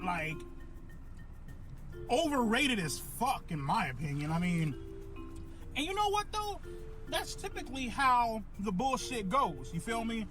like, overrated as fuck, in my opinion. I mean, and you know what, though? That's typically how the bullshit goes. You feel me?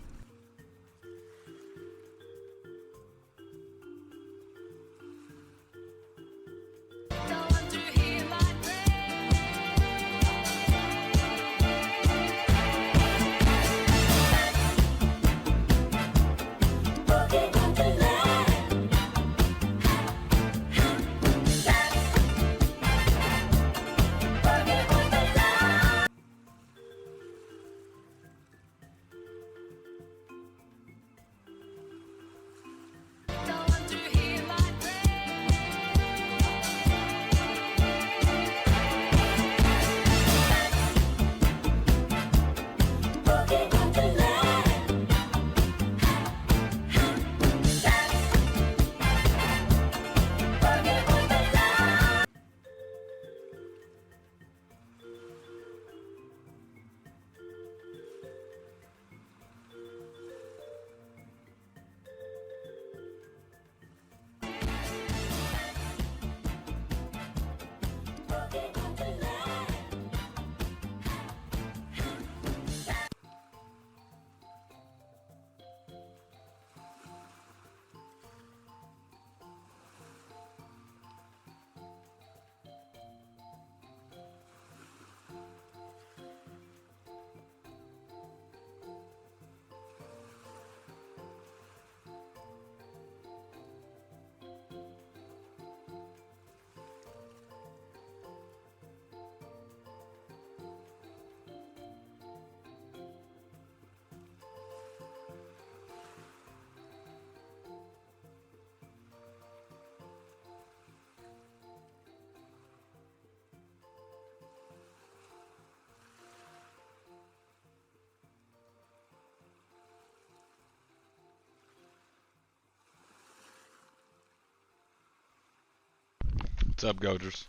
What's up, Goagers?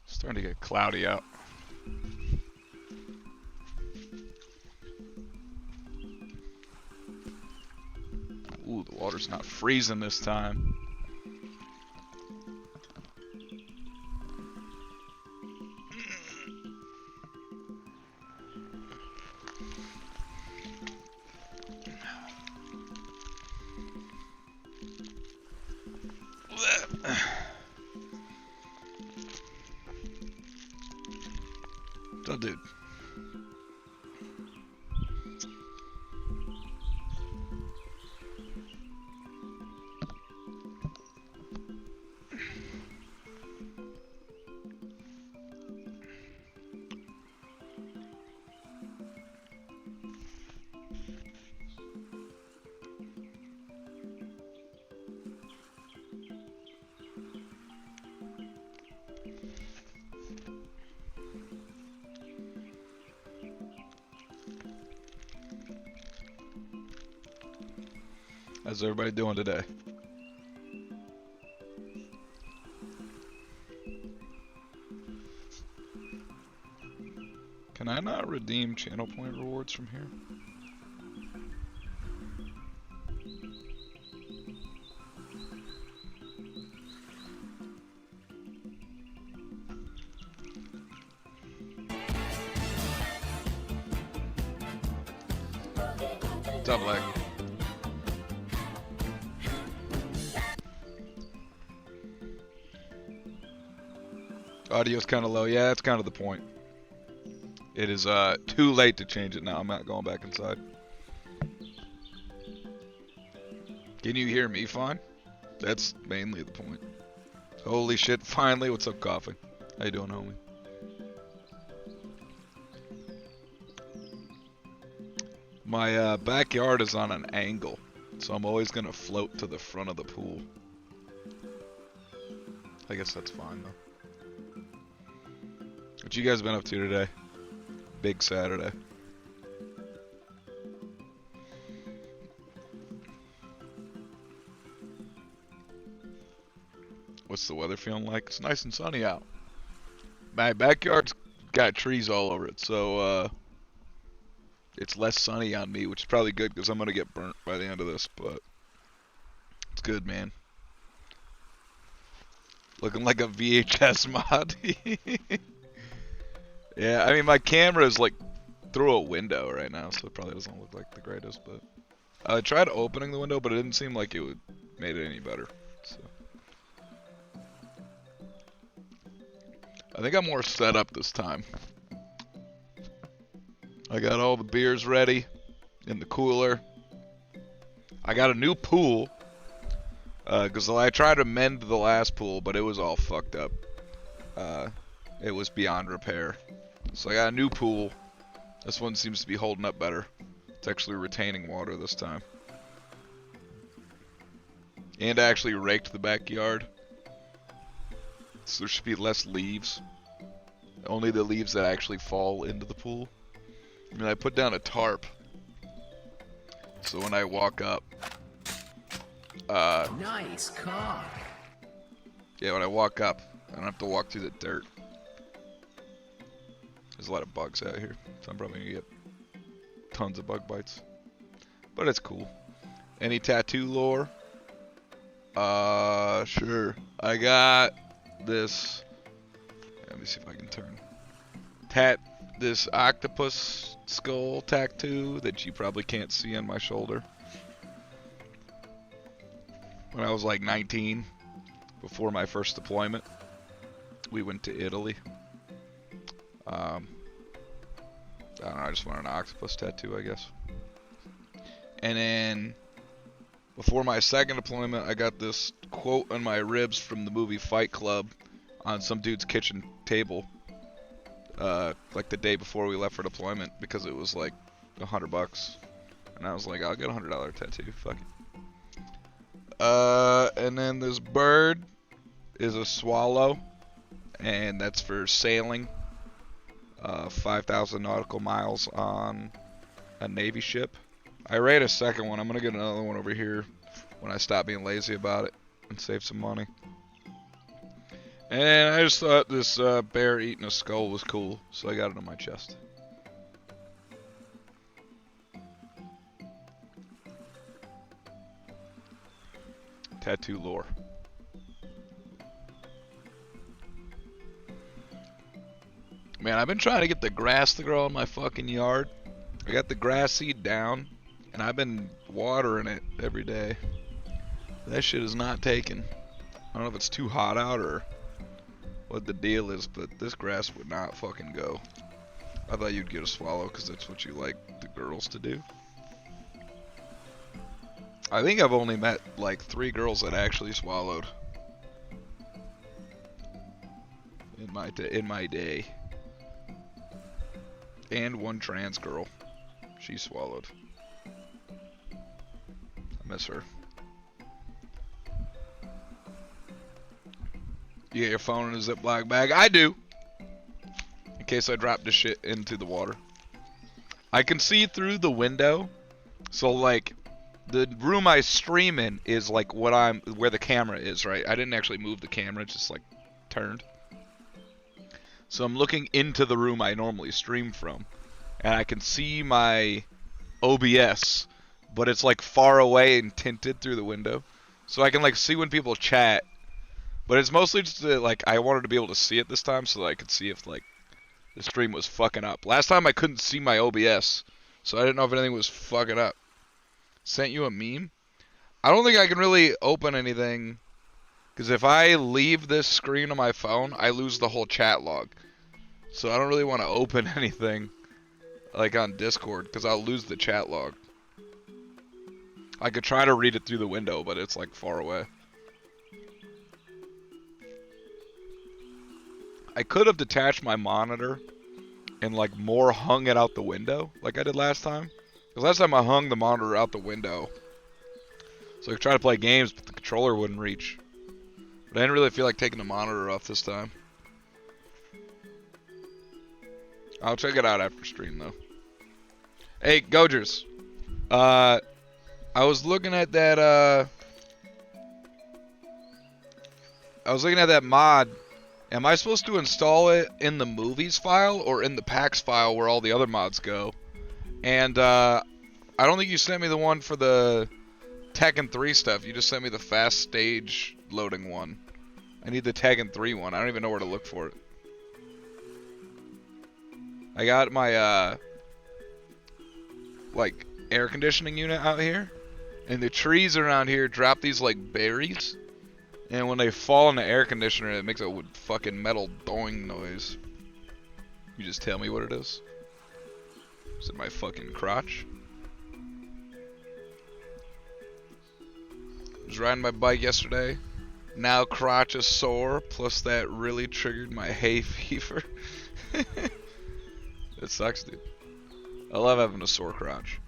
Starting to get cloudy out. Ooh, the water's not freezing this time. Oh, dude. How's everybody doing today? Can I not redeem channel point rewards from here? Double leg. Audio's kind of low. Yeah, that's kind of the point. It is too late to change it now. I'm not going back inside. Can you hear me fine? That's mainly the point. Holy shit, finally. What's up, Coffee? How you doing, homie? My backyard is on an angle, so I'm always going to float to the front of the pool. I guess that's fine, though. What you guys been up to today? Big Saturday. What's the weather feeling like? It's nice and sunny out. My backyard's got trees all over it, so it's less sunny on me, which is probably good because I'm going to get burnt by the end of this, but it's good, man. Looking like a VHS mod. Yeah, I mean, my camera is like through a window right now, so it probably doesn't look like the greatest, but I tried opening the window, but it didn't seem like it would made it any better. So I think I'm more set up this time. I got all the beers ready in the cooler. I got a new pool because I tried to mend the last pool, but it was all fucked up. It was beyond repair. So I got a new pool. This one seems to be holding up better. It's actually retaining water this time. And I actually raked the backyard. So there should be less leaves. Only the leaves that actually fall into the pool. I mean, I put down a tarp. So when I walk up... nice car. Yeah, when I walk up, I don't have to walk through the dirt. There's a lot of bugs out here, so I'm probably gonna get tons of bug bites. But it's cool. Any tattoo lore? Sure. I got this. Let me see if I can turn. This octopus skull tattoo that you probably can't see on my shoulder. When I was like 19, before my first deployment, we went to Italy. I don't know, I just wanted an octopus tattoo, I guess. And then, before my second deployment, I got this quote on my ribs from the movie Fight Club on some dude's kitchen table. Like the day before we left for deployment, because it was like $100. And I was like, I'll get a $100 tattoo, fuck it. And then this bird is a swallow, and that's for sailing 5,000 nautical miles on a Navy ship. I rate a second one. I'm gonna get another one over here when I stop being lazy about it and save some money. And I just thought this bear eating a skull was cool, so I got it on my chest. Tattoo lore. Man, I've been trying to get the grass to grow in my fucking yard. I got the grass seed down, and I've been watering it every day. That shit is not taking. I don't know if it's too hot out or what the deal is, but this grass would not fucking go. I thought you'd get a swallow because that's what you like the girls to do. I think I've only met like 3 girls that actually swallowed in my day. And 1 trans girl. She swallowed. I miss her. You get your phone in a Ziploc bag? I do! In case I drop this shit into the water. I can see through the window. So like, the room I stream in is like where the camera is, right? I didn't actually move the camera, it just like turned. So I'm looking into the room I normally stream from. And I can see my OBS, but it's like far away and tinted through the window. So I can like see when people chat. But it's mostly just like I wanted to be able to see it this time so that I could see if like the stream was fucking up. Last time I couldn't see my OBS, so I didn't know if anything was fucking up. Sent you a meme? I don't think I can really open anything, because if I leave this screen on my phone, I lose the whole chat log. So I don't really want to open anything like on Discord, because I'll lose the chat log. I could try to read it through the window, but it's like far away. I could have detached my monitor and like more hung it out the window like I did last time. Because last time I hung the monitor out the window so I could try to play games, but the controller wouldn't reach. But I didn't really feel like taking the monitor off this time. I'll check it out after stream though. Hey, Gojers. I was looking at that mod. Am I supposed to install it in the movies file or in the packs file where all the other mods go? And I don't think you sent me the one for the Tekken 3 stuff. You just sent me the fast stage loading one. I need the Tekken 3 one. I don't even know where to look for it. I got my like air conditioning unit out here, and the trees around here drop these like berries, and when they fall in the air conditioner, it makes a fucking metal doing noise. You just tell me what it is. Is it my fucking crotch? I was riding my bike yesterday. Now crotch is sore, plus that really triggered my hay fever. It sucks, dude. I love having a sore crotch.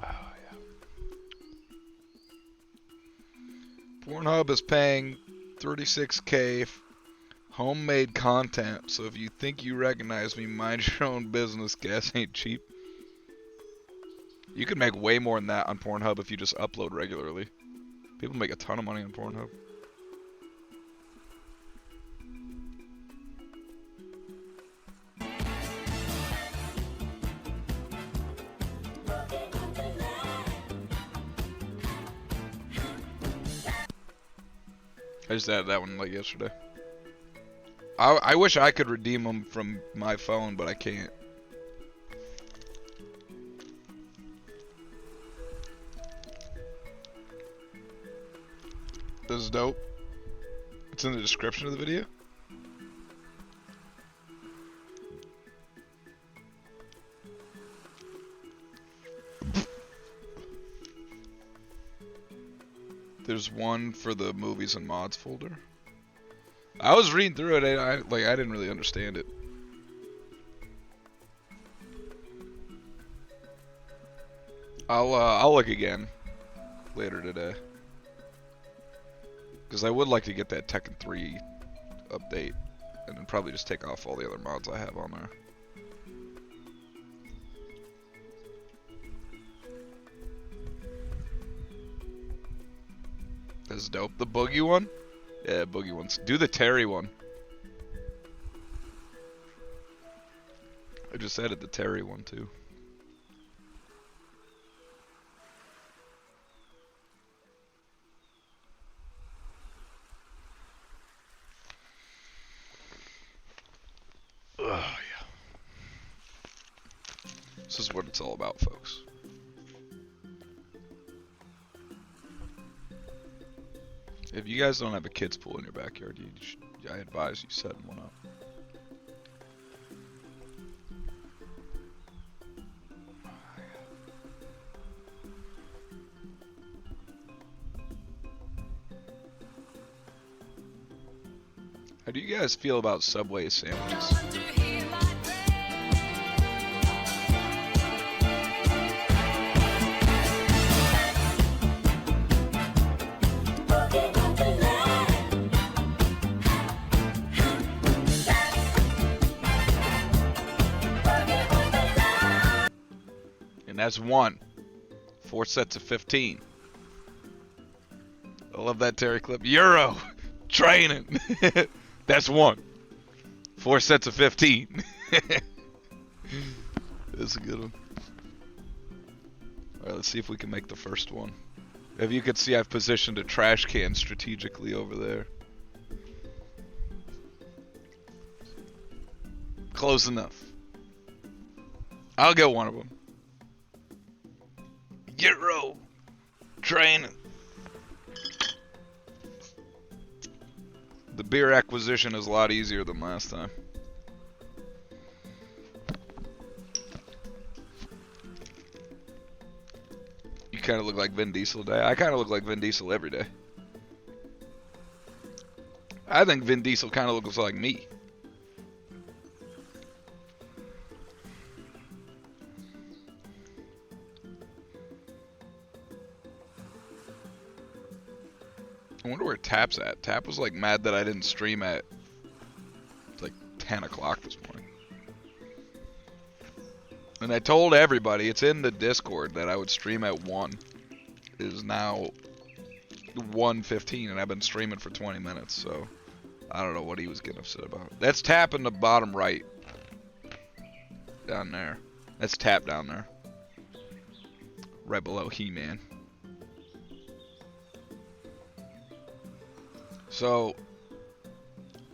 Oh, yeah. Pornhub is paying $36K homemade content, so if you think you recognize me, mind your own business. Gas ain't cheap. You can make way more than that on Pornhub if you just upload regularly. People make a ton of money on Pornhub. I just added that one like yesterday. I wish I could redeem them from my phone, but I can't. This is dope. It's in the description of the video. There's one for the movies and mods folder. I was reading through it, and I didn't really understand it. I'll look again later today, because I would like to get that Tekken 3 update, and then probably just take off all the other mods I have on there. This is dope. The Boogie one? Yeah, Boogie ones. Do the Terry one. I just added the Terry one too. Oh, yeah. This is what it's all about, folks. If you guys don't have a kids pool in your backyard, I advise you setting one up. How do you guys feel about Subway sandwiches? That's one. 4 sets of 15. I love that Terry clip. Euro training. That's one. 4 sets of 15. That's a good one. Alright, let's see if we can make the first one. If you could see, I've positioned a trash can strategically over there. Close enough. I'll get one of them. Euro training. The beer acquisition is a lot easier than last time. You kind of look like Vin Diesel today. I kind of look like Vin Diesel every day. I think Vin Diesel kind of looks like me. I wonder where Tap's at. Tap was like mad that I didn't stream at like 10 o'clock this morning. And I told everybody, it's in the Discord, that I would stream at 1. It is now 1:15 and I've been streaming for 20 minutes, so I don't know what he was getting upset about. That's Tap in the bottom right. down there. That's tap down there. Right below He-Man. So,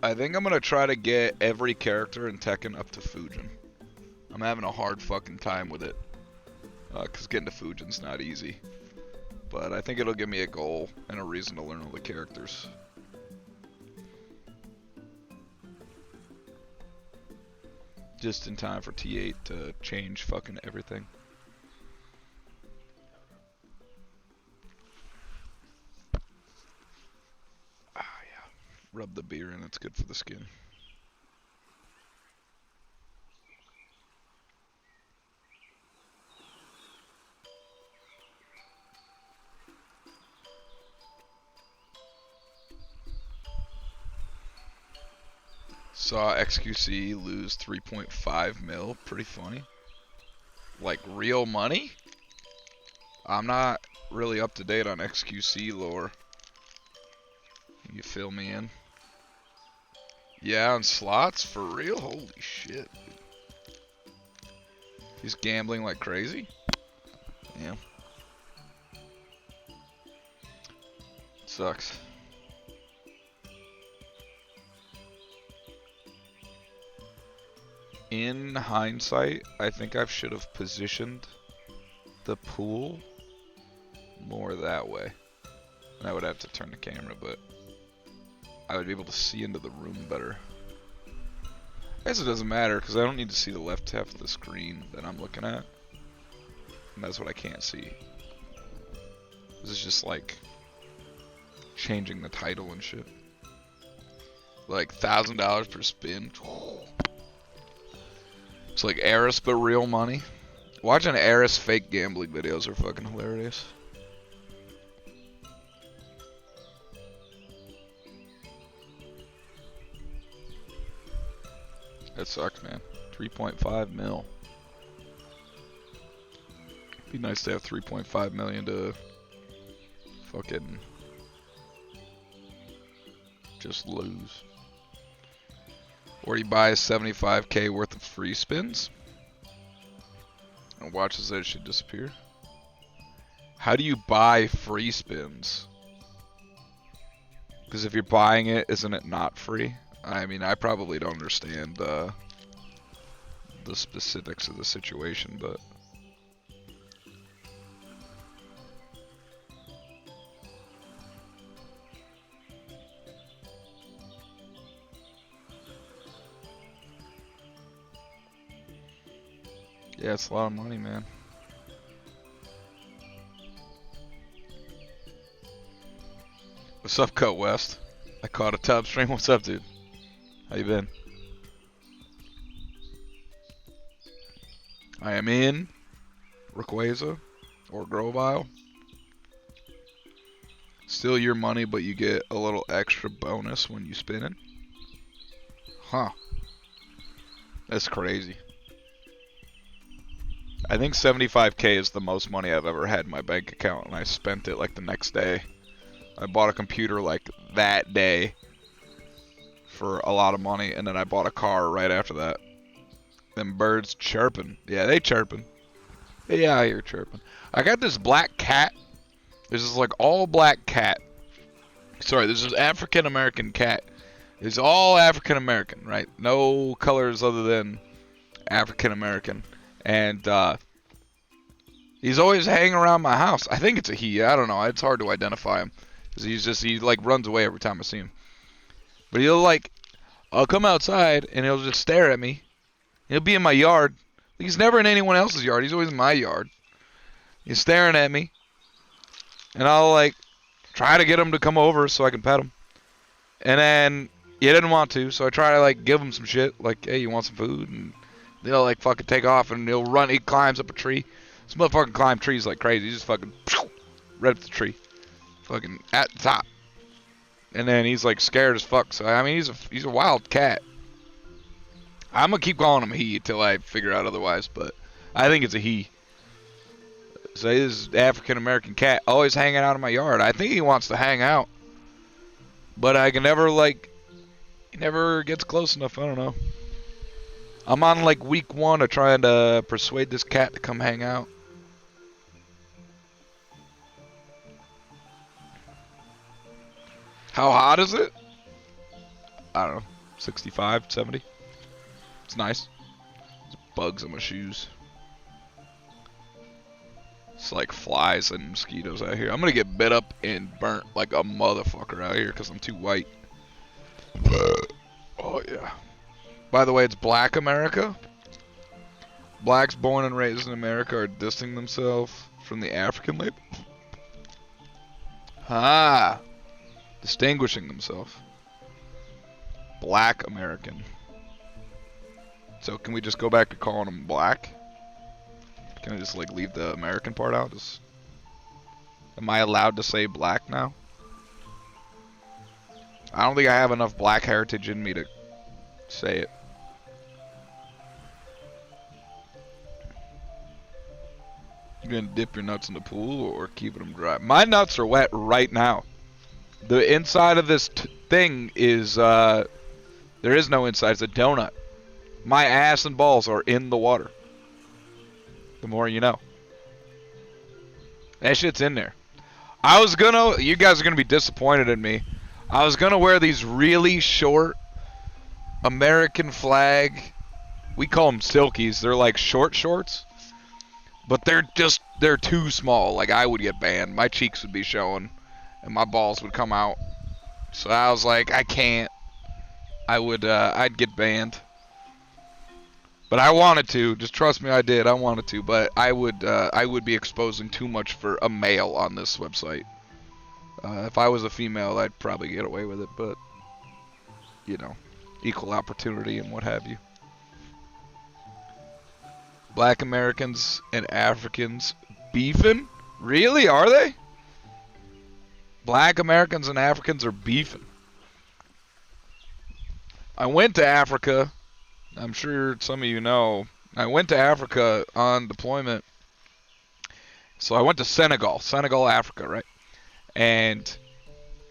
I think I'm gonna try to get every character in Tekken up to Fujin. I'm having a hard fucking time with it. Cause getting to Fujin's not easy. But I think it'll give me a goal and a reason to learn all the characters. Just in time for T8 to change fucking everything. Ah, yeah. Rub the beer in, it's good for the skin. Saw XQC lose 3.5 mil. Pretty funny. Like real money? I'm not really up to date on XQC lore. You fill me in? Yeah, on slots? For real? Holy shit. He's gambling like crazy? Yeah. Sucks. In hindsight, I think I should have positioned the pool more that way. And I would have to turn the camera, but I would be able to see into the room better. I guess it doesn't matter, because I don't need to see the left half of the screen that I'm looking at. And that's what I can't see. This is just like changing the title and shit. Like $1,000 per spin. It's like Eris but real money. Watching Eris fake gambling videos are fucking hilarious. That sucks, man. 3.5 mil. Be nice to have 3.5 million to fucking just lose. Or he buys 75k worth of free spins and watches that shit disappear. How do you buy free spins? Because if you're buying it, isn't it not free? I mean, I probably don't understand the specifics of the situation, but yeah, it's a lot of money, man. What's up, Cut West? I caught a top stream. What's up, dude? How you been? I am in Rayquaza or Grovyle. Still your money, but you get a little extra bonus when you spin it. Huh. That's crazy. I think 75k is the most money I've ever had in my bank account, and I spent it like the next day. I bought a computer like that day for a lot of money, and then I bought a car right after that. Them birds chirping. Yeah, they chirping. Yeah, I hear chirping. I got this black cat. This is like all black cat. Sorry, this is African American cat. It's all African American, right? No colors other than African American. And he's always hanging around my house. I think it's a he. I don't know. It's hard to identify him. Because he like runs away every time I see him. But he'll like, I'll come outside and he'll just stare at me. He'll be in my yard. He's never in anyone else's yard. He's always in my yard. He's staring at me. And I'll like try to get him to come over so I can pet him. And then he didn't want to, so I try to like give him some shit. Like, hey, you want some food? And they'll like fucking take off and he'll run. He climbs up a tree. This motherfucker climbs trees like crazy. He just fucking right up the tree. Fucking at the top. And then he's like scared as fuck. So I mean, he's a wild cat. I'm gonna keep calling him he till I figure out otherwise, but I think it's a he. So this African American cat always hanging out in my yard. I think he wants to hang out, but I can never like. He never gets close enough. I don't know. I'm on like week 1 of trying to persuade this cat to come hang out. How hot is it? I don't know, 65, 70. It's nice. There's bugs on my shoes. It's like flies and mosquitoes out here. I'm gonna get bit up and burnt like a motherfucker out here because I'm too white. Oh yeah. By the way, it's Black America. Blacks born and raised in America are distancing themselves from the African label. Ah, distinguishing themselves. Black American. So can we just go back to calling them black? Can I just like leave the American part out? Am I allowed to say black now? I don't think I have enough black heritage in me to say it. You gonna dip your nuts in the pool or keeping them dry? My nuts are wet right now. The inside of this thing is, there is no inside, it's a donut. My ass and balls are in the water. The more you know. That shit's in there. You guys are gonna be disappointed in me. I was gonna wear these really short American flag. We call them silkies. They're like short shorts. But they're too small. Like I would get banned. My cheeks would be showing. And my balls would come out. So I was like, I can't. I'd get banned. But I wanted to. Just trust me, I did. I wanted to. But I would be exposing too much for a male on this website. If I was a female, I'd probably get away with it. But, you know, equal opportunity and what have you. Black Americans and Africans beefing? Really? Are they? Black Americans and Africans are beefing. I went to Africa. I'm sure some of you know. I went to Africa on deployment. So I went to Senegal, Africa, right? And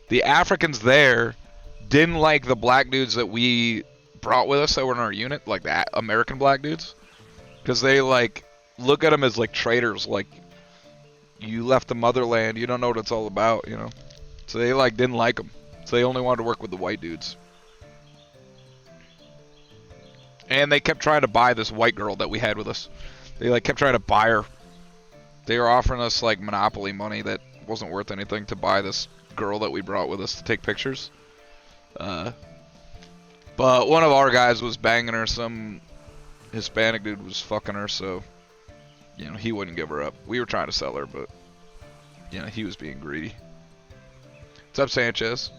the Africans there didn't like the black dudes that we brought with us that were in our unit, like the American black dudes. Because they, like, look at them as, like, traitors. Like, you left the motherland. You don't know what it's all about, you know. So they, like, didn't like them. So they only wanted to work with the white dudes. And they kept trying to buy this white girl that we had with us. They, like, kept trying to buy her. They were offering us, like, monopoly money that wasn't worth anything to buy this girl that we brought with us to take pictures. But one of our guys was banging her. Some Hispanic dude was fucking her, so, you know, he wouldn't give her up. We were trying to sell her, but, you know, he was being greedy. What's up, Sanchez?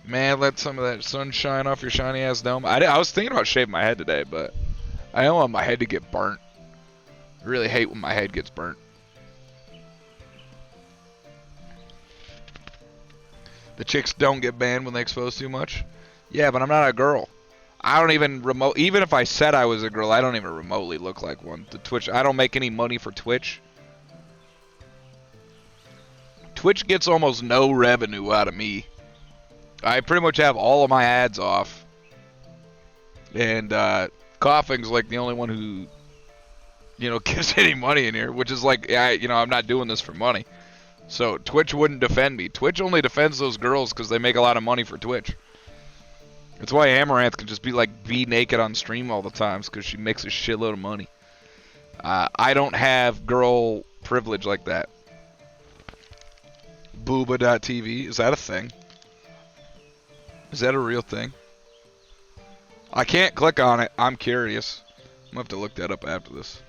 Man, let some of that sunshine off your shiny ass dome. I was thinking about shaving my head today, but I don't want my head to get burnt. I really hate when my head gets burnt. The chicks don't get banned when they expose too much. Yeah, but I'm not a girl. I don't even even if I said I was a girl, I don't even remotely look like one. The Twitch, I don't make any money for Twitch. Twitch gets almost no revenue out of me. I pretty much have all of my ads off. And Coughing's like the only one who, you know, gives any money in here, which is like, you know, I'm not doing this for money. So Twitch wouldn't defend me. Twitch only defends those girls because they make a lot of money for Twitch. That's why Amaranth can just be naked on stream all the time, because she makes a shitload of money. I don't have girl privilege like that. Booba.tv, is that a thing? Is that a real thing? I can't click on it. I'm curious. I'm gonna have to look that up after this.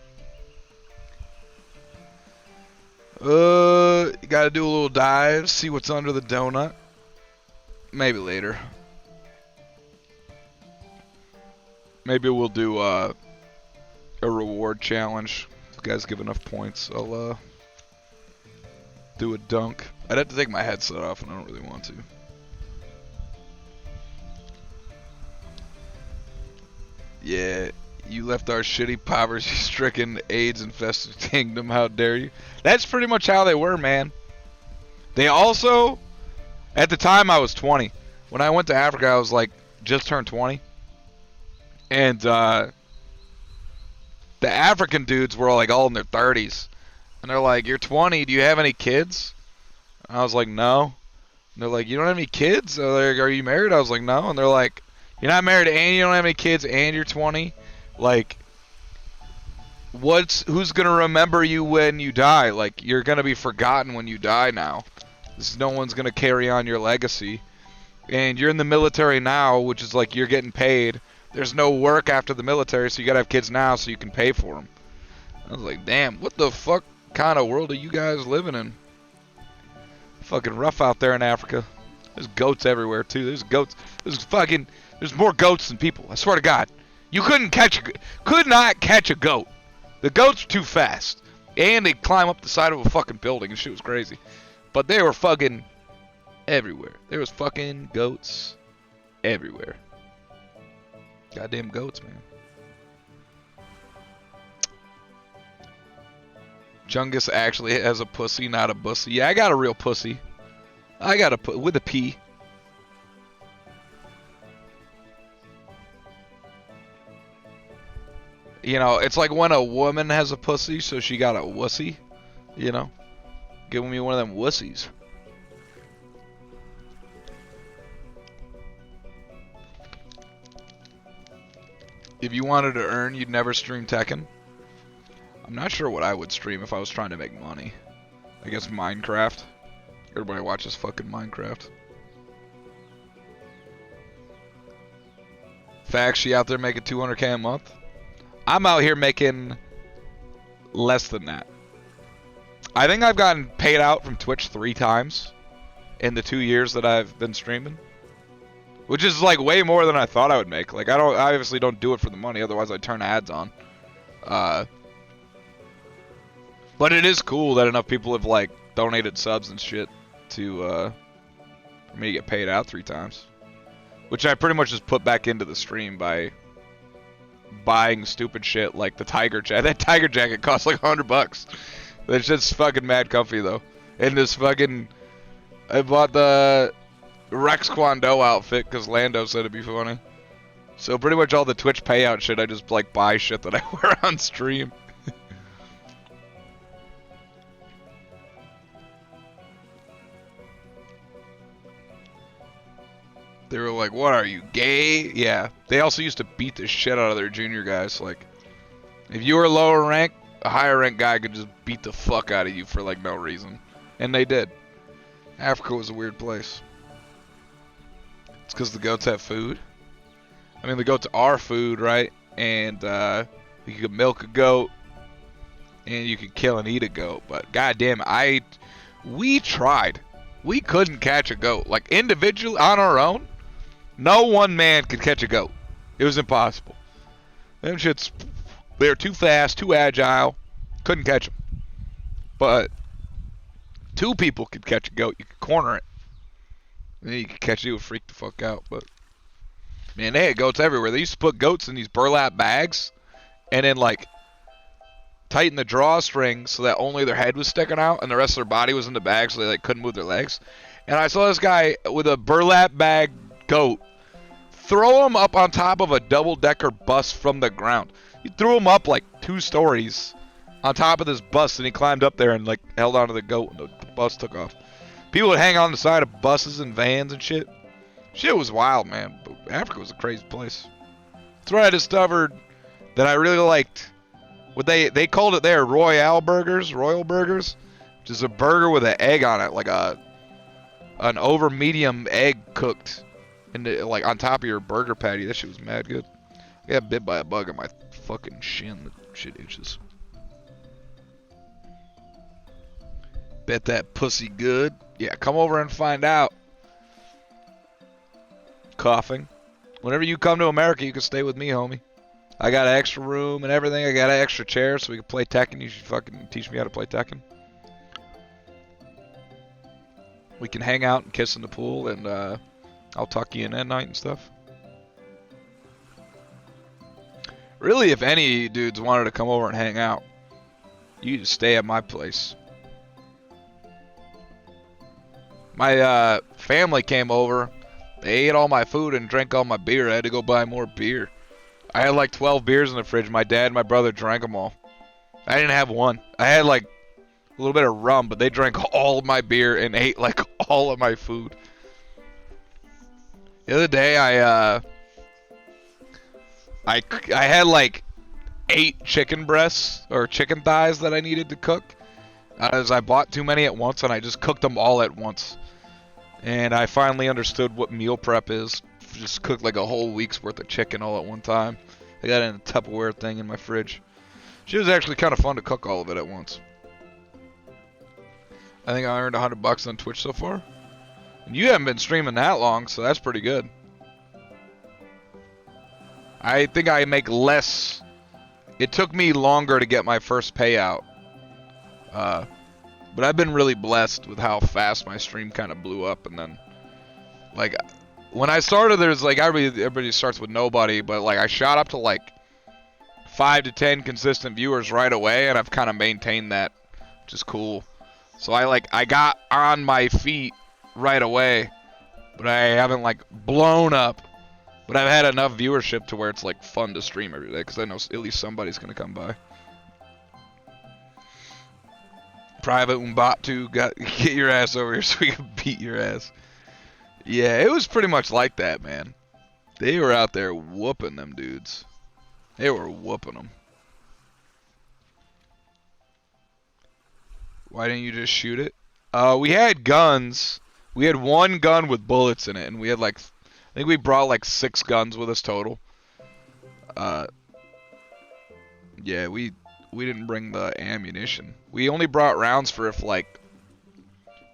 You gotta do a little dive, see what's under the donut. Maybe later. Maybe we'll do a reward challenge. If you guys give enough points, I'll do a dunk. I'd have to take my headset off, and I don't really want to. Yeah, you left our shitty, poverty-stricken, AIDS-infested kingdom. How dare you? That's pretty much how they were, man. They also, at the time I was 20. When I went to Africa, I was like, just turned 20. And the African dudes were like all in their 30s. And they're like, "You're 20, do you have any kids?" And I was like, "No." And they're like, "You don't have any kids?" So they're like, "Are you married?" I was like, "No." And they're like, "You're not married and you don't have any kids and you're 20? Like, who's gonna remember you when you die? Like, you're gonna be forgotten when you die now. No one's gonna carry on your legacy. And you're in the military now, which is like you're getting paid. There's no work after the military, so you gotta have kids now so you can pay for them." I was like, "Damn, what the fuck kind of world are you guys living in?" Fucking rough out there in Africa. There's goats everywhere too. There's goats. There's more goats than people. I swear to God, you could not catch a goat. The goats are too fast, and they climb up the side of a fucking building, and shit was crazy. But they were fucking everywhere. There was fucking goats everywhere. Goddamn goats, man. Chungus actually has a pussy, not a bussy. Yeah, I got a real pussy. I got a with a P. You know, it's like when a woman has a pussy, so she got a wussy. You know, give me one of them wussies. If you wanted to earn, you'd never stream Tekken. I'm not sure what I would stream if I was trying to make money. I guess Minecraft. Everybody watches fucking Minecraft. Facts, she out there making 200K a month. I'm out here making less than that. I think I've gotten paid out from Twitch 3 times in the 2 years that I've been streaming. Which is like way more than I thought I would make. Like, I obviously don't do it for the money, otherwise I'd turn ads on. But it is cool that enough people have like donated subs and shit to for me to get paid out 3 times. Which I pretty much just put back into the stream by buying stupid shit like the tiger jacket. That tiger jacket costs like $100. It's just fucking mad comfy though. And this fucking, I bought the Rex Kwon Do outfit because Lando said it'd be funny. So pretty much all the Twitch payout shit, I just like buy shit that I wear on stream. They were like, "What are you, gay?" Yeah. They also used to beat the shit out of their junior guys. Like, if you were lower rank, a higher rank guy could just beat the fuck out of you for like no reason. And they did. Africa was a weird place. It's because the goats have food. I mean, the goats are food, right? And you could milk a goat, and you could kill and eat a goat. But goddamn, we tried. We couldn't catch a goat. Like, individually, on our own, no one man could catch a goat. It was impossible. Them shits, they were too fast, too agile. Couldn't catch them. But 2 people could catch a goat. You could corner it. And then you could catch it, it would freak the fuck out. But man, they had goats everywhere. They used to put goats in these burlap bags and then like tighten the drawstring so that only their head was sticking out and the rest of their body was in the bag, so they like couldn't move their legs. And I saw this guy with a burlap bag goat throw him up on top of a double-decker bus from the ground. He threw him up like 2 stories on top of this bus, and he climbed up there and like held onto the goat, and the bus took off. People would hang on the side of buses and vans and shit. Shit was wild, man. But Africa was a crazy place. That's where I discovered that I really liked what they called it there, Royal Burgers, which is a burger with an egg on it, like an over medium egg cooked into like on top of your burger patty. That shit was mad good. I got bit by a bug on my fucking shin. That shit itches. Bet that pussy good. Yeah, come over and find out. Coughing. Whenever you come to America, you can stay with me, homie. I got an extra room and everything. I got an extra chair so we can play Tekken. You should fucking teach me how to play Tekken. We can hang out and kiss in the pool, and I'll tuck you in at night and stuff. Really, if any dudes wanted to come over and hang out, you just stay at my place. My family came over. They ate all my food and drank all my beer. I had to go buy more beer. I had like 12 beers in the fridge. My dad and my brother drank them all. I didn't have one. I had like a little bit of rum, but they drank all of my beer and ate like all of my food. The other day, I had like 8 chicken breasts or chicken thighs that I needed to cook. As I bought too many at once, and I just cooked them all at once. And I finally understood what meal prep is. Just cook like a whole week's worth of chicken all at one time. I got it in a Tupperware thing in my fridge. She was actually kind of fun to cook all of it at once. I think I earned $100 on Twitch so far. And you haven't been streaming that long, so that's pretty good. I think I make less. It took me longer to get my first payout. But I've been really blessed with how fast my stream kind of blew up. And then, like, when I started, there's like, everybody starts with nobody. But, like, I shot up to, like, 5 to 10 consistent viewers right away. And I've kind of maintained that, which is cool. So I got on my feet right away, but I haven't like blown up. But I've had enough viewership to where it's like fun to stream every day because I know at least somebody's gonna come by. Private Umbatu, get your ass over here so we can beat your ass. Yeah, it was pretty much like that, man. They were out there whooping them dudes. They were whooping them. Why didn't you just shoot it? We had guns. We had one gun with bullets in it, and we had like, I think we brought like 6 guns with us total. Yeah, we didn't bring the ammunition. We only brought rounds for if like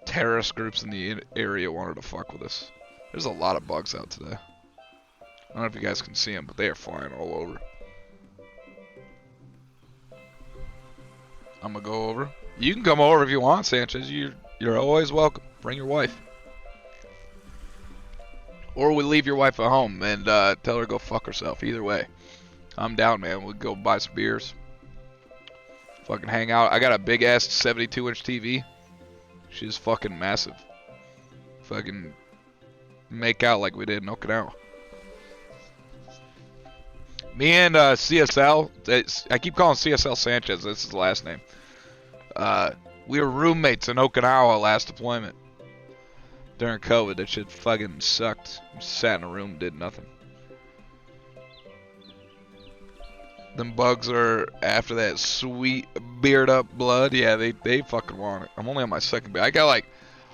terrorist groups in the area wanted to fuck with us. There's a lot of bugs out today. I don't know if you guys can see them, but they are flying all over. I'm gonna go over. You can come over if you want, Sanchez. You're always welcome. Bring your wife. Or we leave your wife at home and tell her to go fuck herself. Either way. I'm down, man. We'll go buy some beers. Fucking hang out. I got a big ass 72-inch TV. She's fucking massive. Fucking make out like we did in Okinawa. Me and CSL, I keep calling CSL Sanchez. That's his last name. We were roommates in Okinawa last deployment. During COVID, that shit fucking sucked. We sat in a room and did nothing. Them bugs are after that sweet beard up blood. Yeah, they fucking want it. I'm only on my second beer.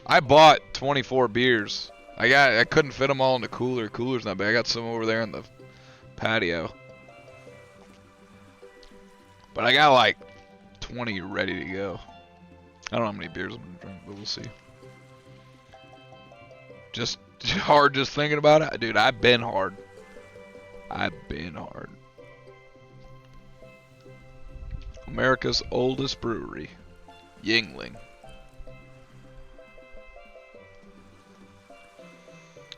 I bought 24 beers. I couldn't fit them all in the cooler. Cooler's not bad. I got some over there in the patio. But I got like 20 ready to go. I don't know how many beers I'm gonna drink, but we'll see. Just hard just thinking about it. Dude, I've been hard. America's oldest brewery. Yingling.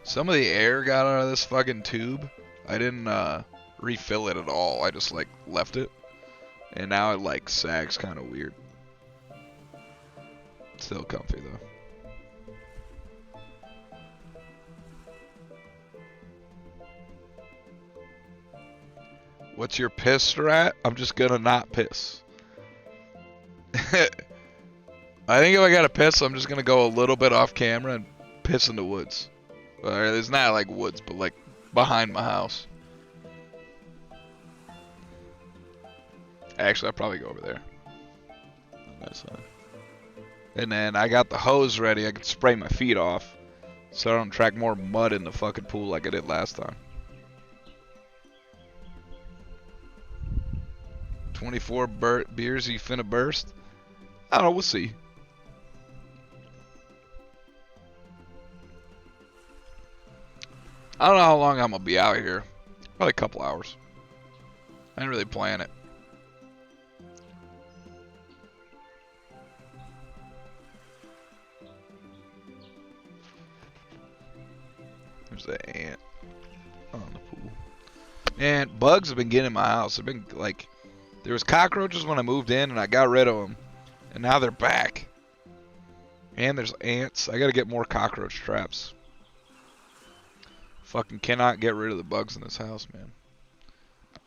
Some of the air got out of this fucking tube. I didn't refill it at all. I just like left it. And now it like sags kind of weird. Still comfy though. What's your piss strat? I'm just gonna not piss. I think if I gotta piss, I'm just gonna go a little bit off camera and piss in the woods. It's not like woods, but like behind my house. Actually, I'll probably go over there. On that side. And then I got the hose ready. I can spray my feet off, so I don't track more mud in the fucking pool like I did last time. 24 beers you finna burst? I don't know, we'll see. I don't know how long I'm gonna be out here. Probably a couple hours. I didn't really plan it. There's that ant on the pool. And bugs have been getting in my house. They've been like, there was cockroaches when I moved in and I got rid of them. And now they're back. And there's ants. I gotta get more cockroach traps. Fucking cannot get rid of the bugs in this house, man.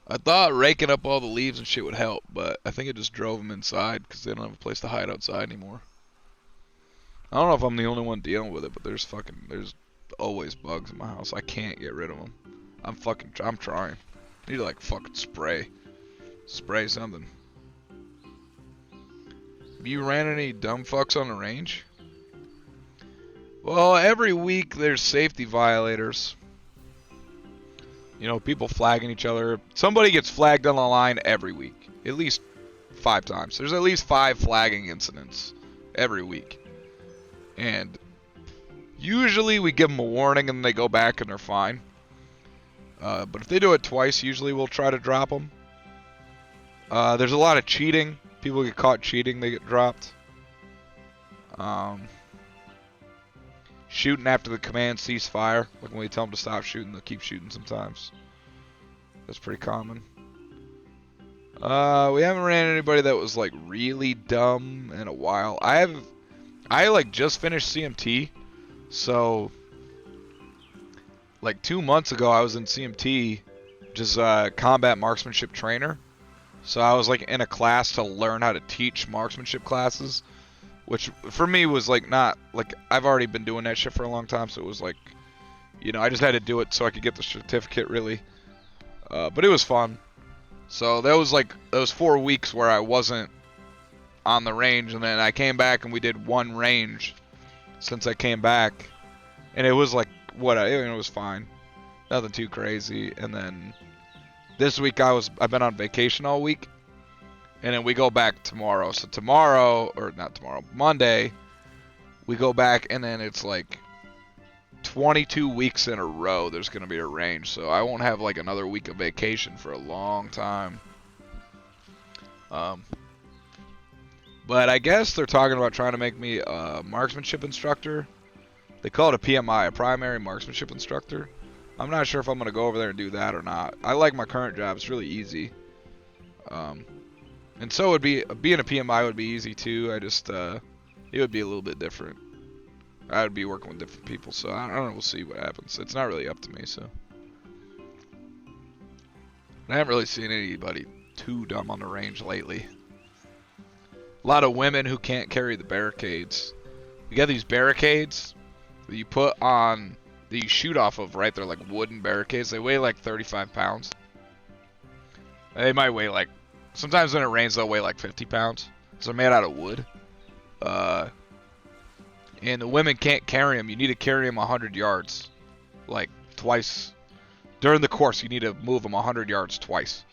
I thought raking up all the leaves and shit would help, but I think it just drove them inside because they don't have a place to hide outside anymore. I don't know if I'm the only one dealing with it, but there's always bugs in my house. I can't get rid of them. I'm trying. I need to like fucking spray something. Have you ran any dumb fucks on the range? Well, every week there's safety violators. You know, people flagging each other. Somebody gets flagged on the line every week. At least 5 times. There's at least 5 flagging incidents every week. And usually we give them a warning and they go back and they're fine. But if they do it twice, usually we'll try to drop them. There's a lot of cheating. People get caught cheating, they get dropped. Shooting after the command cease fire. Like when we tell them to stop shooting, they'll keep shooting sometimes. That's pretty common. We haven't ran anybody that was like really dumb in a while. I like just finished CMT, so like 2 months ago I was in CMT, just combat marksmanship trainer. So I was like in a class to learn how to teach marksmanship classes, which for me was like not like I've already been doing that shit for a long time, so it was like, you know, I just had to do it so I could get the certificate really. But it was fun. So that was like those 4 weeks where I wasn't on the range, and then I came back and we did 1 range since I came back, and it was like it was fine, nothing too crazy. And then this week I've been on vacation all week, and then we go back tomorrow. So Monday we go back, and then it's like 22 weeks in a row there's gonna be a range, so I won't have like another week of vacation for a long time. But I guess they're talking about trying to make me a marksmanship instructor. They call it a PMI, a primary marksmanship instructor. I'm not sure if I'm gonna go over there and do that or not. I like my current job; it's really easy. And so would being a PMI would be easy too. I just it would be a little bit different. I would be working with different people, so I don't know. We'll see what happens. It's not really up to me, so. I haven't really seen anybody too dumb on the range lately. A lot of women who can't carry the barricades. You got these barricades that you put on, that you shoot off of, right? They're like wooden barricades. They weigh like 35 pounds. They might weigh like, sometimes when it rains they'll weigh like 50 pounds. So they're made out of wood. And the women can't carry them. You need to carry them 100 yards. Like twice. During the course you need to move them 100 yards twice.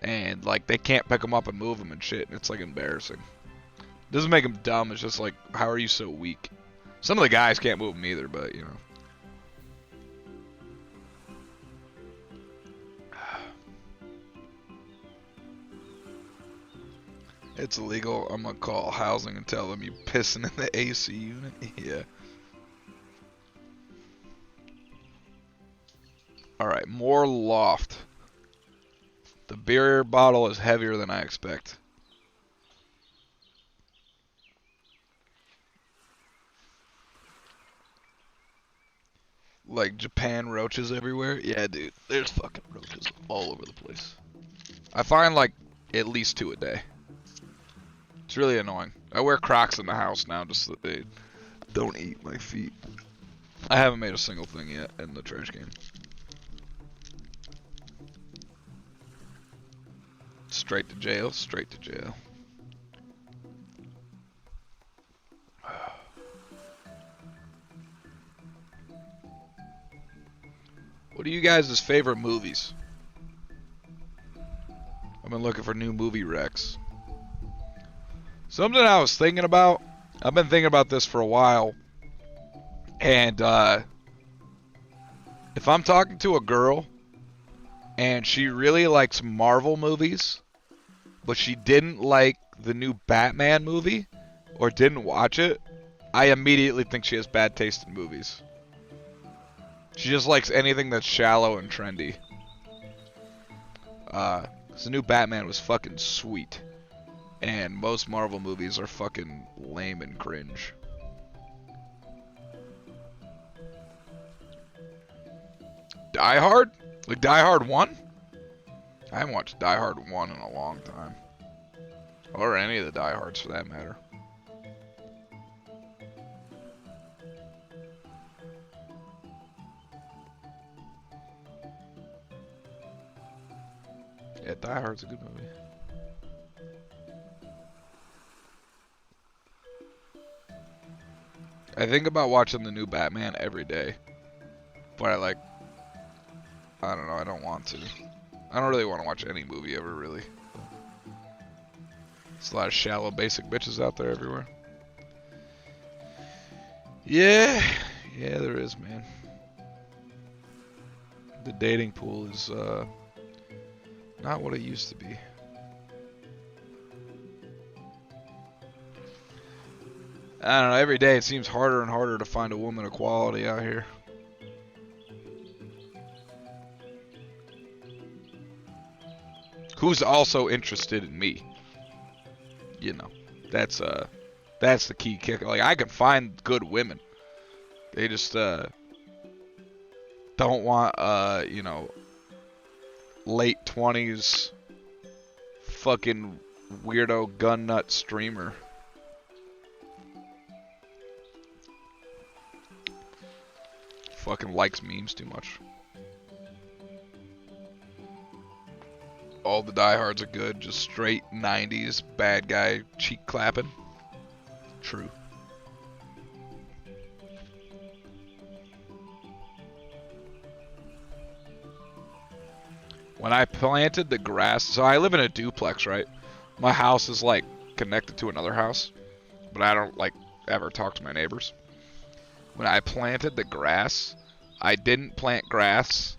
And like they can't pick them up and move them and shit. And it's like embarrassing. It doesn't make them dumb. It's just like, how are you so weak? Some of the guys can't move them either, but you know. It's illegal. I'm gonna call housing and tell them you pissing in the AC unit. Yeah. Alright, more loft. The beer bottle is heavier than I expect. Like Japan roaches everywhere? Yeah, dude. There's fucking roaches all over the place. I find like at least 2 a day. It's really annoying. I wear Crocs in the house now just so that they don't eat my feet. I haven't made a single thing yet in the trash can. Straight to jail, straight to jail. What are you guys' favorite movies? I've been looking for new movie recs. Something I was thinking about, I've been thinking about this for a while, and if I'm talking to a girl and she really likes Marvel movies, but she didn't like the new Batman movie or didn't watch it, I immediately think she has bad taste in movies. She just likes anything that's shallow and trendy. 'Cause the new Batman was fucking sweet. And most Marvel movies are fucking lame and cringe. Die Hard? Like Die Hard 1? I haven't watched Die Hard 1 in a long time. Or any of the Die Hards for that matter. Yeah, Die Hard's a good movie. I think about watching the new Batman every day. But I don't know, I don't want to. I don't really want to watch any movie ever, really. There's a lot of shallow, basic bitches out there everywhere. Yeah, there is, man. The dating pool is, not what it used to be. I don't know, every day it seems harder and harder to find a woman of quality out here. Who's also interested in me. You know, that's the key kick. Like, I can find good women. They just, don't want, you know, late 20s fucking weirdo gun nut streamer. Fucking likes memes too much. All the diehards are good, just straight 90s bad guy cheek clapping. True. When I planted the grass, so I live in a duplex, right? My house is like connected to another house, but I don't like ever talk to my neighbors. When I planted the grass, I didn't plant grass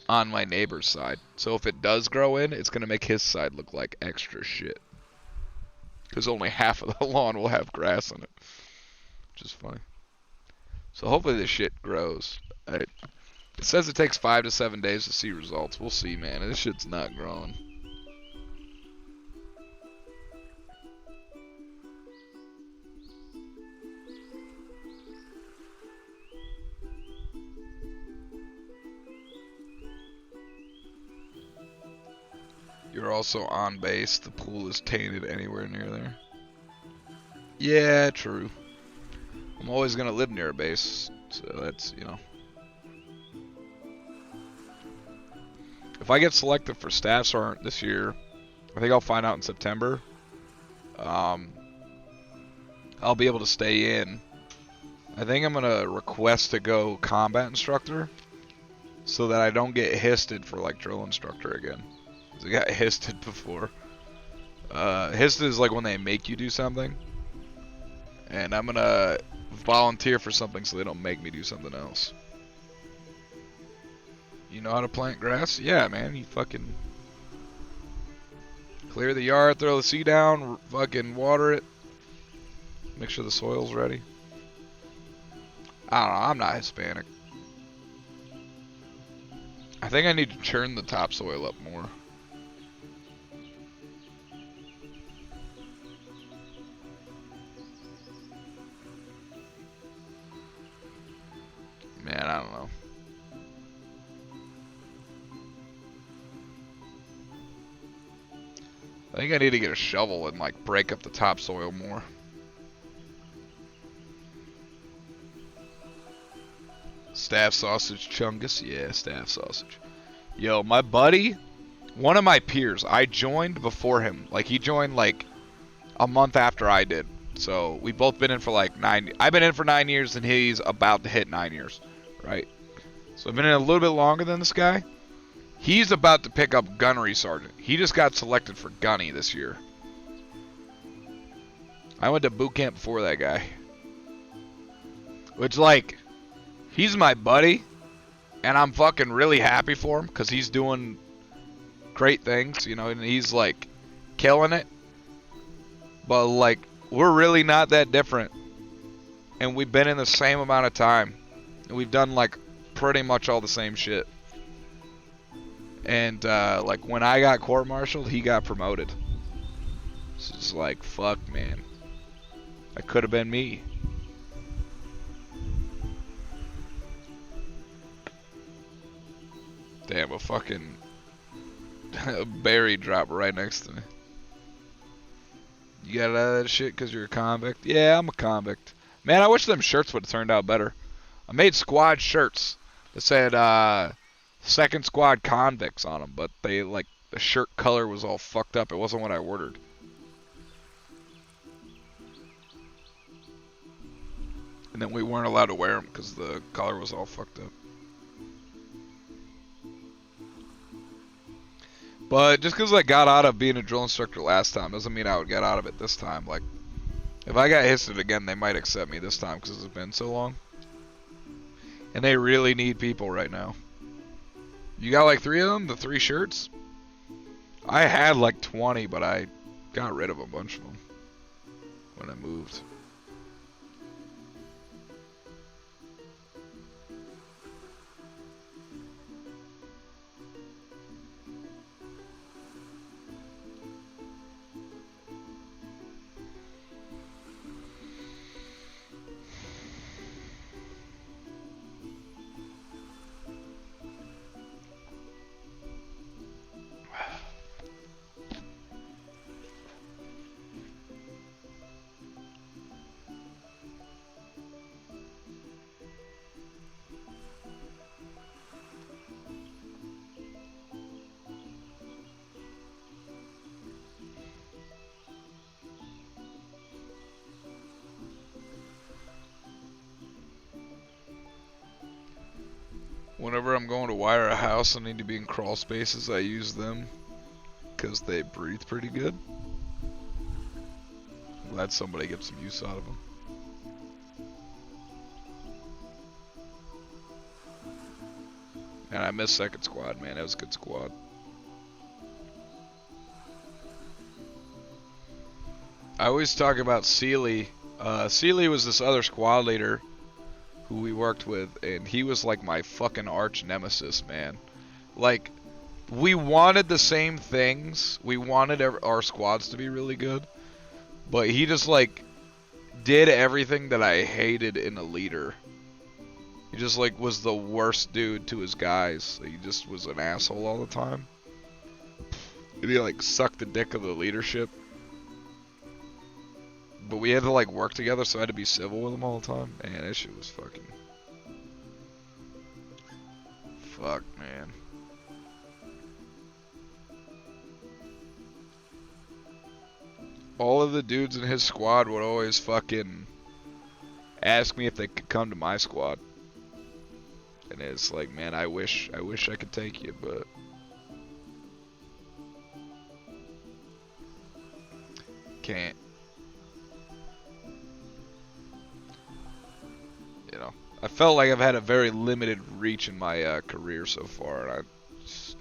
on my neighbor's side. So if it does grow in, it's going to make his side look like extra shit. Because only half of the lawn will have grass on it. Which is funny. So hopefully this shit grows. It says it takes 5 to 7 days to see results. We'll see, man. This shit's not growing. You're also on base. The pool is tainted anywhere near there. Yeah, true. I'm always gonna live near a base, so that's, you know. If I get selected for staff sergeant this year, I think I'll find out in September. I'll be able to stay in. I think I'm gonna request to go combat instructor, so that I don't get histed for like drill instructor again. I got histed before. Histed is like when they make you do something. And I'm gonna volunteer for something so they don't make me do something else. You know how to plant grass? Yeah, man. You fucking clear the yard, throw the seed down, fucking water it. Make sure the soil's ready. I don't know. I'm not Hispanic. I think I need to churn the topsoil up more. Man, I don't know. I think I need to get a shovel and like break up the topsoil more. Staff sausage chungus? Yeah, staff sausage. Yo, my buddy, one of my peers, I joined before him. Like, he joined like a month after I did. So, we've both been in for like 9. I've been in for 9 years and he's about to hit 9 years. Right? So, I've been in a little bit longer than this guy. He's about to pick up gunnery sergeant. He just got selected for gunny this year. I went to boot camp before that guy. Which, like, he's my buddy. And I'm fucking really happy for him because he's doing great things, you know, and he's, like, killing it. But, like, we're really not that different. And we've been in the same amount of time. And we've done, like, pretty much all the same shit. And, like, when I got court-martialed, he got promoted. It's just like, fuck, man. That could have been me. Damn, a fucking A berry drop right next to me. You got out of that shit because you're a convict? Yeah, I'm a convict. Man, I wish them shirts would have turned out better. I made squad shirts that said second squad convicts on them, but they like the shirt color was all fucked up. It wasn't what I ordered. And then we weren't allowed to wear them because the color was all fucked up. But just because I got out of being a drill instructor last time doesn't mean I would get out of it this time. Like, if I got hissed again, they might accept me this time because it's been so long. And they really need people right now. You got like 3 of them? The 3 shirts? I had like 20, but I got rid of a bunch of them when I moved. Whenever I'm going to wire a house and need to be in crawl spaces, I use them because they breathe pretty good. I'm glad somebody gets some use out of them. And I miss second squad, man. That was a good squad. I always talk about Sealy. Sealy was this other squad leader who we worked with, and he was like my fucking arch nemesis, man. Like, we wanted the same things. We wanted our squads to be really good, but he just like did everything that I hated in a leader. He just like was the worst dude to his guys. He just was an asshole all the time. And he like sucked the dick of the leadership. But we had to like work together, so I had to be civil with him all the time. Man, that shit was fucking... Fuck, man. All of the dudes in his squad would always fucking ask me if they could come to my squad. And it's like, man, I wish I could take you, but... Can't. You know, I felt like I've had a very limited reach in my career so far, and I just,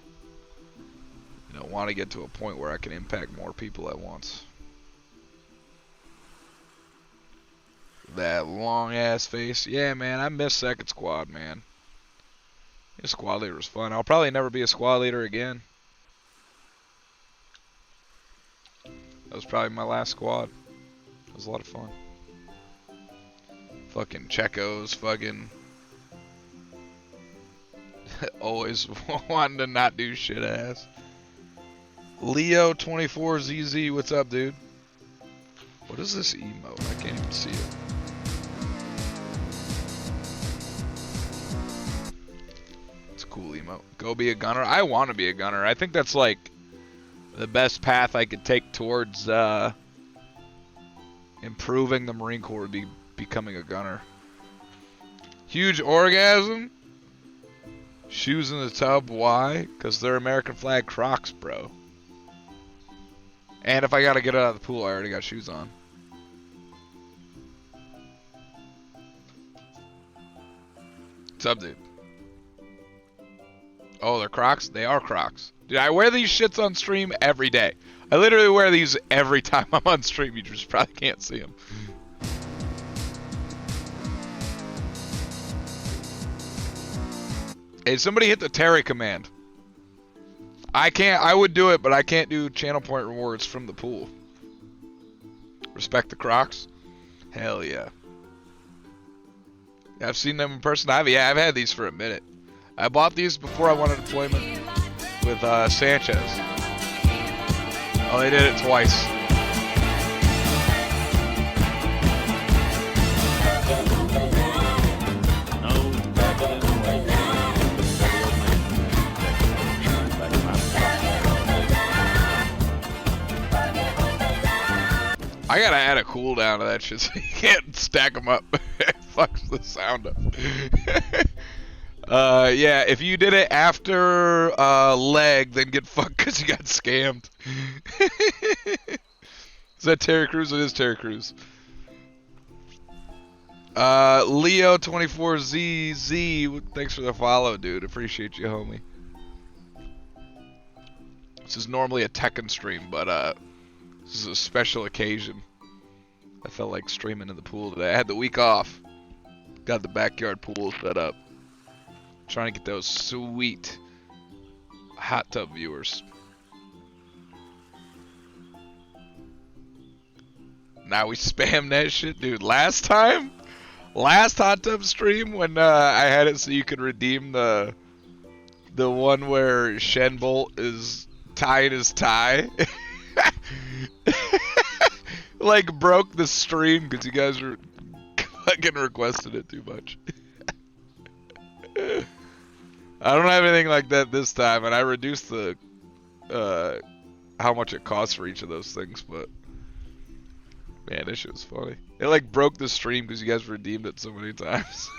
you know, want to get to a point where I can impact more people at once. That long ass face, yeah, man, I miss second squad, man. Your squad leader was fun. I'll probably never be a squad leader again. That was probably my last squad. It was a lot of fun. Fucking Checos, fucking always wanting to not do shit ass. Leo24ZZ, what's up, dude? What is this emote? I can't even see it. It's a cool emote. Go be a gunner. I want to be a gunner. I think that's like the best path I could take towards improving the Marine Corps would be becoming a gunner. Huge orgasm. Shoes in the tub. Why? Because they're American flag Crocs, bro. And if I gotta get out of the pool, I already got shoes on. What's up, dude? Oh, they're Crocs? They are Crocs. Dude, I wear these shits on stream every day. I literally wear these every time I'm on stream. You just probably can't see them. Hey, somebody hit the Terry command. I would do it, but I can't do channel point rewards from the pool. Respect the Crocs? Hell yeah. I've seen them in person. I've had these for a minute. I bought these before I went on deployment. with Sanchez. Oh, they did it twice. I gotta add a cooldown to that shit so you can't stack them up. It fucks the sound up. Yeah, if you did it after leg, then get fucked because you got scammed. Is that Terry Crews? It is Terry Crews. Leo24ZZ, thanks for the follow, dude. Appreciate you, homie. This is normally a Tekken stream, but this is a special occasion. I felt like streaming in the pool today. I had the week off. Got the backyard pool set up. Trying to get those sweet hot tub viewers. Now we spam that shit, dude. Last hot tub stream when I had it so you could redeem the one where Shenbolt is tying his tie. Like broke the stream because you guys were fucking requested it too much. I don't have anything like that this time, and I reduced the how much it costs for each of those things, but man, this shit was funny. It like broke the stream because you guys redeemed it so many times.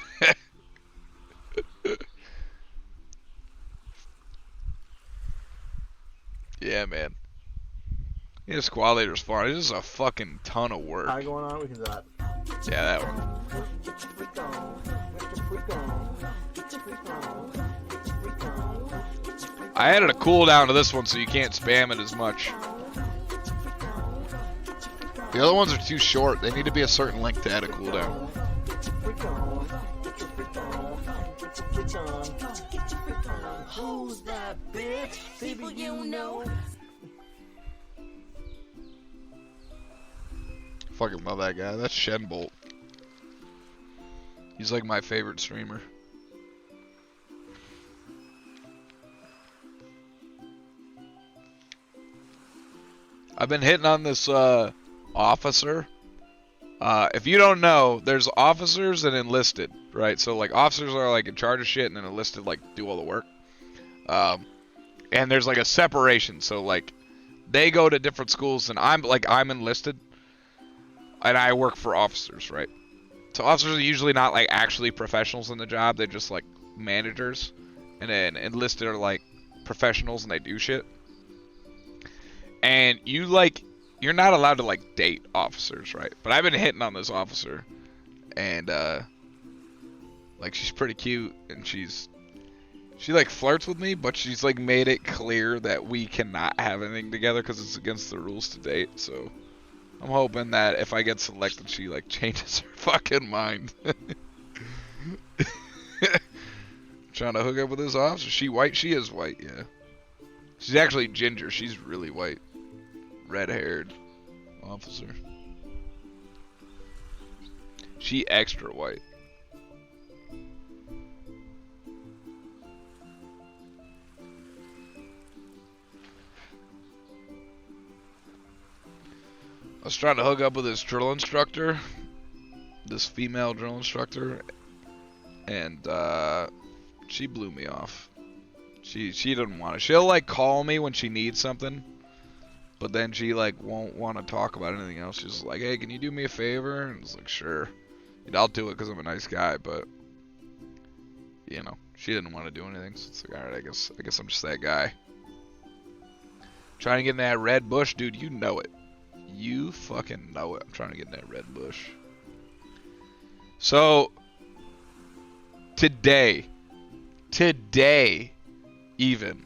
Yeah, man. Yeah, Squad Leader's fun. It's just a fucking ton of work. How going on? We can do that. Yeah, that one. I added a cooldown to this one so you can't spam it as much. The other ones are too short. They need to be a certain length to add a cooldown. Who's that bitch? People you know. Fucking love that guy. That's Shenbolt. He's like my favorite streamer. I've been hitting on this officer. If you don't know, there's officers and enlisted, right? So like officers are like in charge of shit, and then enlisted like do all the work. And there's like a separation. So like they go to different schools, and I'm enlisted, and I work for officers, right? So officers are usually not like actually professionals in the job. They're just like managers, and then enlisted are like professionals and they do shit. And you're not allowed to like date officers, right? But I've been hitting on this officer, and like she's pretty cute, and she like flirts with me, but she's like made it clear that we cannot have anything together because it's against the rules to date. So I'm hoping that if I get selected, she like changes her fucking mind. Trying to hook up with this officer. She white? She is white, yeah. She's actually ginger. She's really white. Red-haired officer. She extra white. I was trying to hook up with this drill instructor, this female drill instructor, and she blew me off. She doesn't want it. She'll like call me when she needs something, but then she like won't want to talk about anything else. She's like, "Hey, can you do me a favor?" And it's like, "Sure." And I'll do it because I'm a nice guy, but you know, she didn't want to do anything. So it's like, all right, I guess I'm just that guy. Trying to get in that red bush, dude. You know it. You fucking know it. I'm trying to get in that red bush. So today even.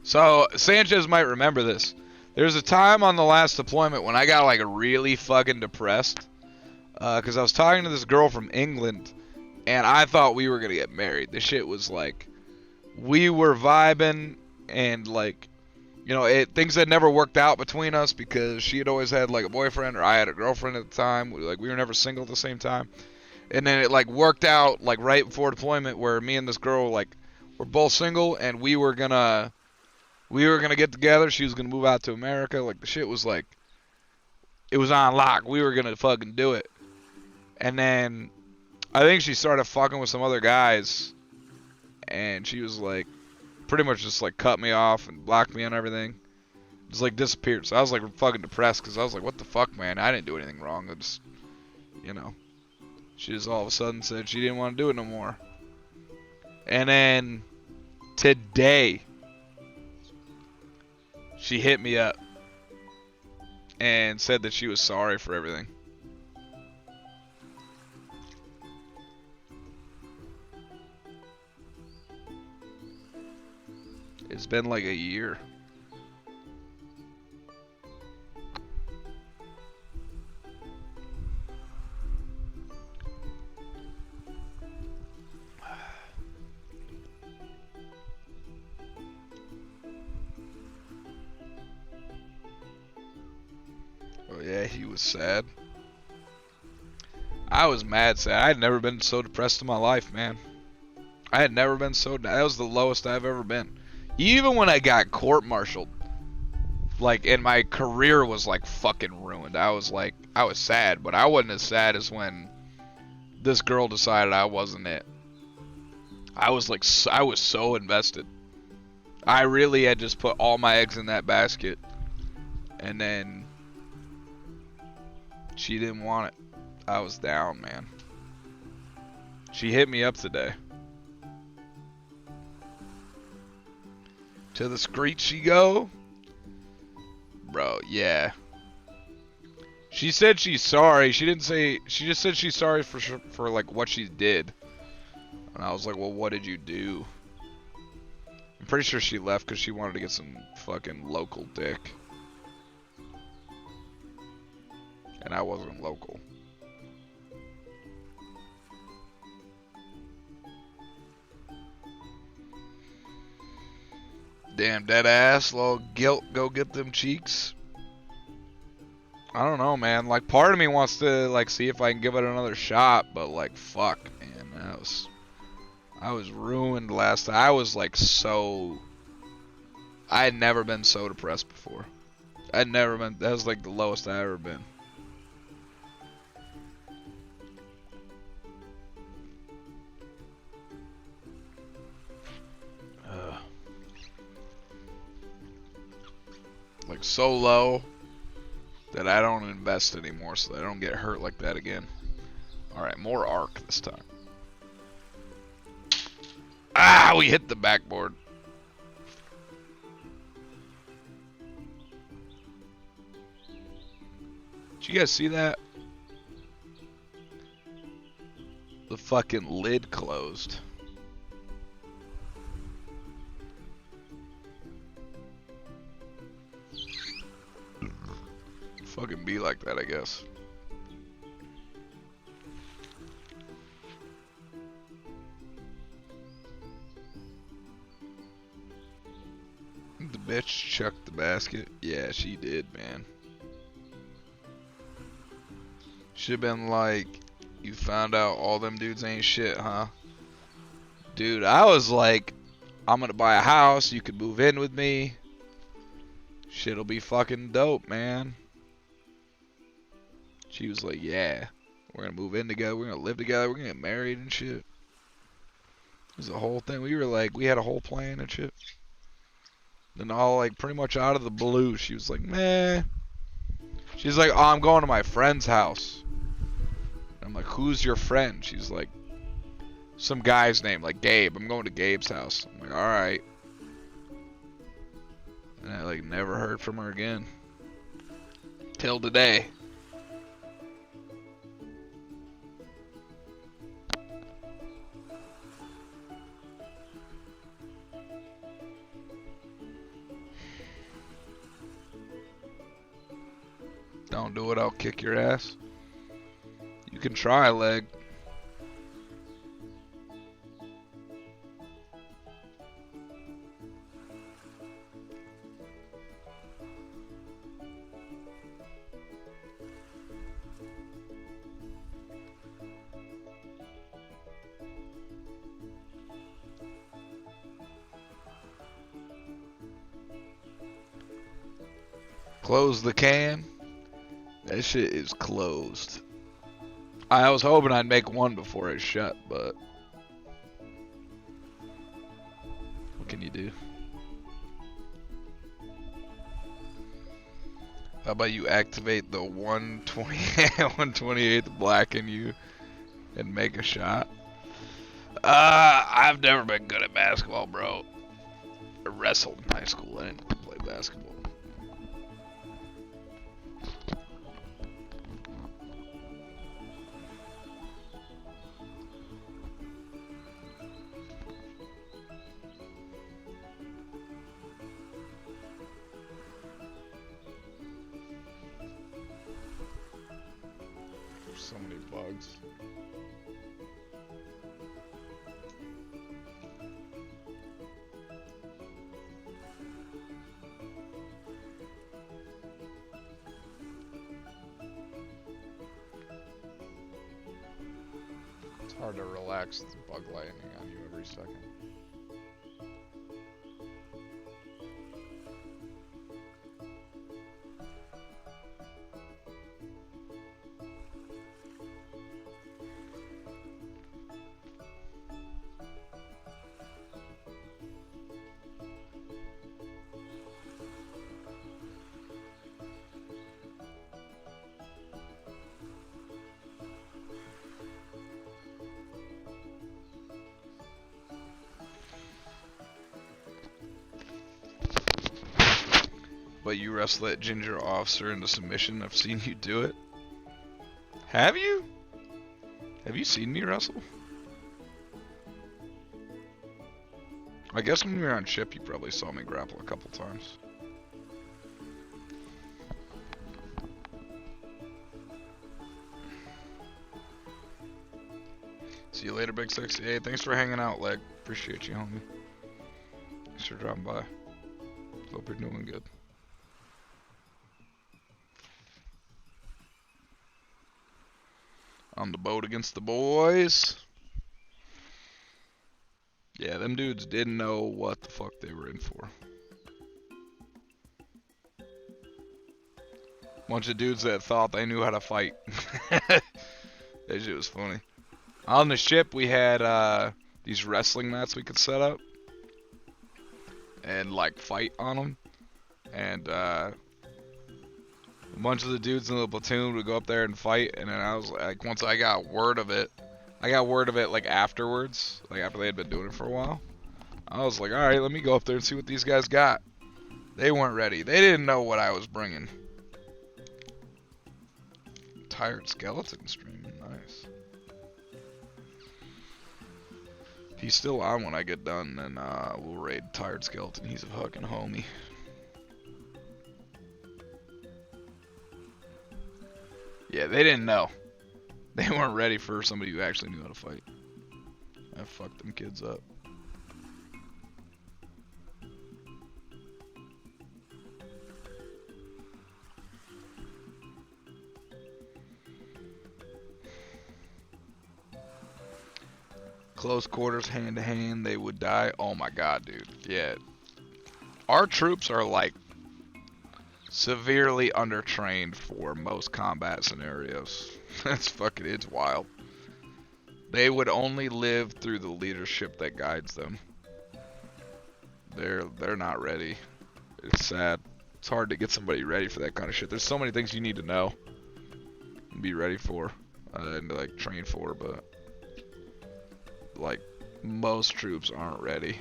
So Sanchez might remember this. There's a time on the last deployment when I got like really fucking depressed because I was talking to this girl from England and I thought we were gonna get married. This shit was like we were vibing and like, you know, things had never worked out between us because she had always had like a boyfriend or I had a girlfriend at the time. Like we were never single at the same time. And then it like worked out like right before deployment where me and this girl like We're both single, and we were gonna get together. She was gonna move out to America. Like, the shit was like, it was on lock. We were gonna fucking do it. And then I think she started fucking with some other guys, and she was like, pretty much just like cut me off and blocked me on everything. Just like disappeared. So I was like fucking depressed because I was like, what the fuck, man? I didn't do anything wrong. I just, you know, she just all of a sudden said she didn't want to do it no more. And then today, she hit me up and said that she was sorry for everything. It's been like a year. Oh yeah, he was sad. I was mad sad. I had never been so depressed in my life, man. I had never been so... That was the lowest I've ever been. Even when I got court-martialed, like, and my career was, like, fucking ruined. I was sad, but I wasn't as sad as when this girl decided I wasn't it. I was so invested. I really had just put all my eggs in that basket, and then she didn't want it. I was down, man. She hit me up today. To the street she go? Bro, yeah. She said she's sorry. She didn't say... She just said she's sorry for like, what she did. And I was like, well, what did you do? I'm pretty sure she left because she wanted to get some fucking local dick. And I wasn't local. Damn, dead ass, little guilt, go get them cheeks. I don't know, man. Like, part of me wants to, like, see if I can give it another shot, but, like, fuck, man. I was ruined last time. I was, like, so... I had never been so depressed before. That was, like, the lowest I ever been. Like, so low that I don't invest anymore so that I don't get hurt like that again. Alright, more arc this time. Ah, we hit the backboard. Did you guys see that? The fucking lid closed. Fucking be like that, I guess. The bitch chucked the basket. Yeah, she did, man. Should've been like, you found out all them dudes ain't shit, huh? Dude, I was like, I'm gonna buy a house, you could move in with me. Shit'll be fucking dope, man. She was like, yeah, we're gonna move in together, we're gonna live together, we're gonna get married and shit. It was a whole thing. We were like, we had a whole plan and shit. Then all like pretty much out of the blue, she was like, meh. She's like, oh, I'm going to my friend's house. I'm like, who's your friend? She's like, some guy's name, like Gabe. I'm going to Gabe's house. I'm like, alright. And I like never heard from her again. Till today. Don't do it, I'll kick your ass. You can try, leg. Close the can. That shit is closed. I was hoping I'd make one before it shut, but what can you do? How about you activate the 128th black in you and make a shot? I've never been good at basketball, bro. I wrestled in high school. I didn't play basketball. So many bugs. It's hard to relax the bug lightning on you every second. But you wrestle that ginger officer into submission. I've seen you do it. Have you? Have you seen me wrestle? I guess when we were on ship, you probably saw me grapple a couple times. See you later, Big Sexy. Hey, thanks for hanging out, Leg. Appreciate you, homie. Thanks for dropping by. Hope you're doing good. On the boat against the boys. Yeah, them dudes didn't know what the fuck they were in for. Bunch of dudes that thought they knew how to fight. That shit was funny. On the ship, we had these wrestling mats we could set up and like fight on them. And a bunch of the dudes in the platoon would go up there and fight. And then I was like, once I got word of it like afterwards, like after they had been doing it for a while. I was like, all right, let me go up there and see what these guys got. They weren't ready. They didn't know what I was bringing. Tired skeleton streaming, nice. He's still on when I get done, and we'll raid Tired Skeleton. He's a fucking homie. Yeah, they didn't know. They weren't ready for somebody who actually knew how to fight. I fucked them kids up. Close quarters, hand to hand, they would die. Oh my god, dude. Yeah. Our troops are like severely undertrained for most combat scenarios. It's wild. They would only live through the leadership that guides them. They're not ready. It's sad. It's hard to get somebody ready for that kind of shit. There's so many things you need to know and be ready for and to like train for, but like most troops aren't ready.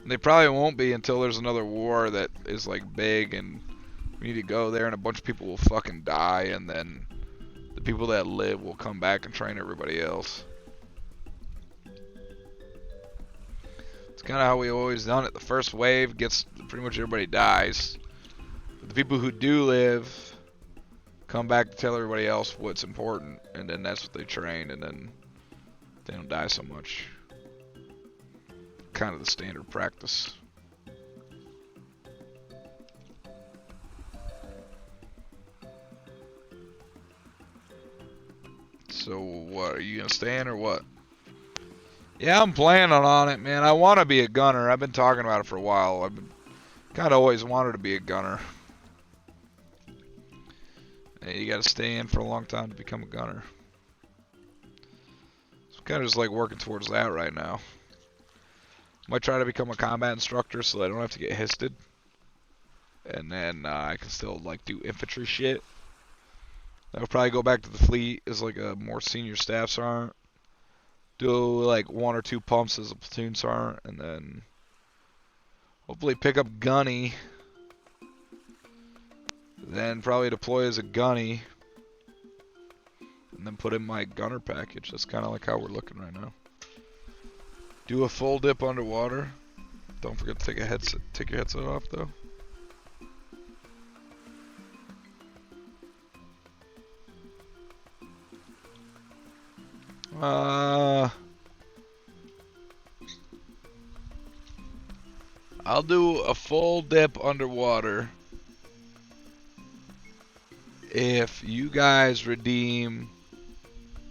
And they probably won't be until there's another war that is like big and we need to go there and a bunch of people will fucking die and then the people that live will come back and train everybody else. It's kind of how we always done it. The first wave gets pretty much everybody dies. But the people who do live come back to tell everybody else what's important, and then that's what they train, and then they don't die so much. Kind of the standard practice. So what, are you gonna stand or what? Yeah, I'm planning on it, man. I want to be a gunner. I've been talking about it for a while. I've been kind of always wanted to be a gunner. And you got to stay in for a long time to become a gunner. So I'm kind of just like working towards that right now. Might try to become a combat instructor so I don't have to get histed. And then I can still like do infantry shit. I'll probably go back to the fleet as like a more senior staff sergeant. Do like 1 or 2 pumps as a platoon sergeant, and then hopefully pick up gunny. Then probably deploy as a gunny, and then put in my gunner package. That's kind of like how we're looking right now. Do a full dip underwater. Don't forget to take your headset off though. I'll do a full dip underwater if you guys redeem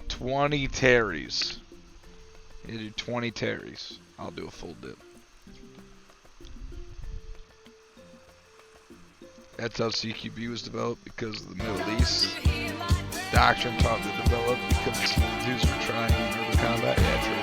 20 Terries. You do 20 Terries. I'll do a full dip. That's how CQB was developed, because of the Middle East. Doctrine taught to develop because dudes were trying urban combat. Yeah, true.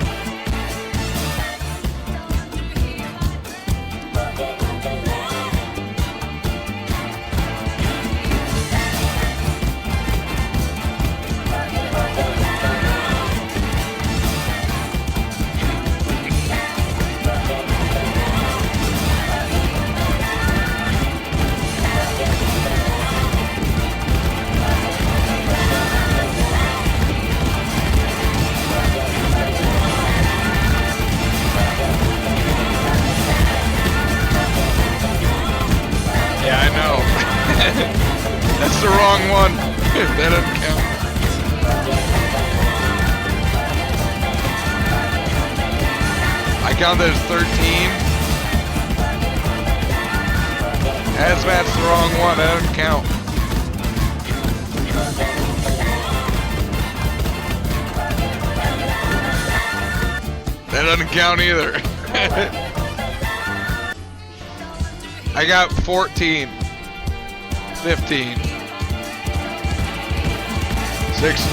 Yeah, I know. That's the wrong one. That doesn't count. I count that as 13. Hazmat's the wrong one. That doesn't count. That doesn't count either. I got 14, 15, 16.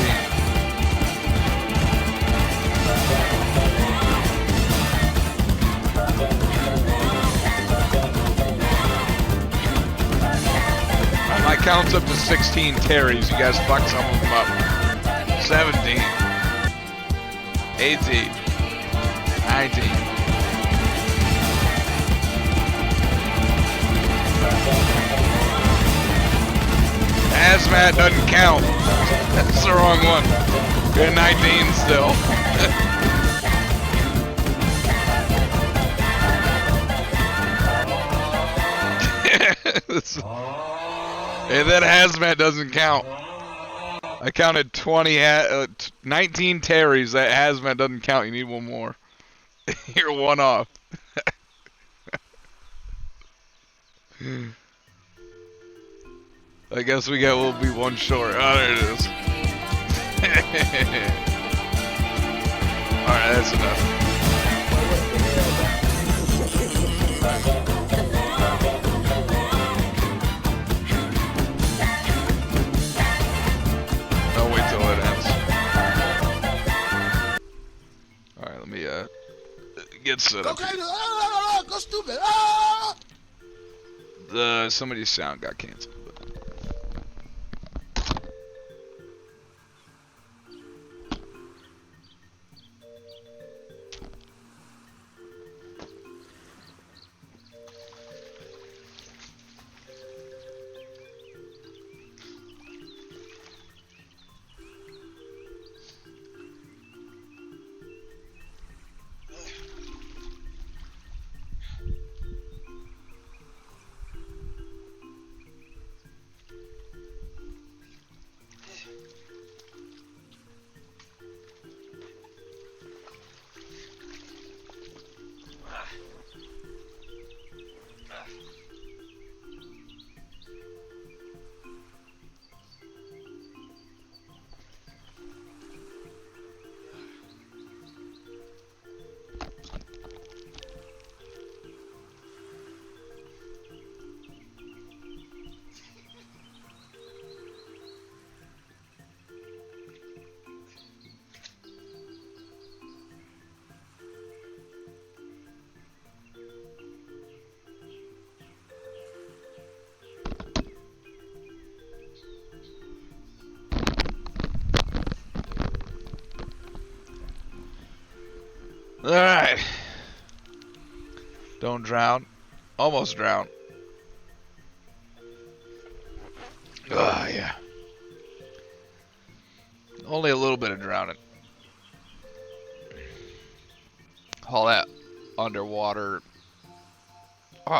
My count's up to 16 Terries. You guys fuck some of them up. 17, 18, 19. Hazmat doesn't count. That's the wrong one. You're at 19 still. Hey, that hazmat doesn't count. I counted 19 Terries. That hazmat doesn't count. You need one more. You're one off. I guess we'll be one short. Oh, there it is. Alright, that's enough. I'll wait till it ends. Alright, let me get set up. Go stupid. Somebody's sound got canceled. Don't drown. Almost drown. Yeah. Only a little bit of drowning. All that underwater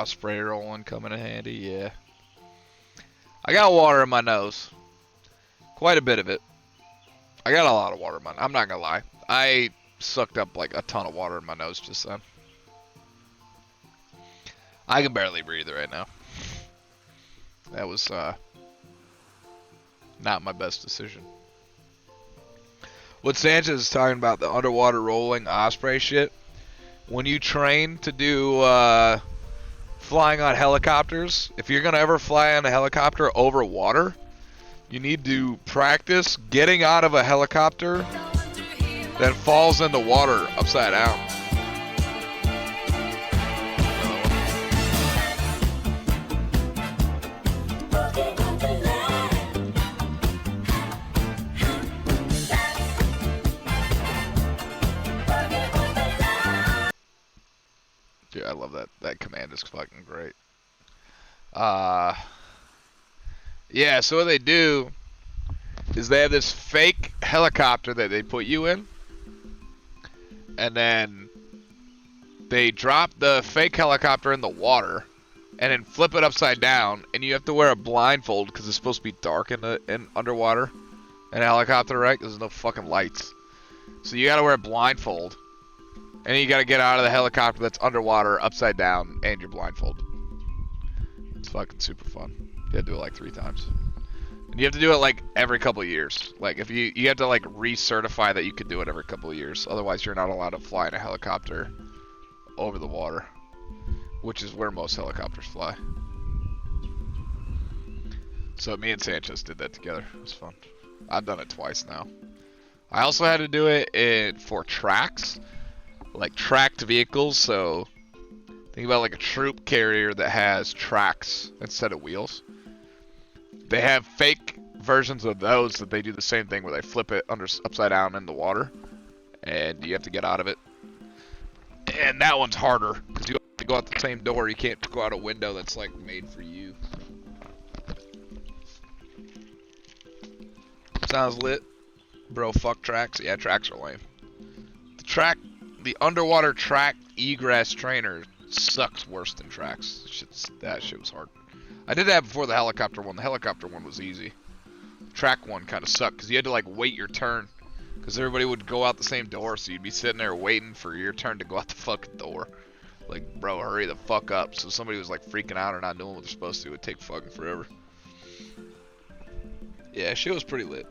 spray rolling coming in handy, yeah. I got water in my nose. Quite a bit of it. I got a lot of water in my nose. I'm not gonna lie. I sucked up like a ton of water in my nose just then. I can barely breathe right now. That was not my best decision. What Sanchez is talking about, the underwater rolling osprey shit. When you train to do flying on helicopters, if you're gonna ever fly on a helicopter over water, you need to practice getting out of a helicopter that falls in the water upside down. Dude, I love that. That command is fucking great. Yeah, so what they do is they have this fake helicopter that they put you in, and then they drop the fake helicopter in the water, and then flip it upside down, and you have to wear a blindfold because it's supposed to be dark in underwater in a helicopter, right? 'Cause there's no fucking lights. So you gotta wear a blindfold, and then you gotta get out of the helicopter that's underwater, upside down, and you're blindfolded. It's fucking super fun. You gotta do it like 3 times. And you have to do it like every couple of years. Like if you have to like recertify that you could do it every couple of years. Otherwise you're not allowed to fly in a helicopter over the water, which is where most helicopters fly. So me and Sanchez did that together. It was fun. I've done it twice now. I also had to do it for tracks, like tracked vehicles. So think about like a troop carrier that has tracks instead of wheels. They have fake versions of those that they do the same thing where they flip it upside down in the water, and you have to get out of it. And that one's harder because you have to go out the same door. You can't go out a window that's like made for you. Sounds lit, bro. Fuck tracks. Yeah, tracks are lame. The underwater track egress trainer sucks worse than tracks. That shit was hard. I did that before the helicopter one. The helicopter one was easy. Track one kind of sucked because you had to like wait your turn because everybody would go out the same door, so you'd be sitting there waiting for your turn to go out the fucking door. Like, bro, hurry the fuck up. So somebody was like freaking out or not doing what they're supposed to. It would take fucking forever. Yeah, shit was pretty lit.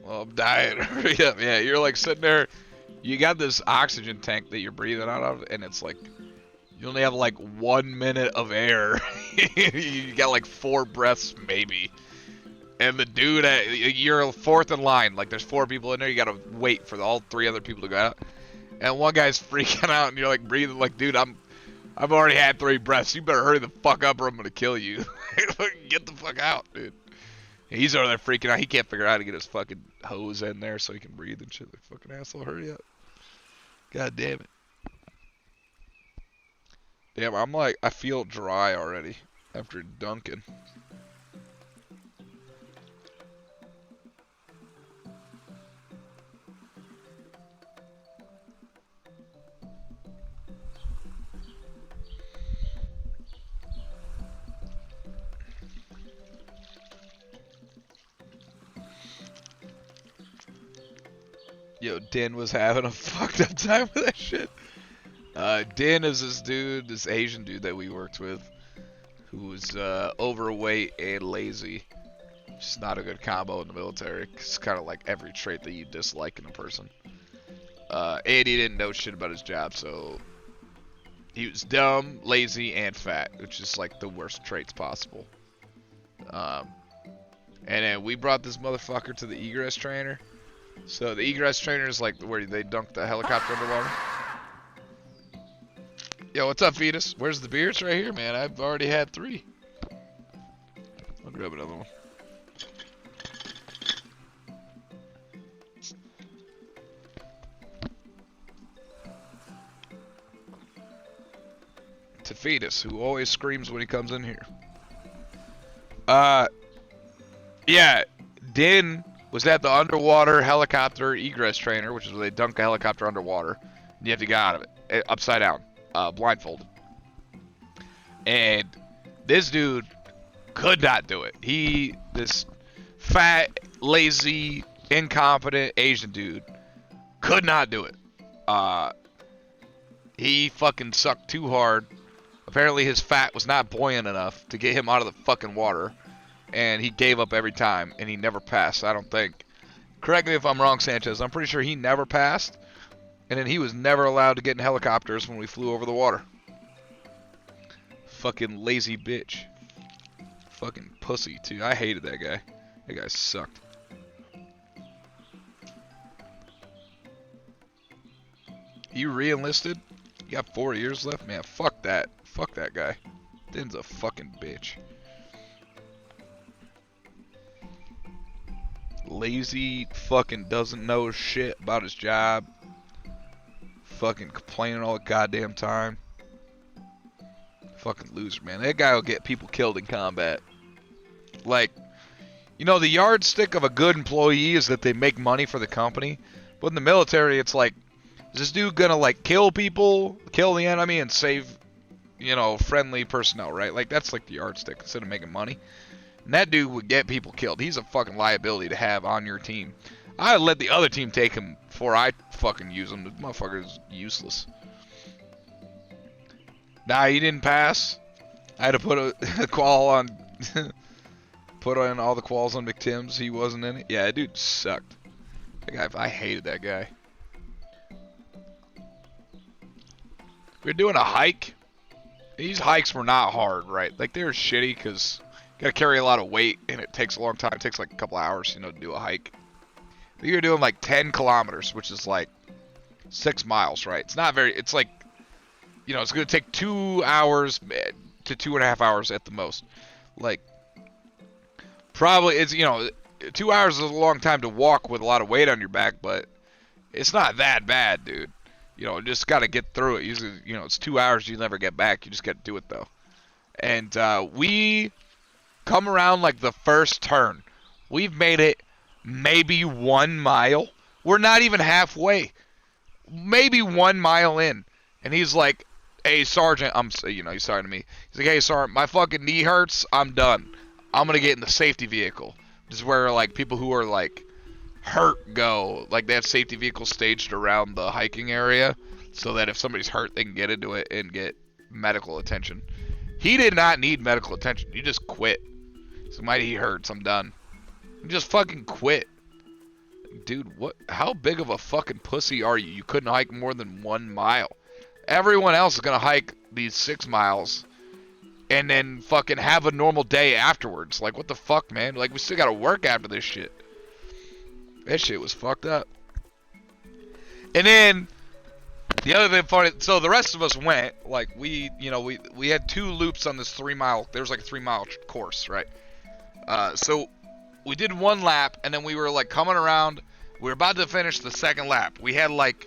Well, I'm dying. Hurry up. Yeah, you're like sitting there. You got this oxygen tank that you're breathing out of, and it's like you only have like 1 minute of air. You got like 4 breaths maybe. And the dude, you're fourth in line. Like there's 4 people in there. You gotta wait for all 3 other people to go out. And one guy's freaking out, and you're like breathing like, dude, I've already had 3 breaths. You better hurry the fuck up, or I'm gonna kill you. Get the fuck out, dude. He's over there freaking out. He can't figure out how to get his fucking hose in there so he can breathe and shit. Like, fucking asshole, hurry up. God damn it. Damn, I'm like, I feel dry already after dunking. Yo, Den was having a fucked up time with that shit. Den is this dude, this Asian dude that we worked with, who was overweight and lazy. Just not a good combo in the military. It's kind of like every trait that you dislike in a person. And he didn't know shit about his job, so he was dumb, lazy, and fat, which is like the worst traits possible. And then we brought this motherfucker to the egress trainer. So the egress trainer is like where they dunk the helicopter underwater. Yo, what's up, Fetus? Where's the beer? It's right here, man. I've already had 3. I'll grab another one. To Fetus, who always screams when he comes in here. Yeah, Din was at the underwater helicopter egress trainer, which is where they dunk a helicopter underwater. And you have to get out of it, upside down, blindfolded. And this dude could not do it. This fat, lazy, incompetent Asian dude, could not do it. He fucking sucked too hard. Apparently his fat was not buoyant enough to get him out of the fucking water. And he gave up every time, and he never passed, I don't think. Correct me if I'm wrong, Sanchez. I'm pretty sure he never passed. And then he was never allowed to get in helicopters when we flew over the water. Fucking lazy bitch. Fucking pussy, too. I hated that guy. That guy sucked. You re-enlisted? You got 4 years left? Man, fuck that. Fuck that guy. Din's a fucking bitch. Lazy, fucking doesn't know shit about his job. Fucking complaining all the goddamn time. Fucking loser, man. That guy will get people killed in combat. Like, you know, the yardstick of a good employee is that they make money for the company. But in the military, it's like, is this dude gonna, like, kill people, kill the enemy, and save, you know, friendly personnel, right? Like, that's like the yardstick instead of making money. And that dude would get people killed. He's a fucking liability to have on your team. I'd let the other team take him before I fucking use him. The motherfucker's useless. Nah, he didn't pass. I had to put a qual on... put on all the quals on McTims. He wasn't in it. Yeah, that dude sucked. That guy, I hated that guy. We were doing a hike. These hikes were not hard, right? Like, they were shitty because... Gotta carry a lot of weight, and it takes a long time. It takes like a couple hours, you know, to do a hike. But you're doing like 10 kilometers, which is like 6 miles, right? It's not very, it's like, you know, it's gonna take 2 hours to 2.5 hours at the most. Like, probably, it's, you know, 2 hours is a long time to walk with a lot of weight on your back, but it's not that bad, dude. You know, just gotta get through it. Usually, you know, it's 2 hours, you never get back. You just gotta do it, though. And we... come around like the first turn. We've made it maybe 1 mile. We're not even halfway. Maybe 1 mile in. And he's like, hey, Sergeant, you know, he's talking to me. He's like, hey, Sergeant, my fucking knee hurts. I'm done. I'm going to get in the safety vehicle. This is where, like, people who are, like, hurt go. Like, they have safety vehicles staged around the hiking area so that if somebody's hurt, they can get into it and get medical attention. He did not need medical attention. He just quit. Somebody he hurts, I'm done. You just fucking quit. Dude, what? How big of a fucking pussy are you? You couldn't hike more than 1 mile. Everyone else is gonna hike these 6 miles and then fucking have a normal day afterwards. Like, what the fuck, man? Like, we still gotta work after this shit. That shit was fucked up. And then the other thing funny, so the rest of us went, like, we had 2 loops on this 3 mile, there was like a 3 mile course, right? So we did 1 lap, and then we were like coming around. We were about to finish the second lap. We had like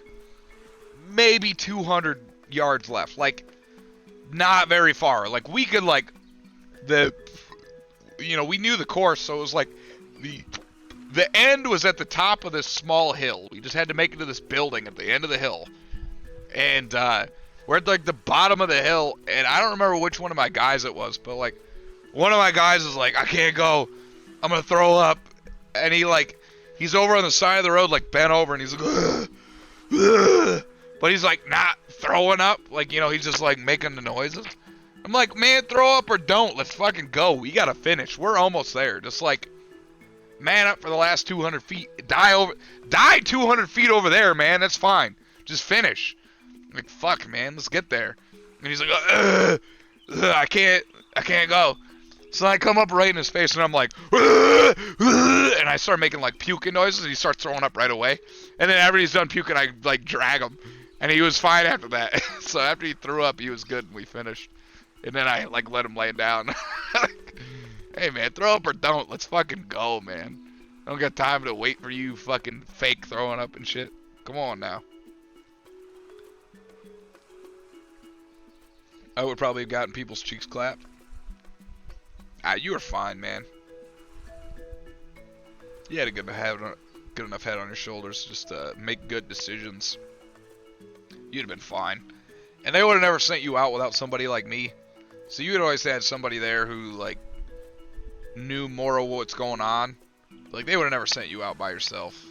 maybe 200 yards left, like not very far. Like we could like we knew the course, so it was like the end was at the top of this small hill. We just had to make it to this building at the end of the hill, and we're at like the bottom of the hill. And I don't remember which one of my guys it was, but like. One of my guys is like, I can't go. I'm going to throw up. And he's over on the side of the road, like bent over, and he's like, ugh, ugh. But he's like not throwing up. Like, you know, he's just like making the noises. I'm like, man, throw up or don't. Let's fucking go. We got to finish. We're almost there. Just like, man up for the last 200 feet. Die 200 feet over there, man. That's fine. Just finish. I'm like, fuck, man. Let's get there. And he's like, ugh, ugh, I can't go. So I come up right in his face, and I'm like, and I start making like puking noises, and he starts throwing up right away. And then after he's done puking, I like drag him, And he was fine after that. So after he threw up, he was good and we finished. And then I like let him lay down. Hey man, throw up or don't. Let's fucking go, man. I don't got time to wait for you fucking fake throwing up and shit. Come on now. I would probably have gotten people's cheeks clapped. You were fine, man. You had a good enough head on your shoulders just to make good decisions. You'd have been fine. And they would have never sent you out without somebody like me. So you had always had somebody there who, like, knew more of what's going on. Like, they would have never sent you out by yourself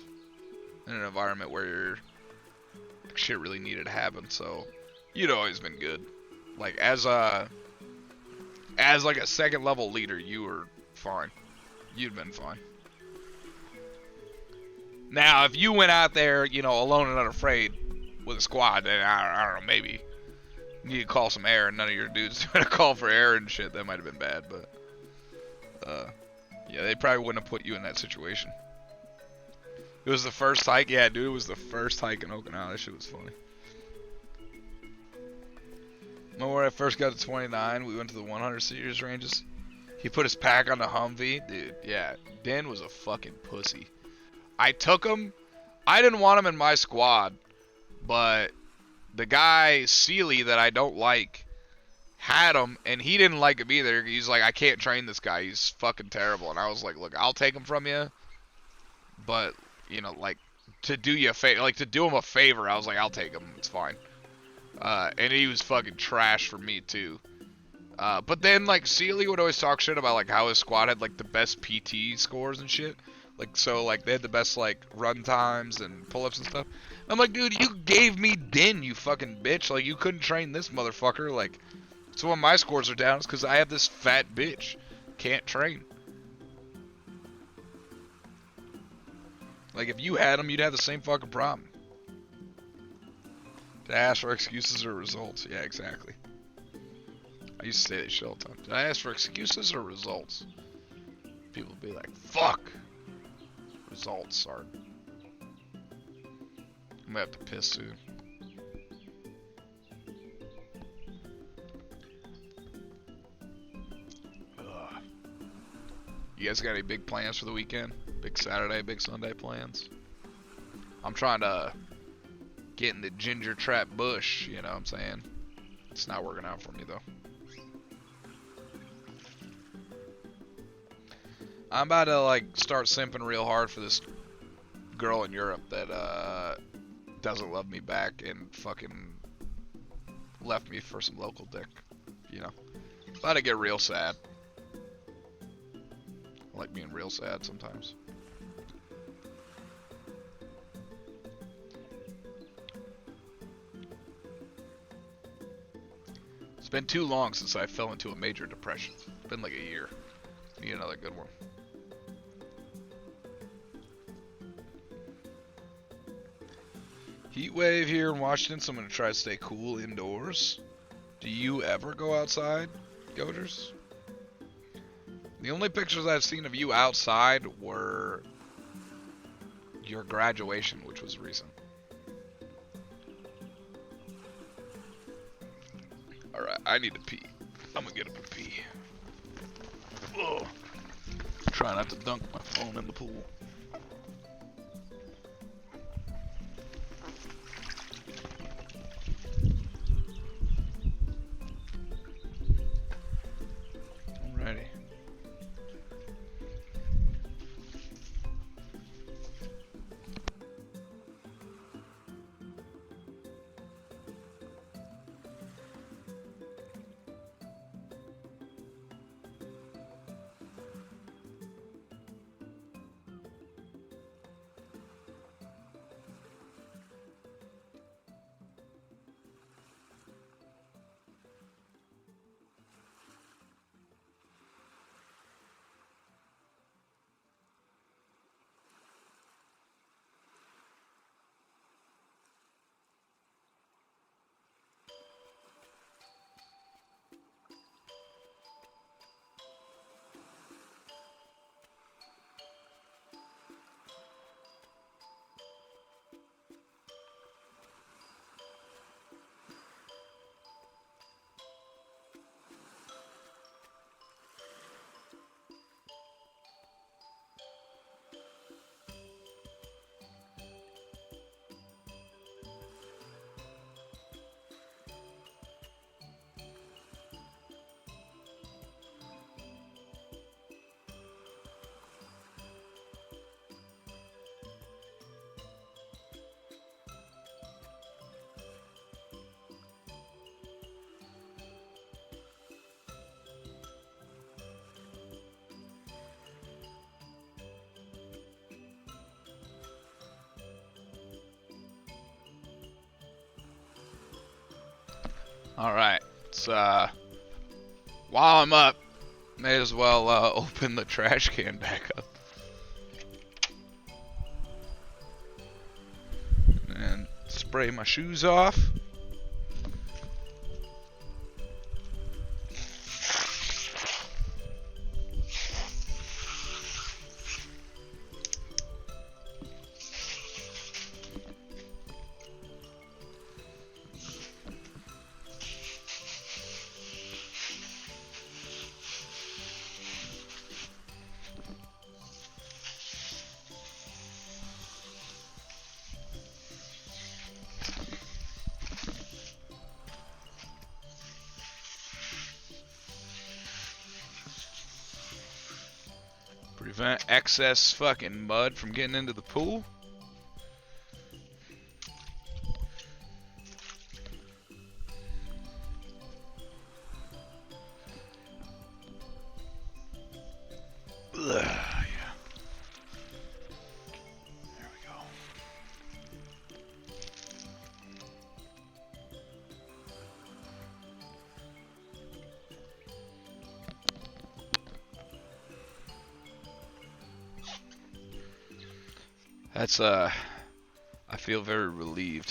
in an environment where shit really needed to happen. So you'd always been good. Like, as like a second level leader, you were fine. You'd been fine. Now, if you went out there, you know, alone and unafraid with a squad, then I don't know, maybe you need to call some air, and none of your dudes gonna call for air and shit. That might have been bad, but yeah, they probably wouldn't have put you in that situation. It was the first hike, yeah, dude. It was the first hike in Okinawa. That shit was funny. Remember when I first got to 29, we went to the 100 series ranges. He put his pack on the Humvee, dude. Yeah, Den was a fucking pussy. I took him. I didn't want him in my squad, but the guy Sealy that I don't like had him, and he didn't like him either. He's like, I can't train this guy. He's fucking terrible. And I was like, look, I'll take him from you, but you know, like to do you a favor, like to do him a favor. I was like, I'll take him. It's fine. And he was fucking trash for me too. But then like Sealy would always talk shit about like how his squad had like the best PT scores and shit. Like so like they had the best like run times and pull-ups and stuff. I'm like, dude, you gave me Din, you fucking bitch. Like you couldn't train this motherfucker. Like so when my scores are down, it's because I have this fat bitch can't train. Like if you had him, you'd have the same fucking problem. Did I ask for excuses or results? Yeah, exactly. I used to say that shit all the time. Did I ask for excuses or results? People would be like, fuck. Results are... I'm gonna have to piss soon. Ugh. You guys got any big plans for the weekend? Big Saturday, big Sunday plans? I'm trying to get in the ginger trap bush, you know what I'm saying? It's not working out for me though. I'm about to like start simping real hard for this girl in Europe that doesn't love me back and fucking left me for some local dick, you know. About to get real sad. I like being real sad sometimes. It's been too long since I fell into a major depression. It's been like a year. Need another good one. Heat wave here in Washington, so I'm going to try to stay cool indoors. Do you ever go outside, Goaters? The only pictures I've seen of you outside were your graduation, which was recent. Alright, I need to pee. I'm gonna get up and pee. Ugh. Try not to dunk my phone in the pool. Alrighty. Alright, so while I'm up, may as well open the trash can back up. And spray my shoes off. Prevent excess fucking mud from getting into the pool. Ugh, yeah. There we go. That's I feel very relieved.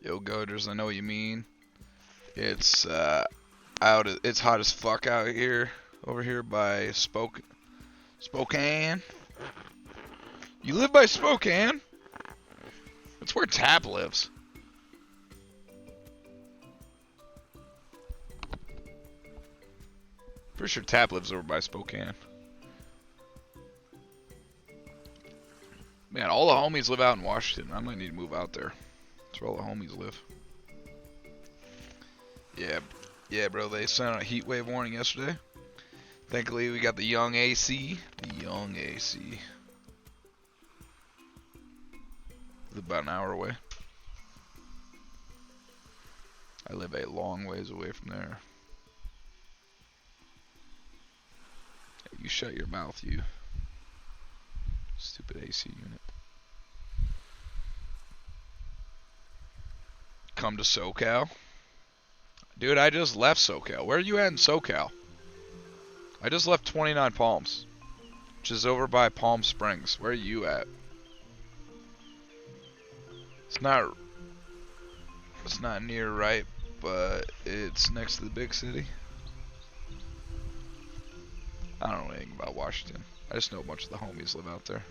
Yo, Goaters, I know what you mean. It's it's hot as fuck out here, over here by Spokane. You live by Spokane? That's where Tap lives. Pretty sure Tap lives over by Spokane. Man, all the homies live out in Washington. I might need to move out there. That's where all the homies live. Yeah, bro. They sent out a heat wave warning yesterday. Thankfully, we got the young AC. The young AC. Live about an hour away. I live a long ways away from there. Hey, you shut your mouth, you stupid AC unit. Come to SoCal. Dude, I just left SoCal. Where are you at in SoCal? I just left 29 Palms, which is over by Palm Springs. Where are you at? It's not near right, but it's next to the big city. I don't know anything about Washington. I just know a bunch of the homies live out there.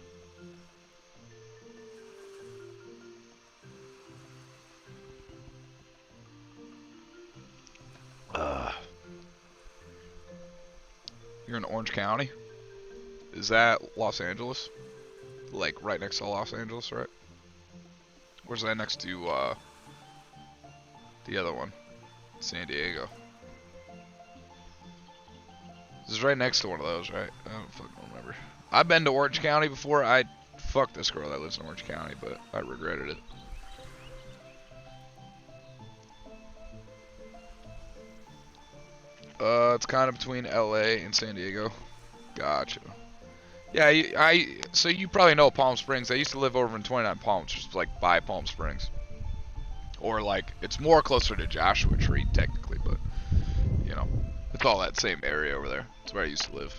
You're in Orange County? Is that Los Angeles? Like right next to Los Angeles, right? Where's that next to the other one? San Diego. This is right next to one of those, right? I don't fucking remember. I've been to Orange County before. I fucked this girl that lives in Orange County, but I regretted it. It's kind of between LA and San Diego. Gotcha. Yeah, so you probably know Palm Springs. I used to live over in 29 Palms, which is like by Palm Springs. Or like, it's more closer to Joshua Tree, technically, but, you know, it's all that same area over there. It's where I used to live.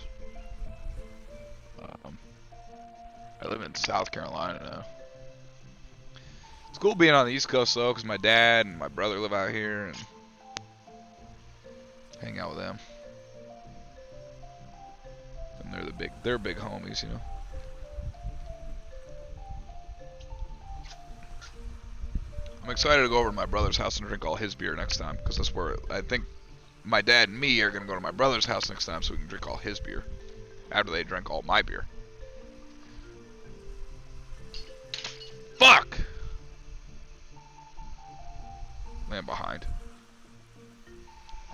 I live in South Carolina now. It's cool being on the East Coast, though, because my dad and my brother live out here, and hang out with them. And they're big homies, you know. I'm excited to go over to my brother's house and drink all his beer next time, because that's where I think my dad and me are going to go to my brother's house next time so we can drink all his beer after they drink all my beer. Fuck! Man behind.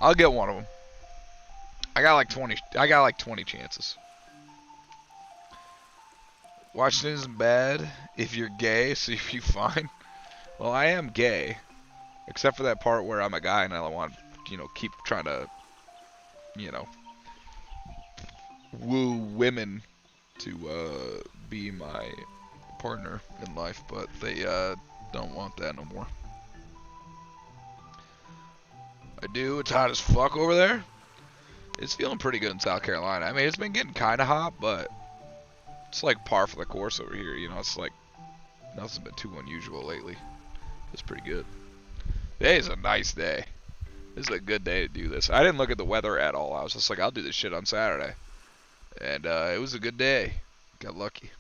I'll get one of them. I got like 20 chances. Washington isn't bad if you're gay, so if you fine. Well, I am gay, except for that part where I'm a guy and I want to, you know, keep trying to, you know, woo women to be my partner in life, but they don't want that no more. I do. It's hot as fuck over there. It's feeling pretty good in South Carolina. I mean, it's been getting kind of hot, but it's like par for the course over here. You know, it's like nothing's been too unusual lately. It's pretty good. Today is a nice day. This is a good day to do this. I didn't look at the weather at all. I was just like, I'll do this shit on Saturday. And it was a good day. Got lucky.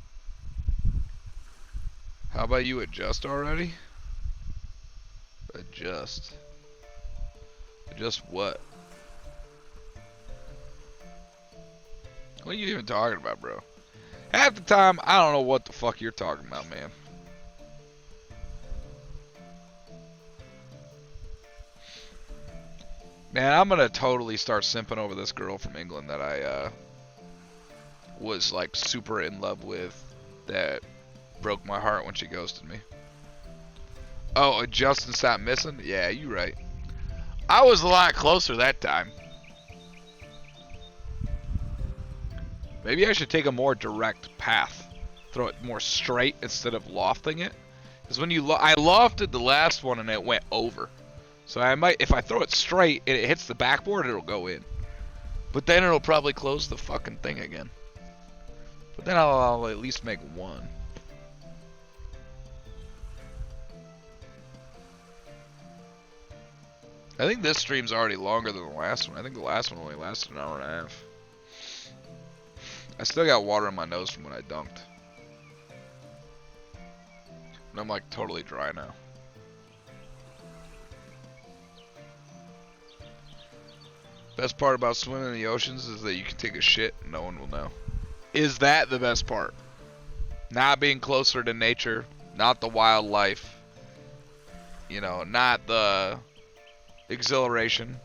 How about you adjust already? Adjust. Adjust what? What are you even talking about, bro? Half the time, I don't know what the fuck you're talking about, man. Man, I'm gonna totally start simping over this girl from England that I was like super in love with, that broke my heart when she ghosted me. Oh, Justin stopped missing? Yeah, you right. I was a lot closer that time. Maybe I should take a more direct path. Throw it more straight instead of lofting it. Because when you I lofted the last one and it went over. So I might, if I throw it straight and it hits the backboard, it'll go in. But then it'll probably close the fucking thing again. But then I'll at least make one. I think this stream's already longer than the last one. I think the last one only lasted an hour and a half. I still got water in my nose from when I dunked. And I'm like totally dry now. Best part about swimming in the oceans is that you can take a shit and no one will know. Is that the best part? Not being closer to nature, not the wildlife, you know, not the exhilaration.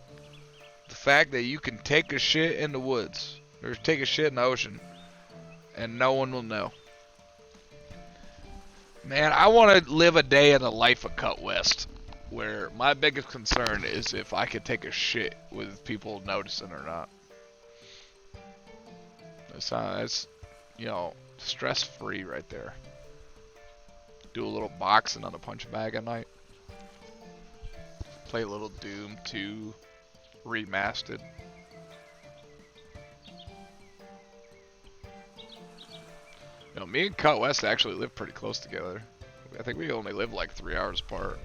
The fact that you can take a shit in the woods or take a shit in the ocean and no one will know. Man, I want to live a day in the life of Cut West, where my biggest concern is if I could take a shit with people noticing or not. That's, you know, stress-free right there. Do a little boxing on the punch bag at night. Play a little Doom 2 remastered. You know, me and Cut West actually live pretty close together. I think we only live like 3 hours apart.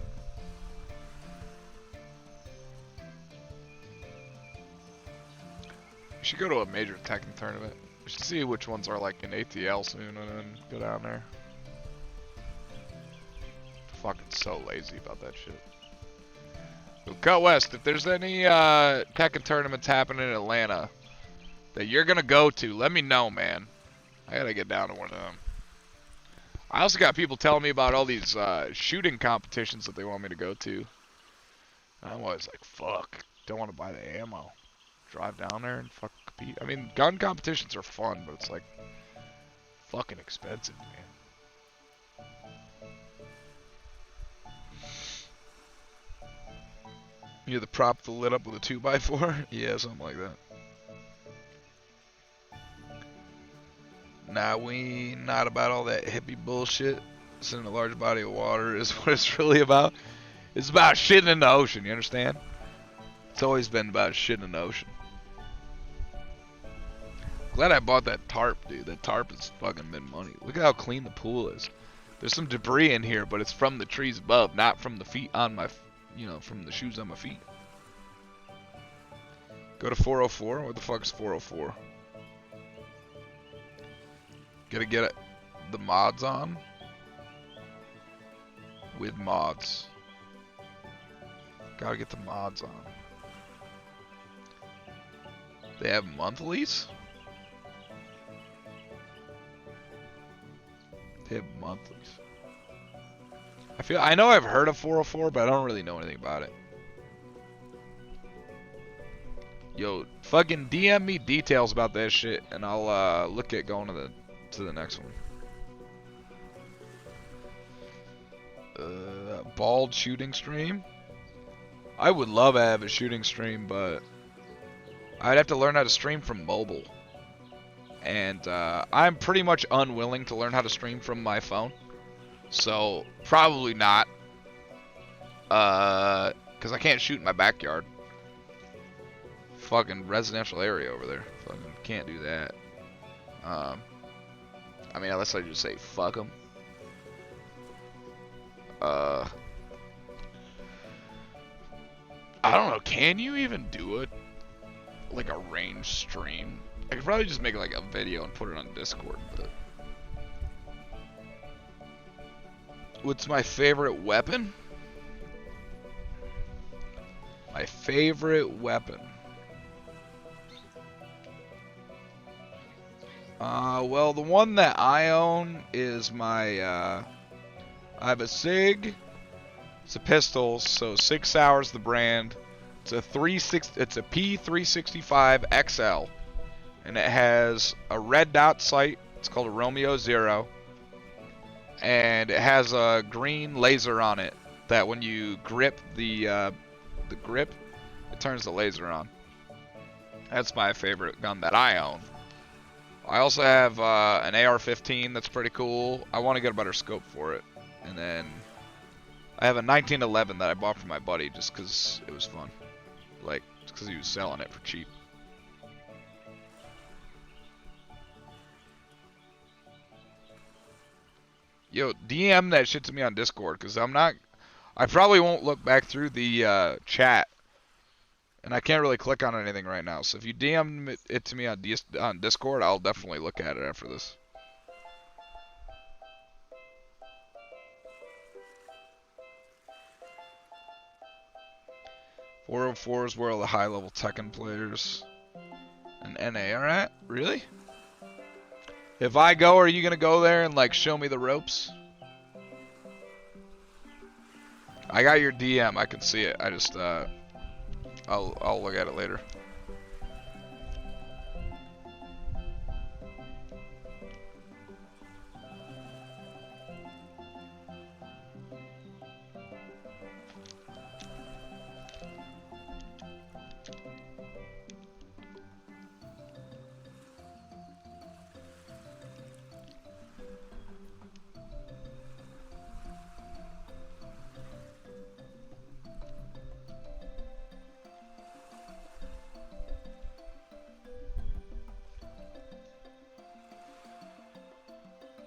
We should go to a major Tekken tournament. We should see which ones are like in ATL soon and then go down there. Fucking so lazy about that shit. So Cut West, if there's any Tekken tournaments happening in Atlanta that you're gonna go to, let me know, man. I gotta get down to one of them. I also got people telling me about all these shooting competitions that they want me to go to. I'm always like, fuck, don't want to buy the ammo. Drive down there and fucking compete. I mean, gun competitions are fun, but it's like fucking expensive, man. You're the prop that lit up with a 2x4? Yeah, something like that. Nah, we not about all that hippie bullshit. Sitting in a large body of water is what it's really about. It's about shitting in the ocean, you understand? It's always been about shitting in the ocean. Glad I bought that tarp, dude. That tarp has fucking been money. Look at how clean the pool is. There's some debris in here, but it's from the trees above, not from the feet on my, you know, from the shoes on my feet. Go to 404? What the fuck is 404? Gotta get the mods on? With mods. Gotta get the mods on. They have monthlies? They have monthlies. I know I've heard of 404, but I don't really know anything about it. Yo, fucking DM me details about that shit, and I'll look at going to the next one. Bald shooting stream. I would love to have a shooting stream, but I'd have to learn how to stream from mobile. And I'm pretty much unwilling to learn how to stream from my phone. So probably not. Because I can't shoot in my backyard. Fucking residential area over there. Fucking can't do that. I mean, unless I just say fuck them. I don't know. Can you even do it? Like a range stream? I could probably just make like a video and put it on Discord. But what's my favorite weapon? My favorite weapon. Well, the one that I own is my, I have a SIG. It's a pistol, so 6 Sauer's the brand. It's a it's a P365 XL, and it has a red dot sight. It's called a Romeo Zero, and it has a green laser on it that when you grip the grip, it turns the laser on. That's my favorite gun that I own. I also have an AR-15 that's pretty cool. I want to get a better scope for it. And then I have a 1911 that I bought from my buddy just because it was fun. Like, just because he was selling it for cheap. Yo, DM that shit to me on Discord because I probably won't look back through the chat. And I can't really click on anything right now. So if you DM it to me on Discord, I'll definitely look at it after this. .404 is where all the high-level Tekken players and NA are at? Really? If I go, are you going to go there and like show me the ropes? I got your DM. I can see it. I just... I'll look at it later.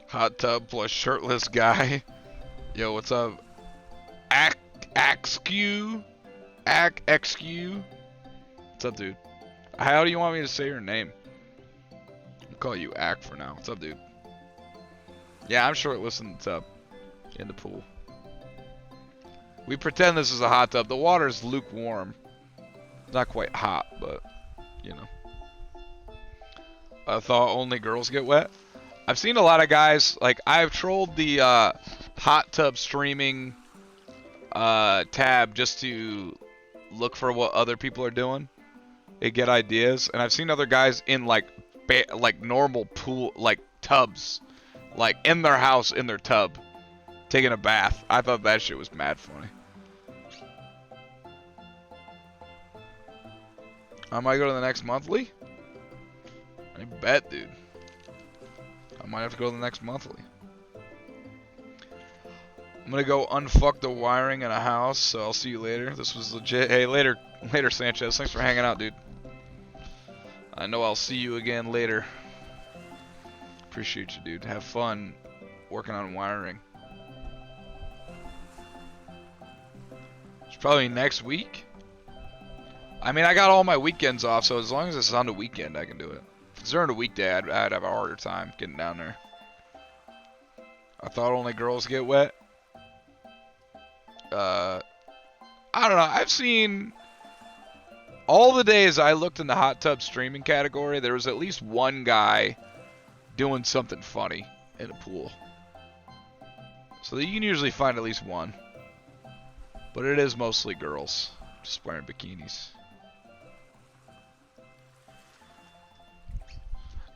Hot tub plus shirtless guy. Yo, what's up? Axq? XQ? What's up, dude? How do you want me to say your name? I'll call you Ack for now. What's up, dude? Yeah, I'm shirtless in the tub. In the pool. We pretend this is a hot tub. The water's lukewarm. It's not quite hot, but, you know. I thought only girls get wet. I've seen a lot of guys, like, I've trolled the hot tub streaming tab just to look for what other people are doing and get ideas. And I've seen other guys in, like normal pool, like, tubs. Like, in their house, in their tub, taking a bath. I thought that shit was mad funny. I might go to the next monthly? I bet, dude. I might have to go to the next monthly. I'm gonna go unfuck the wiring in a house, so I'll see you later. This was legit. Hey, later, Sanchez. Thanks for hanging out, dude. I know I'll see you again later. Appreciate you, dude. Have fun working on wiring. It's probably next week. I mean, I got all my weekends off, so as long as it's on the weekend, I can do it. If it's during a weekday, I'd have a harder time getting down there. I thought only girls get wet. I don't know. I've seen all the days I looked in the hot tub streaming category, there was at least one guy doing something funny in a pool. So you can usually find at least one. But it is mostly girls just wearing bikinis.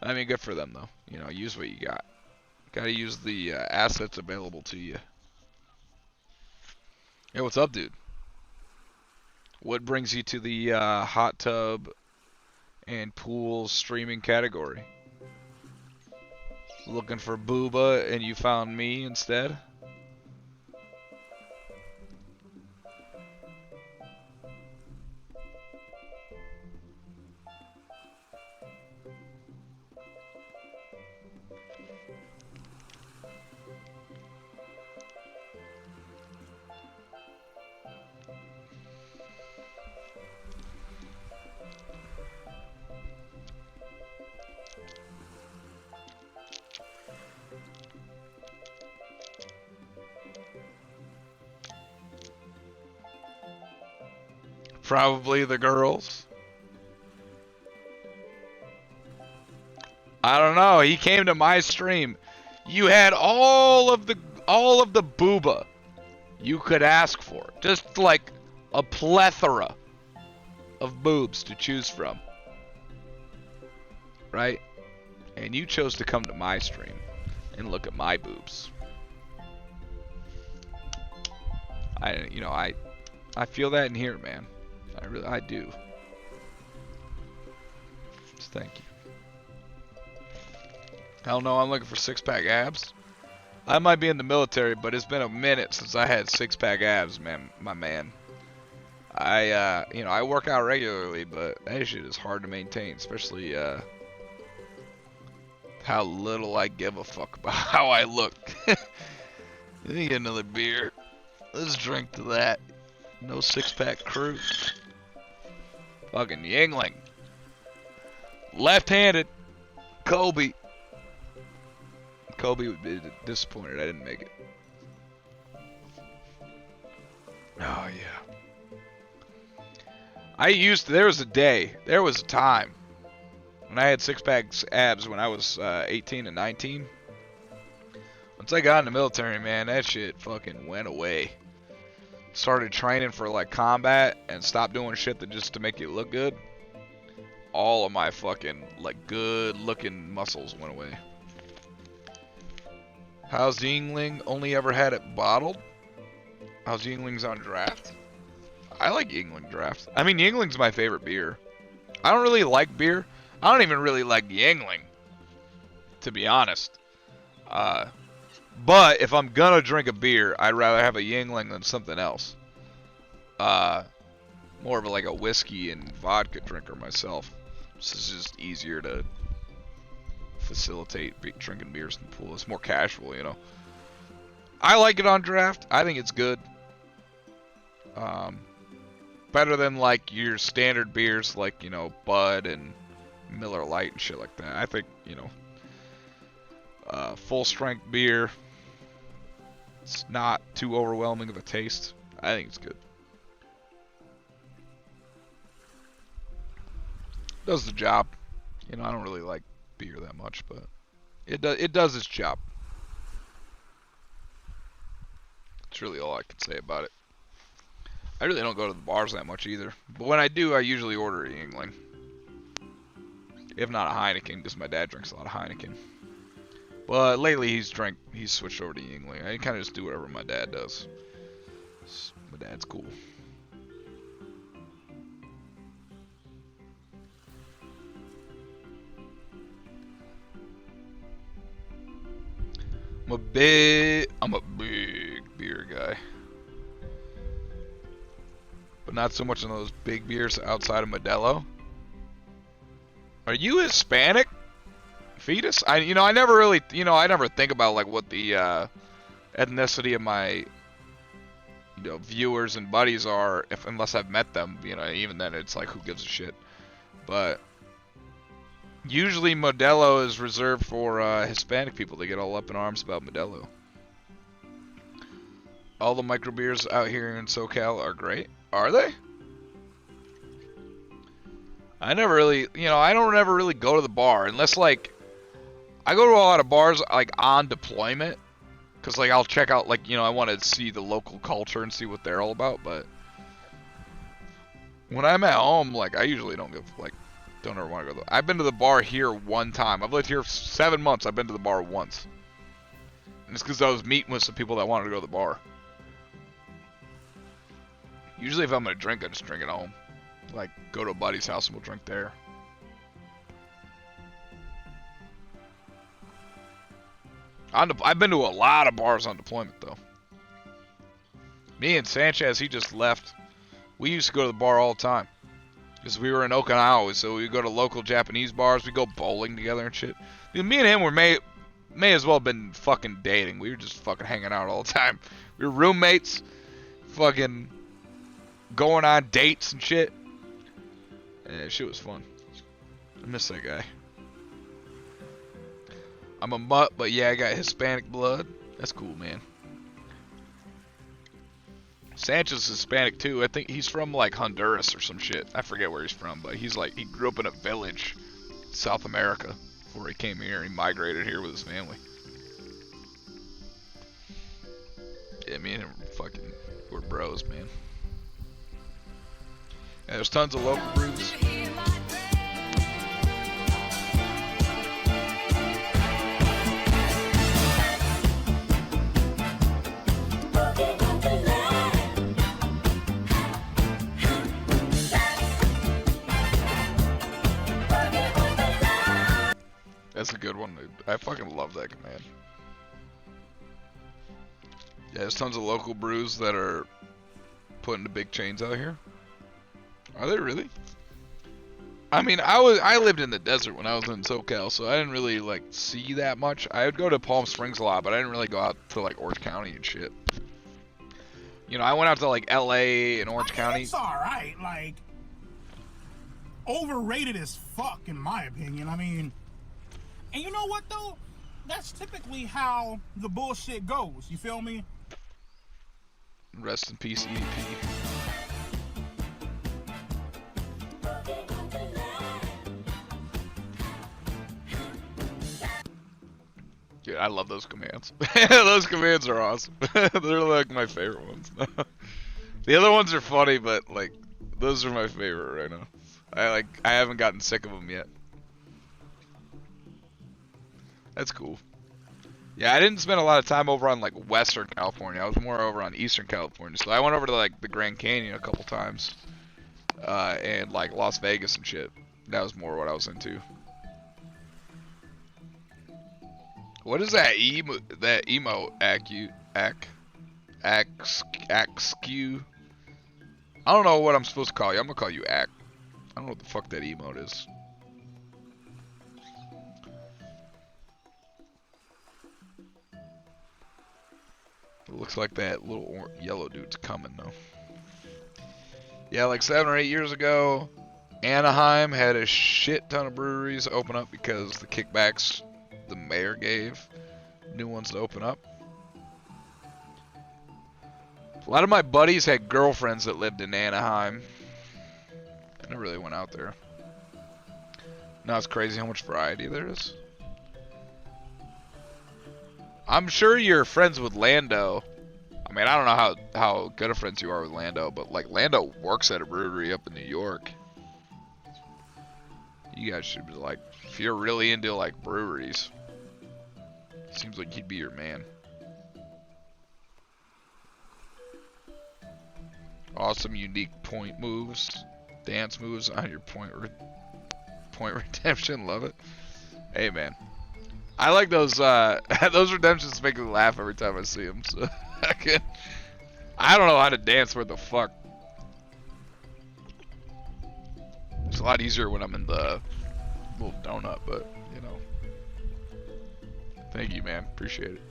I mean, good for them, though. You know, use what you got. Gotta use the assets available to you. Hey, what's up, dude? What brings you to the hot tub and pool streaming category? Looking for booba and you found me instead? Probably the girls. I don't know. He came to my stream. You had all of the booba you could ask for. Just like a plethora of boobs to choose from. Right? And you chose to come to my stream and look at my boobs. I feel that in here, man. I do. Just thank you. Hell no, I'm looking for six-pack abs. I might be in the military, but it's been a minute since I had six-pack abs, man, my man. I work out regularly, but that shit is hard to maintain, especially how little I give a fuck about how I look. Let me get another beer. Let's drink to that. No six-pack crew. Fucking Yingling. Left-handed. Kobe. Kobe would be disappointed I didn't make it. Oh, yeah. There was a time when I had six-pack abs when I was 18 and 19. Once I got in the military, man, that shit fucking went away. Started training for like combat and stopped doing shit that just to make you look good. All of my fucking like good looking muscles went away. How's Yingling? Only ever had it bottled? How's Yingling's on draft? I like Yingling draft. I mean, Yingling's my favorite beer. I don't really like beer. I don't even really like Yingling, to be honest. But if I'm gonna drink a beer, I'd rather have a Yingling than something else. More of like a whiskey and vodka drinker myself. This is just easier to facilitate drinking beers in the pool. It's more casual, you know. I like it on draft. I think it's good. Better than like your standard beers like, you know, Bud and Miller Lite and shit like that. I think, you know, full strength beer, it's not too overwhelming of a taste. I think it's good. Does the job. You know, I don't really like beer that much, but it does its job. That's really all I can say about it. I really don't go to the bars that much either. But when I do, I usually order a Yingling. If not a Heineken, because my dad drinks a lot of Heineken. But lately he's switched over to Yingling. I kind of just do whatever my dad does. My dad's cool. I'm a big beer guy. But not so much on those big beers outside of Modelo. Are you Hispanic? Fetus? I never think about like what the ethnicity of my viewers and buddies are unless I've met them, even then it's like who gives a shit. But usually Modelo is reserved for Hispanic people. They get all up in arms about Modelo. All the micro beers out here in SoCal are great. Are they? I never really, I don't ever really go to the bar unless like I go to a lot of bars like on deployment because like I'll check out like I want to see the local culture and see what they're all about. But when I'm at home, like I usually don't ever want to go. I've been to the bar here one time. I've lived here 7 months. I've been to the bar once, and it's because I was meeting with some people that wanted to go to the bar. Usually if I'm going to drink, I just drink at home. Like, go to a buddy's house and we'll drink there. I've been to a lot of bars on deployment, though. Me and Sanchez, he just left. We used to go to the bar all the time. Because we were in Okinawa, so we go to local Japanese bars. We go bowling together and shit. Dude, me and him were may as well have been fucking dating. We were just fucking hanging out all the time. We were roommates. Fucking going on dates and shit. Yeah, shit was fun. I miss that guy. I'm a mutt, but yeah, I got Hispanic blood. That's cool, man. Sanchez is Hispanic too. I think he's from like Honduras or some shit. I forget where he's from, but he's like, he grew up in a village, South America, before he came here. He migrated here with his family. Yeah, me and him we're bros, man. And there's tons of local brews. That's a good one, dude. I fucking love that command. Yeah, there's tons of local brews that are putting the big chains out here. Are they really? I mean, I lived in the desert when I was in SoCal, so I didn't really like see that much. I would go to Palm Springs a lot, but I didn't really go out to like Orange County and shit. You know, I went out to like LA and Orange County. It's alright, like, overrated as fuck in my opinion. I mean, and you know what though? That's typically how the bullshit goes, you feel me? Rest in peace, EDP. Dude, I love those commands. Those commands are awesome. They're like my favorite ones. The other ones are funny, but like those are my favorite right now. I haven't gotten sick of them yet. That's cool. Yeah, I didn't spend a lot of time over on like Western California. I was more over on Eastern California. So I went over to like the Grand Canyon a couple times, and like Las Vegas and shit. That was more what I was into. What is that emo acu I don't know what I'm supposed to call you. I'm gonna call you Ac. I don't know what the fuck that emote is. It looks like that little yellow dude's coming though. Yeah, like 7 or 8 years ago, Anaheim had a shit ton of breweries open up because the kickbacks the mayor gave new ones to open up. A lot of my buddies had girlfriends that lived in Anaheim. I never really went out there. Now it's crazy how much variety there is. I'm sure you're friends with Lando. I mean, I don't know how good of friends you are with Lando, but like Lando works at a brewery up in New York. You guys should be like, if you're really into like breweries, seems like he'd be your man. Awesome, unique point moves, dance moves on your point redemption. Love it. Hey man, I like those those redemptions make me laugh every time I see them. So I don't know how to dance. What the fuck? It's a lot easier when I'm in the little donut, but you know. Thank you, man. Appreciate it.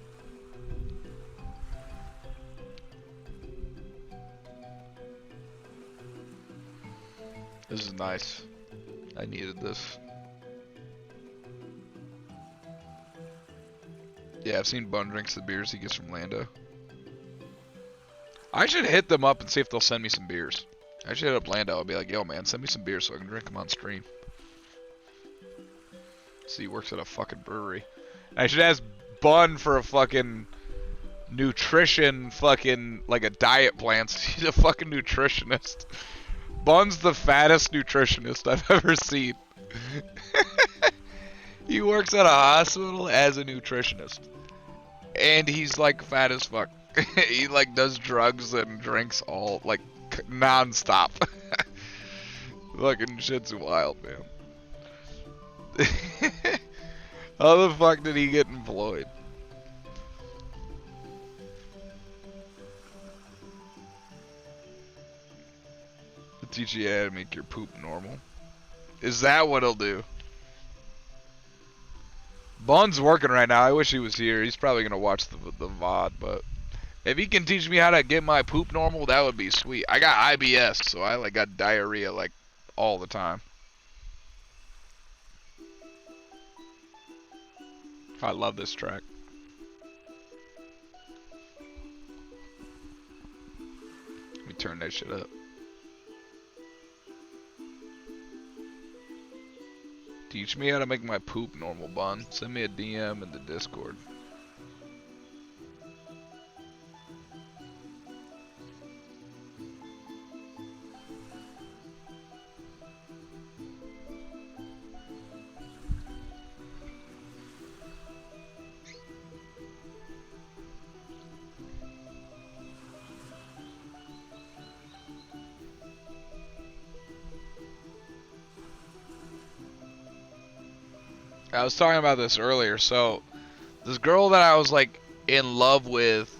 This is nice. I needed this. Yeah, I've seen Bun drinks the beers he gets from Lando. I should hit them up and see if they'll send me some beers. I should hit up Lando. I'll be like, yo, man, send me some beers so I can drink them on stream. See, he works at a fucking brewery. I should ask Bun for a fucking nutrition, fucking, like a diet plan. He's a fucking nutritionist. Bun's the fattest nutritionist I've ever seen. He works at a hospital as a nutritionist. And he's like fat as fuck. He like does drugs and drinks all like non-stop. Fucking shit's wild, man. How the fuck did he get employed? To teach you how to make your poop normal. Is that what he'll do? Bun's working right now. I wish he was here. He's probably gonna watch the VOD, but if he can teach me how to get my poop normal, that would be sweet. I got IBS, so I like got diarrhea like all the time. I love this track. turn that shit up. Teach me how to make my poop normal, bun. Send me a DM in the Discord. I was talking about this earlier. So, this girl that I was like in love with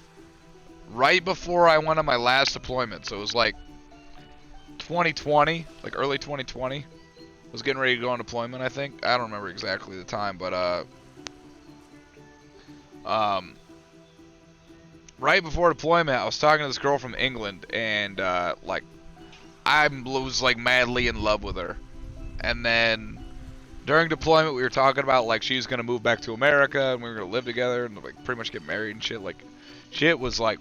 right before I went on my last deployment. So it was like 2020, like early 2020. I was getting ready to go on deployment, I think. I don't remember exactly the time, but right before deployment, I was talking to this girl from England, and like I was like madly in love with her. And then during deployment, we were talking about like she was gonna move back to America, and we were gonna live together, and like pretty much get married and shit. Like, shit was like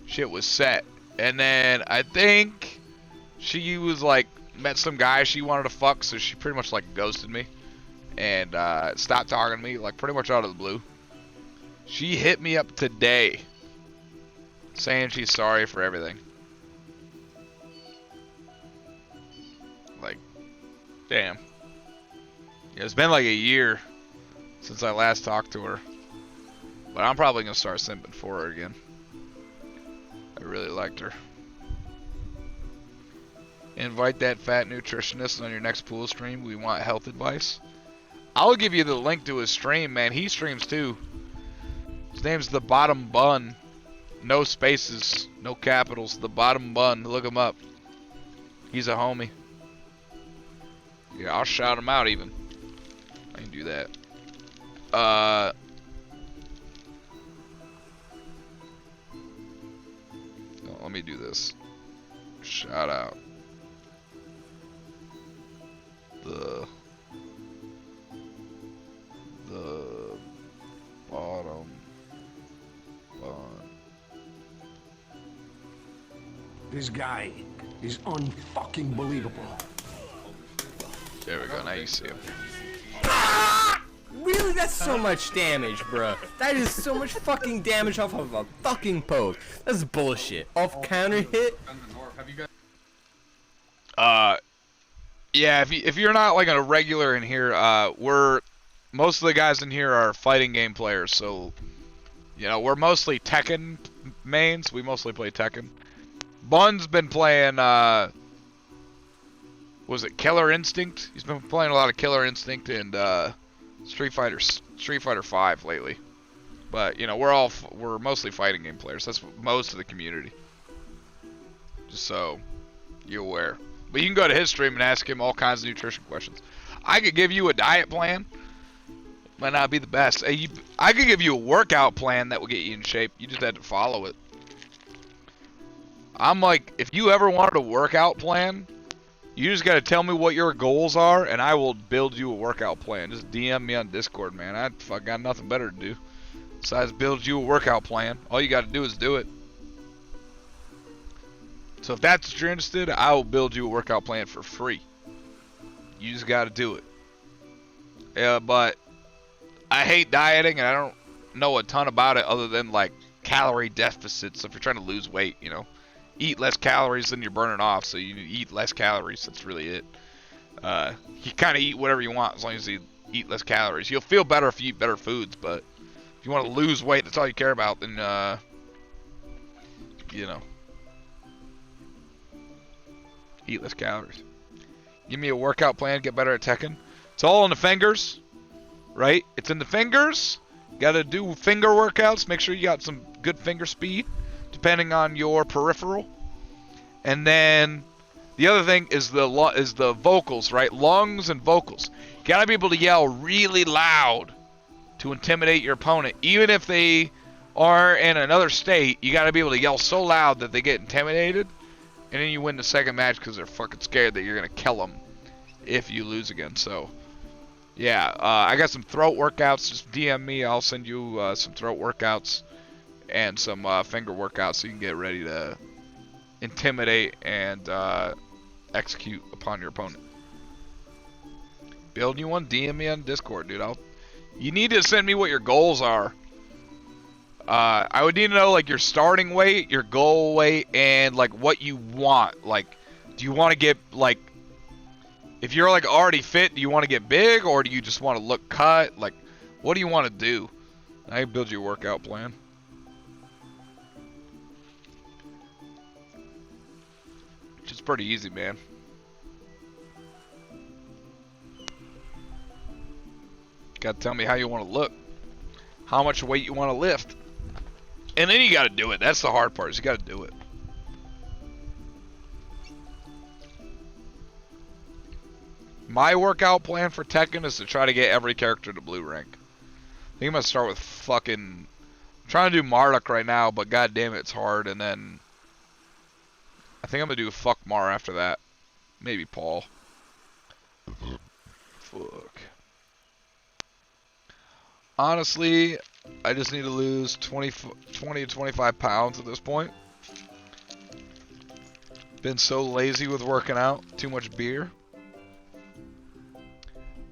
shit was set. And then I think she was like met some guy she wanted to fuck, so she pretty much like ghosted me and stopped talking to me like pretty much out of the blue. She hit me up today saying she's sorry for everything. Like, damn. Yeah, it's been like a year since I last talked to her. But I'm probably going to start simping for her again. I really liked her. Invite that fat nutritionist on your next pool stream. We want health advice. I'll give you the link to his stream, man. He streams too. His name's The Bottom Bun. No spaces, no capitals. The Bottom Bun. Look him up. He's a homie. Yeah, I'll shout him out even. I can do that. No, let me do this. Shout out. The Bottom Bun. This guy is unfucking believable. There we go, now you see him. Really? That's so much damage, bruh. That is so much fucking damage off of a fucking poke. That's bullshit. Off counter hit? Yeah, if you're not like a regular in here, most of the guys in here are fighting game players, so you know, we're mostly Tekken mains. We mostly play Tekken. Bun's been playing was it Killer Instinct? He's been playing a lot of Killer Instinct and Street Fighter 5 lately. But you know, we're mostly fighting game players. That's most of the community. Just so you're aware. But you can go to his stream and ask him all kinds of nutrition questions. I could give you a diet plan. Might not be the best. I could give you a workout plan that will get you in shape. You just had to follow it. I'm like, if you ever wanted a workout plan, you just got to tell me what your goals are, and I will build you a workout plan. Just DM me on Discord, man. I fuck got nothing better to do besides build you a workout plan. All you got to do is do it. So if that's what you're interested, I will build you a workout plan for free. You just got to do it. Yeah, but I hate dieting, and I don't know a ton about it other than like calorie deficits. So if you're trying to lose weight, you know, eat less calories than you're burning off. So you eat less calories. That's really it. You kind of eat whatever you want as long as you eat less calories. You'll feel better if you eat better foods, but if you want to lose weight, that's all you care about, then you know, eat less calories. Give me a workout plan, get better at Tekken. It's all in the fingers, right? It's in the fingers. Got to do finger workouts. Make sure you got some good finger speed, depending on your peripheral. And then the other thing is the vocals, right? Lungs and vocals. You got to be able to yell really loud to intimidate your opponent. Even if they are in another state, you got to be able to yell so loud that they get intimidated. And then you win the second match because they're fucking scared that you're going to kill them if you lose again. So, yeah, I got some throat workouts. Just DM me. I'll send you some throat workouts and some finger workouts so you can get ready to intimidate and execute upon your opponent. Build you one, DM me on Discord, dude. You need to send me what your goals are. I would need to know like your starting weight, your goal weight, and like what you want. Like, do you want to get like, if you're like already fit, do you want to get big, or do you just want to look cut? Like, what do you want to do? I can build you a workout plan. Which is pretty easy, man. Gotta tell me how you want to look, how much weight you want to lift, and then you gotta do it. That's the hard part, is you gotta do it. My workout plan for Tekken is to try to get every character to blue rank. I think I'm gonna start with fucking, I'm trying to do Marduk right now, but god damn it, it's hard. And then I think I'm gonna do fuck Mar after that. Maybe Paul. Fuck. Honestly, I just need to lose 20 to 25 pounds at this point. Been so lazy with working out. Too much beer.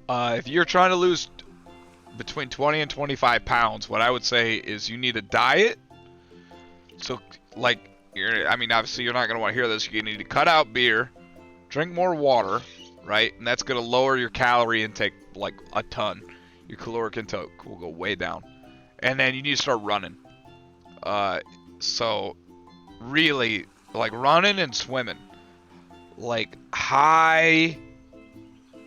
If you're trying to lose between 20 and 25 pounds, what I would say is you need a diet. So, like, I mean, obviously you're not going to want to hear this. You need to cut out beer, drink more water, right? And that's going to lower your calorie intake like a ton. Your caloric intake will go way down. And then you need to start running. So, really, like running and swimming. Like, high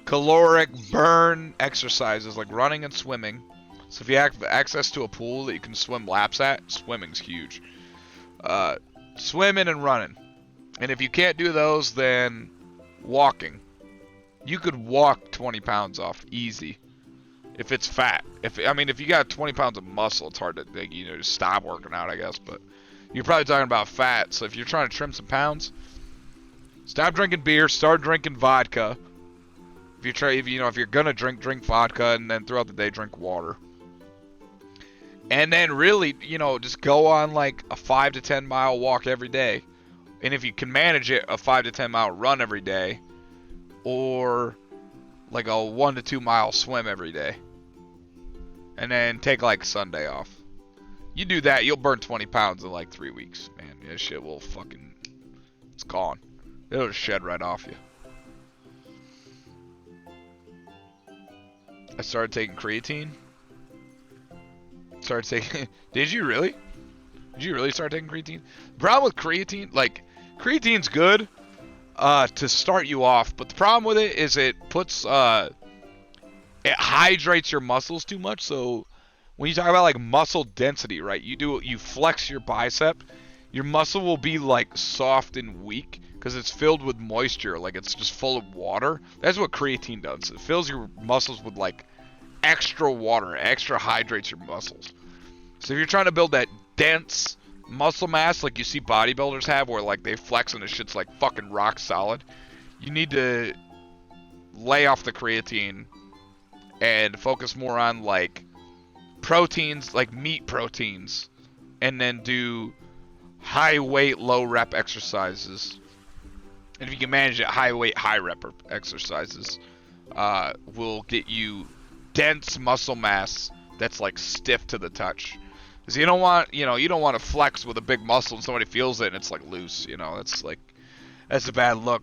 caloric burn exercises like running and swimming. So if you have access to a pool that you can swim laps at, swimming's huge. Swimming and running. And if you can't do those, then walking. You could walk 20 pounds off easy. If it's fat. If you got 20 pounds of muscle, it's hard to, like, just stop working out, I guess. But you're probably talking about fat. So if you're trying to trim some pounds, stop drinking beer, start drinking vodka. If you're gonna drink vodka, and then throughout the day drink water. And then really, just go on like a 5 to 10 mile walk every day. And if you can manage it, a 5 to 10 mile run every day, or like a 1 to 2 mile swim every day. And then take like Sunday off. You do that, you'll burn 20 pounds in like 3 weeks. Man, this shit will fucking, it's gone. It'll just shed right off you. I started taking creatine. Did you really? Did you really start taking creatine? The problem with creatine, like, creatine's good to start you off, but the problem with it is it hydrates your muscles too much. So when you talk about like muscle density, right? You flex your bicep, your muscle will be like soft and weak because it's filled with moisture, like it's just full of water. That's what creatine does. It fills your muscles with like extra water, extra hydrates your muscles. So if you're trying to build that dense muscle mass like you see bodybuilders have, where like they flex and the shit's like fucking rock solid, you need to lay off the creatine and focus more on like proteins, like meat proteins, and then do high weight, low rep exercises. And if you can manage it, high weight, high rep exercises will get you dense muscle mass that's like stiff to the touch. Because you don't want to flex with a big muscle and somebody feels it and it's like loose. That's a bad look.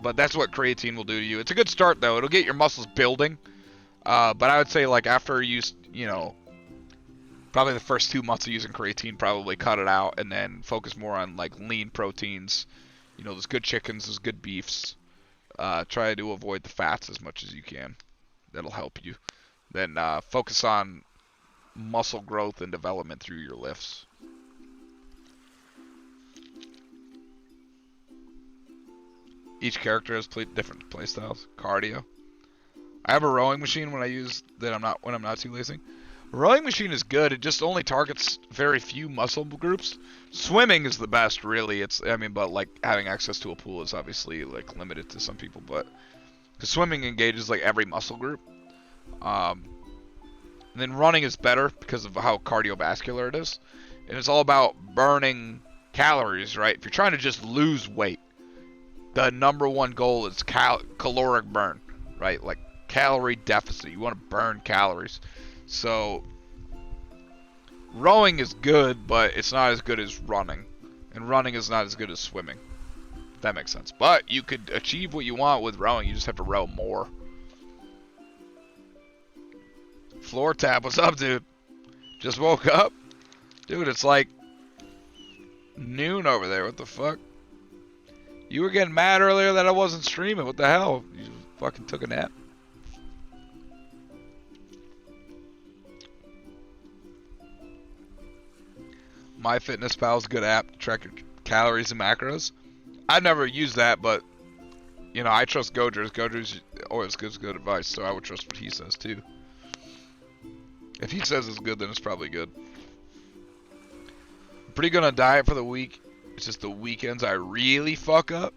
But that's what creatine will do to you. It's a good start though. It'll get your muscles building. But I would say like after you probably the first 2 months of using creatine, probably cut it out and then focus more on like lean proteins. Those good chickens, those good beefs. Try to avoid the fats as much as you can. That'll help you. Then focus on muscle growth and development through your lifts. Each character has different play styles. Cardio. I have a rowing machine when I'm not too lazy. A rowing machine is good. It just only targets very few muscle groups. Swimming is the best, really. But like having access to a pool is obviously like limited to some people. But because swimming engages like every muscle group. And then running is better because of how cardiovascular it is. And it's all about burning calories, right? If you're trying to just lose weight, the number one goal is caloric burn, right? Like calorie deficit. You want to burn calories. So rowing is good, but it's not as good as running. And running is not as good as swimming. If that makes sense. But you could achieve what you want with rowing. You just have to row more. Floor tap, what's up, dude? Just woke up? Dude, it's like noon over there. What the fuck? You were getting mad earlier that I wasn't streaming. What the hell? You fucking took a nap? MyFitnessPal is a good app to track your calories and macros. I've never used that, but you know, I trust Godrez. Godrez always gives good advice, so I would trust what he says too. If he says it's good, then it's probably good. I'm pretty good on diet for the week. It's just the weekends I really fuck up.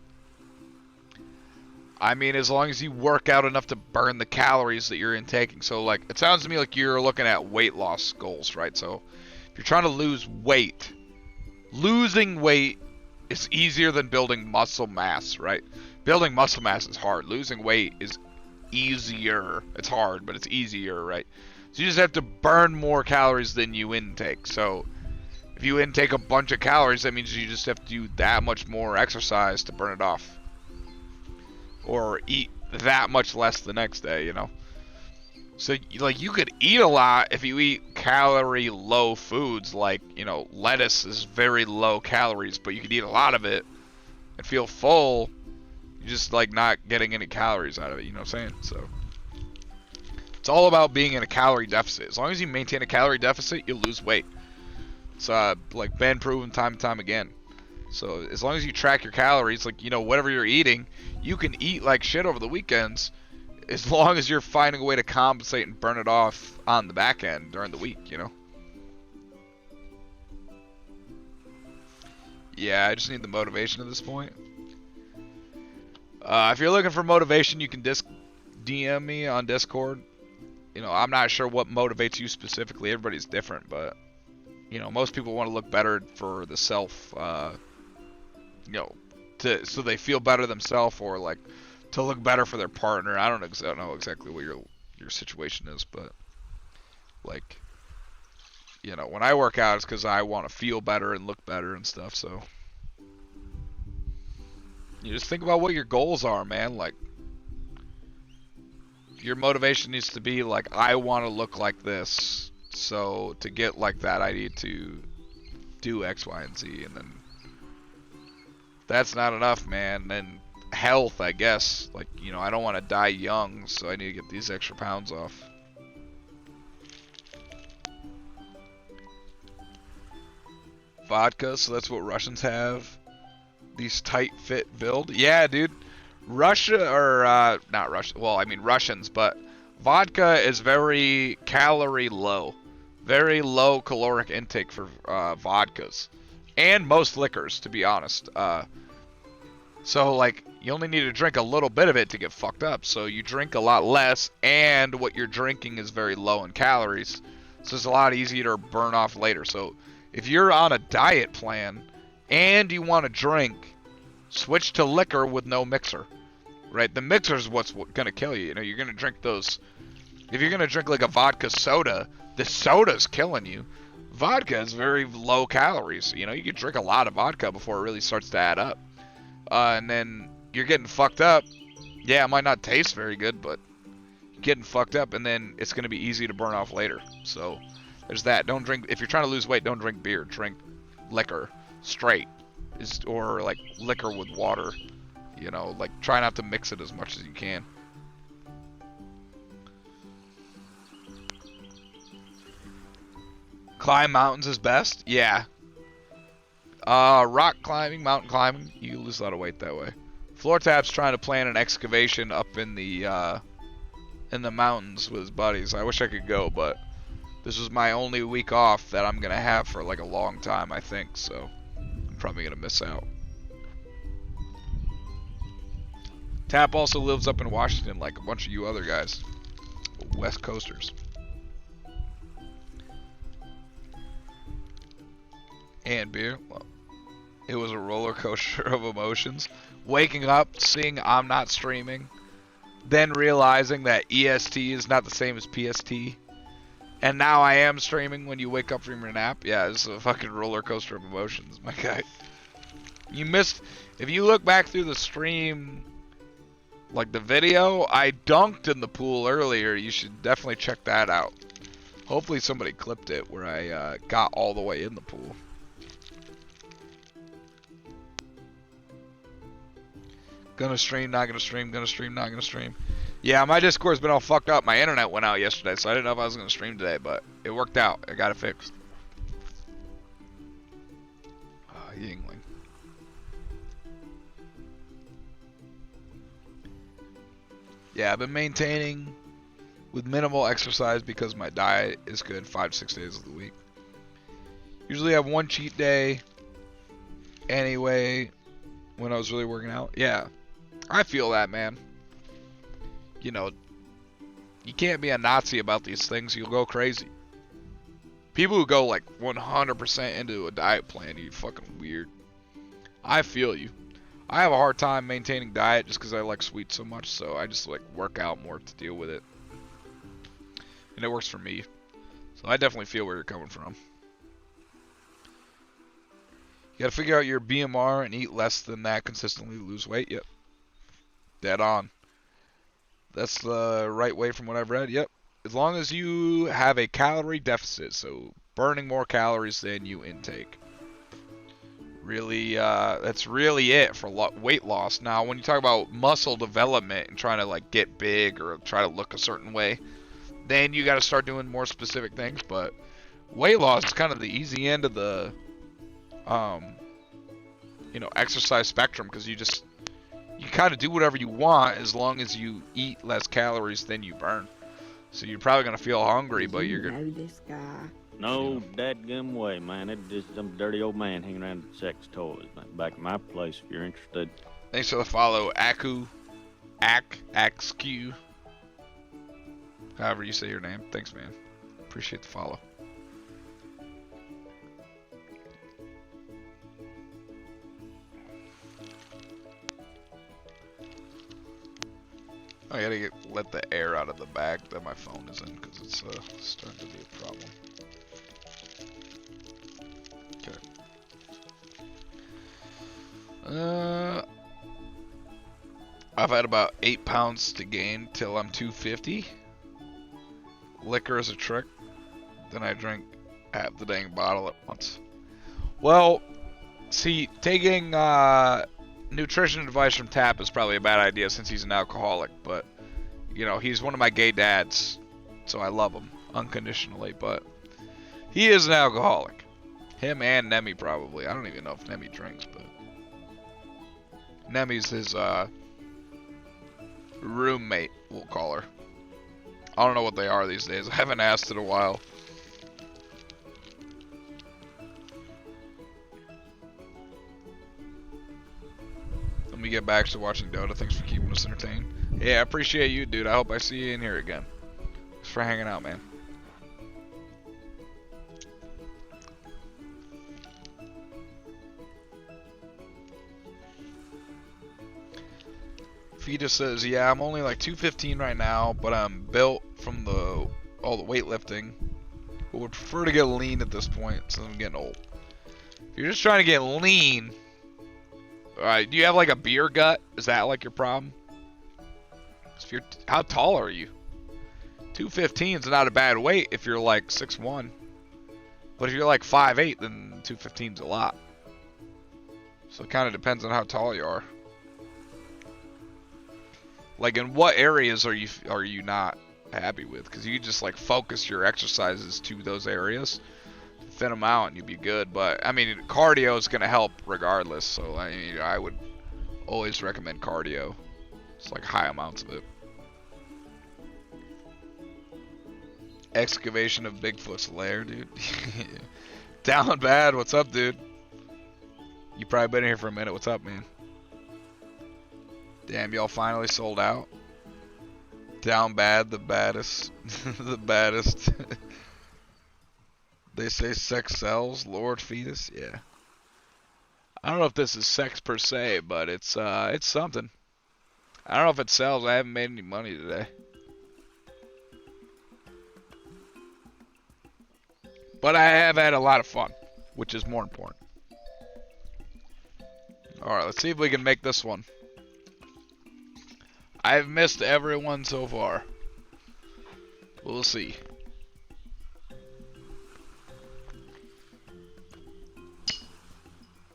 I mean, as long as you work out enough to burn the calories that you're intaking. So, like, it sounds to me like you're looking at weight loss goals, right? So, if you're trying to lose weight, losing weight is easier than building muscle mass, right? Building muscle mass is hard. Losing weight is easier. It's hard, but it's easier, right? So you just have to burn more calories than you intake. So if you intake a bunch of calories, that means you just have to do that much more exercise to burn it off. Or eat that much less the next day, you know? So, like, you could eat a lot if you eat calorie low foods, like, you know, lettuce is very low calories, but you could eat a lot of it and feel full. You're just, like, not getting any calories out of it, you know what I'm saying? So, it's all about being in a calorie deficit. As long as you maintain a calorie deficit, you'll lose weight. It's, like, been proven time and time again. So, as long as you track your calories, like, you know, whatever you're eating, you can eat like shit over the weekends, as long as you're finding a way to compensate and burn it off on the back end during the week, you know? Yeah, I just need the motivation at this point. If you're looking for motivation, you can DM me on Discord. You know, I'm not sure what motivates you specifically. Everybody's different, but, you know, most people want to look better for the self, you know, so they feel better themselves, or like to look better for their partner. I don't know exactly what your situation is, but like, you know, when I work out, it's because I want to feel better and look better and stuff. So you just think about what your goals are, man. Like, your motivation needs to be like, I want to look like this, so to get like that, I need to do X, Y, and Z. And then if that's not enough, man, then health, I guess. Like, you know, I don't want to die young, so I need to get these extra pounds off. Vodka, so that's what Russians have. These tight fit build. Yeah, dude. Russia, or not Russia, well, I mean Russians, but vodka is very calorie low. Very low caloric intake for vodkas. And most liquors, to be honest. So, like, you only need to drink a little bit of it to get fucked up. So you drink a lot less, and what you're drinking is very low in calories. So it's a lot easier to burn off later. So if you're on a diet plan and you want to drink, switch to liquor with no mixer. Right? The mixer is what's going to kill you. You know, you're going to drink those. If you're going to drink like a vodka soda, the soda's killing you. Vodka is very low calories. You know, you can drink a lot of vodka before it really starts to add up. And then you're getting fucked up. Yeah, it might not taste very good, but you're getting fucked up, and then it's going to be easy to burn off later. So there's that. Don't drink, if you're trying to lose weight, don't drink beer. Drink liquor straight, or like liquor with water. You know, like, try not to mix it as much as you can. Climb mountains is best? Yeah. Rock climbing, mountain climbing, you lose a lot of weight that way. Floor Tap's trying to plan an excavation up in the mountains with his buddies. I wish I could go, but this was my only week off that I'm gonna have for like a long time, I think, so I'm probably gonna miss out. Tap also lives up in Washington like a bunch of you other guys. West Coasters. And beer. Well, It was a roller coaster of emotions. Waking up, seeing I'm not streaming, then realizing that EST is not the same as PST, and now I am streaming when you wake up from your nap. Yeah, it's a fucking roller coaster of emotions, my guy. You missed, if you look back through the stream, like the video, I dunked in the pool earlier. You should definitely check that out. Hopefully somebody clipped it where I got all the way in the pool. Gonna stream, not gonna stream, gonna stream, not gonna stream. Yeah, my Discord's been all fucked up. My internet went out yesterday, so I didn't know if I was gonna stream today, but it worked out. I got it fixed. Yingling. Yeah, I've been maintaining with minimal exercise because my diet is good 5 to 6 days of the week. Usually I have one cheat day anyway when I was really working out. Yeah, I feel that, man. You know, you can't be a Nazi about these things. You'll go crazy. People who go like 100% into a diet plan, you fucking weird. I feel you. I have a hard time maintaining diet just because I like sweets so much, so I just like work out more to deal with it. And it works for me. So I definitely feel where you're coming from. You gotta figure out your BMR and eat less than that consistently to lose weight. Yep. Dead on. That's the right way from what I've read. Yep. As long as you have a calorie deficit, so burning more calories than you intake. Really, that's really it for weight loss. Now, when you talk about muscle development and trying to like get big or try to look a certain way, then you got to start doing more specific things. But weight loss is kind of the easy end of the, you know, exercise spectrum, because you kind of do whatever you want as long as you eat less calories than you burn. So you're probably gonna feel hungry, but you're gonna. This guy. No dadgum way, man. It's just some dirty old man hanging around with sex toys, man. Back at my place, if you're interested. Thanks for the follow, Axq. However you say your name. Thanks, man. Appreciate the follow. I gotta let the air out of the bag that my phone is in, because it's starting to be a problem. Okay. I've had about 8 pounds to gain till I'm 250. Liquor is a trick. Then I drink half the dang bottle at once. Well, see, taking nutrition advice from Tap is probably a bad idea since he's an alcoholic, but you know, he's one of my gay dads, so I love him unconditionally, but he is an alcoholic. Him and Nemi probably. I don't even know if Nemi drinks, but Nemi's his roommate, we'll call her. I don't know what they are these days. I haven't asked in a while. Let me get back to watching Dota. Thanks for keeping us entertained. Yeah, I appreciate you, dude. I hope I see you in here again. Thanks for hanging out, man. Fetus says, yeah, I'm only like 215 right now, but I'm built from all the weightlifting. But would prefer to get lean at this point since I'm getting old. If you're just trying to get lean, alright, do you have like a beer gut? Is that like your problem? If you're, how tall are you? 215 is not a bad weight if you're like 6'1". But if you're like 5'8", then 215 is a lot. So it kind of depends on how tall you are. Like, in what areas are you not happy with? Because you just like focus your exercises to those areas, thin them out, and you'll be good. But I mean, cardio is gonna help regardless. So I would always recommend cardio. It's like high amounts of it. Excavation of Bigfoot's lair, dude. Down bad. What's up, dude? You probably been here for a minute. What's up, man? Damn, y'all finally sold out. Down bad, the baddest. The baddest. They say sex sells, Lord Fetus. Yeah. I don't know if this is sex per se, but it's something. I don't know if it sells. I haven't made any money today. But I have had a lot of fun, which is more important. Alright, let's see if we can make this one. I've missed everyone so far. We'll see.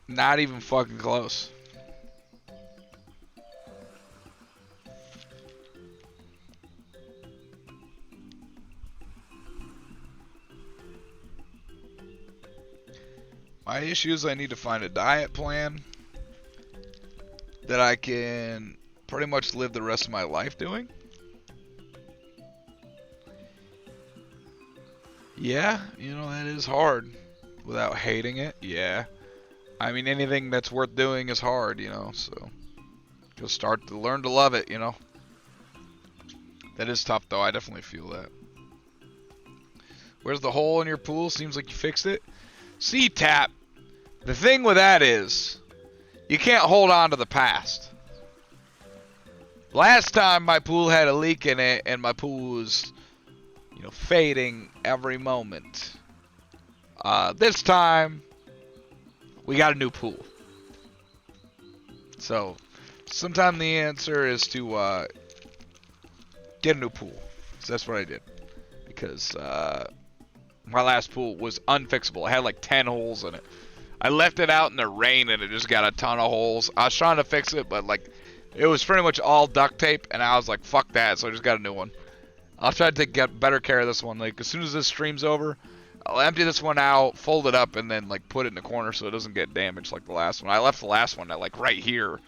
Not even fucking close. My issue is I need to find a diet plan that I can pretty much live the rest of my life doing. Yeah, you know, that is hard without hating it. Yeah. I mean, anything that's worth doing is hard, you know, so just start to learn to love it, you know. That is tough, though. I definitely feel that. Where's the hole in your pool? Seems like you fixed it. C-tap. The thing with that is, you can't hold on to the past. Last time my pool had a leak in it, and my pool was, you know, fading every moment. This time, we got a new pool. So, sometime the answer is to get a new pool. So that's what I did. Because my last pool was unfixable. It had like 10 holes in it. I left it out in the rain and it just got a ton of holes. I was trying to fix it, but like it was pretty much all duct tape, and I was like, fuck that, so I just got a new one. I'll try to get better care of this one. Like as soon as this stream's over, I'll empty this one out, fold it up, and then like put it in the corner so it doesn't get damaged like the last one. I left the last one at like right here.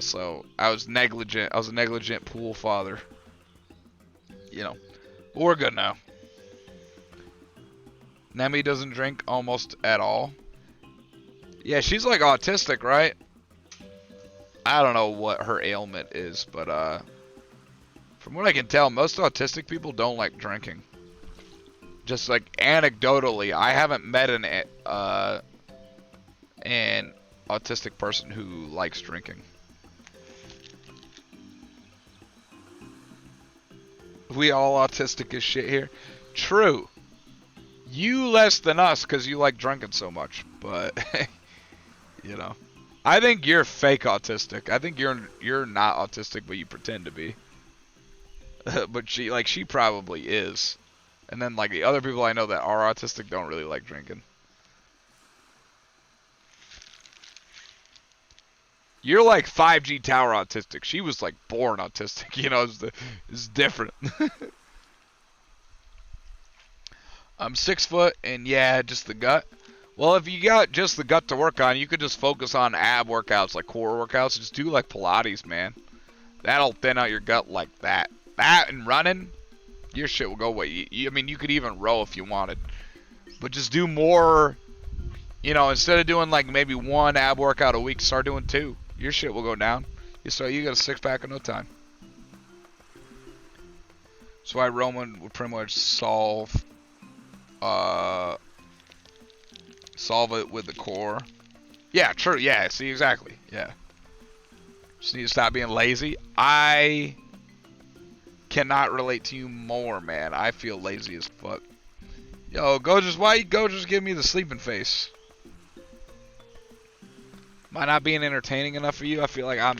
So I was negligent. I was a negligent pool father. You know. But we're good now. Nemi doesn't drink almost at all. Yeah, she's like autistic, right? I don't know what her ailment is, but from what I can tell, most autistic people don't like drinking. Just like anecdotally, I haven't met an autistic person who likes drinking. We all autistic as shit here. True. You less than us because you like drinking so much, but you know, I think you're fake autistic. I think you're not autistic, but you pretend to be. But she probably is. And then like the other people I know that are autistic don't really like drinking. You're like 5G tower autistic. She was like born autistic. You know, it's different. I'm 6 foot and yeah, just the gut. Well, if you got just the gut to work on, you could just focus on ab workouts, like core workouts. Just do like Pilates, man. That'll thin out your gut like that. That and running, your shit will go away. I mean, you could even row if you wanted. But just do more, you know, instead of doing like maybe one ab workout a week, start doing 2. Your shit will go down. You got a 6-pack in no time. So why Roman would pretty much solve it with the core. Yeah, true. Yeah, see, exactly. Yeah. Just need to stop being lazy. I cannot relate to you more, man. I feel lazy as fuck. Yo, why you go just give me the sleeping face? Am I not being entertaining enough for you? I feel like I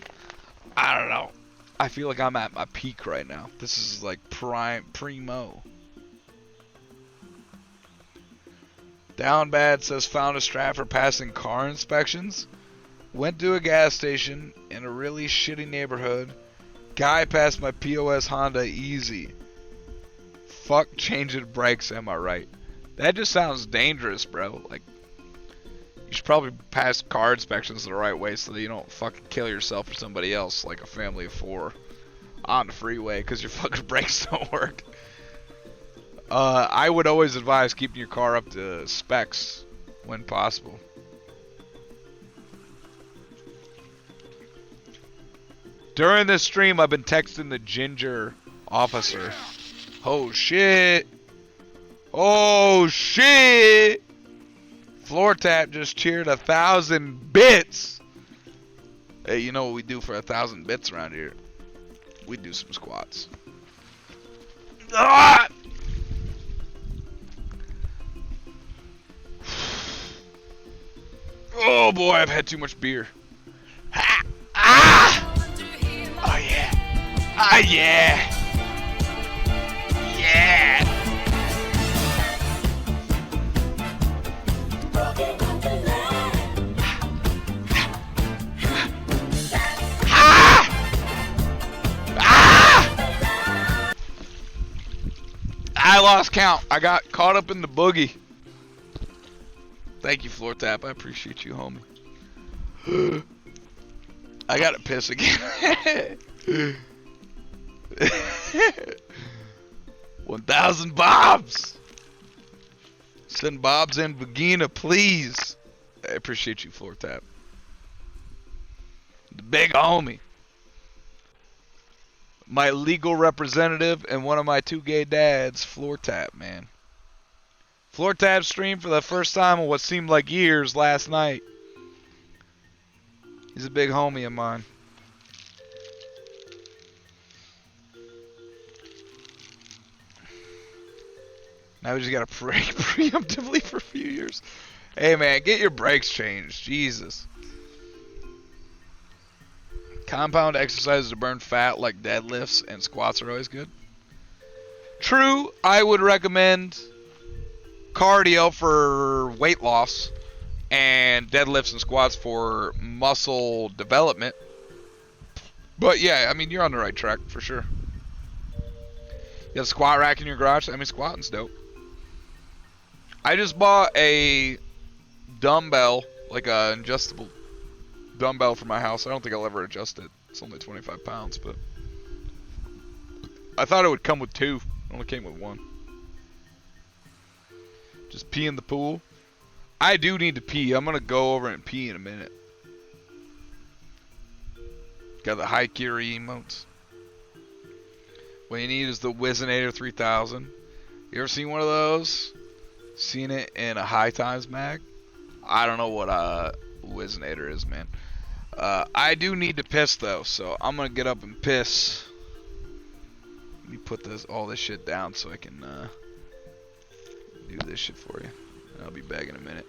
don't know. I feel like I'm at my peak right now. This is like primo. Down bad says found a strap for passing car inspections. Went to a gas station in a really shitty neighborhood. Guy passed my POS Honda easy. Fuck changing brakes, am I right? That just sounds dangerous, bro. Like, you should probably pass car inspections the right way so that you don't fucking kill yourself or somebody else, like a family of 4 on the freeway because your fucking brakes don't work. I would always advise keeping your car up to specs when possible. During this stream, I've been texting the ginger officer. Oh shit! Oh shit! Floor Tap just cheered 1,000 bits. Hey, you know what we do for 1,000 bits around here? We do some squats. Ah! Oh boy, I've had too much beer. Ha! Ah! Oh yeah. Ah yeah. Yeah. Ah! I lost count. I got caught up in the boogie. Thank you, Floor Tap. I appreciate you, homie. I gotta piss again. 1,000 bobs. Send bobs in vagina, please. I appreciate you, Floor Tap. The big homie. My legal representative and one of my 2 gay dads, Floor Tap, man. Floor Tap streamed for the first time in what seemed like years last night. He's a big homie of mine. Now we just gotta break preemptively for a few years. Hey man, get your brakes changed. Jesus. Compound exercises to burn fat like deadlifts and squats are always good. True, I would recommend cardio for weight loss and deadlifts and squats for muscle development. But yeah, I mean, you're on the right track for sure. You have a squat rack in your garage? I mean, squatting's dope. I just bought a dumbbell, like a adjustable dumbbell for my house. I don't think I'll ever adjust it. It's only 25 pounds, but I thought it would come with 2. It only came with 1. Just pee in the pool. I do need to pee. I'm going to go over and pee in a minute. Got the high Kiri emotes. What you need is the Wizinator 3000. You ever seen one of those? Seen it in a High Times mag? I don't know what Wizinator is, man. I do need to piss though, so I'm going to get up and piss. Let me put all this shit down so I can do this shit for you. I'll be back in a minute.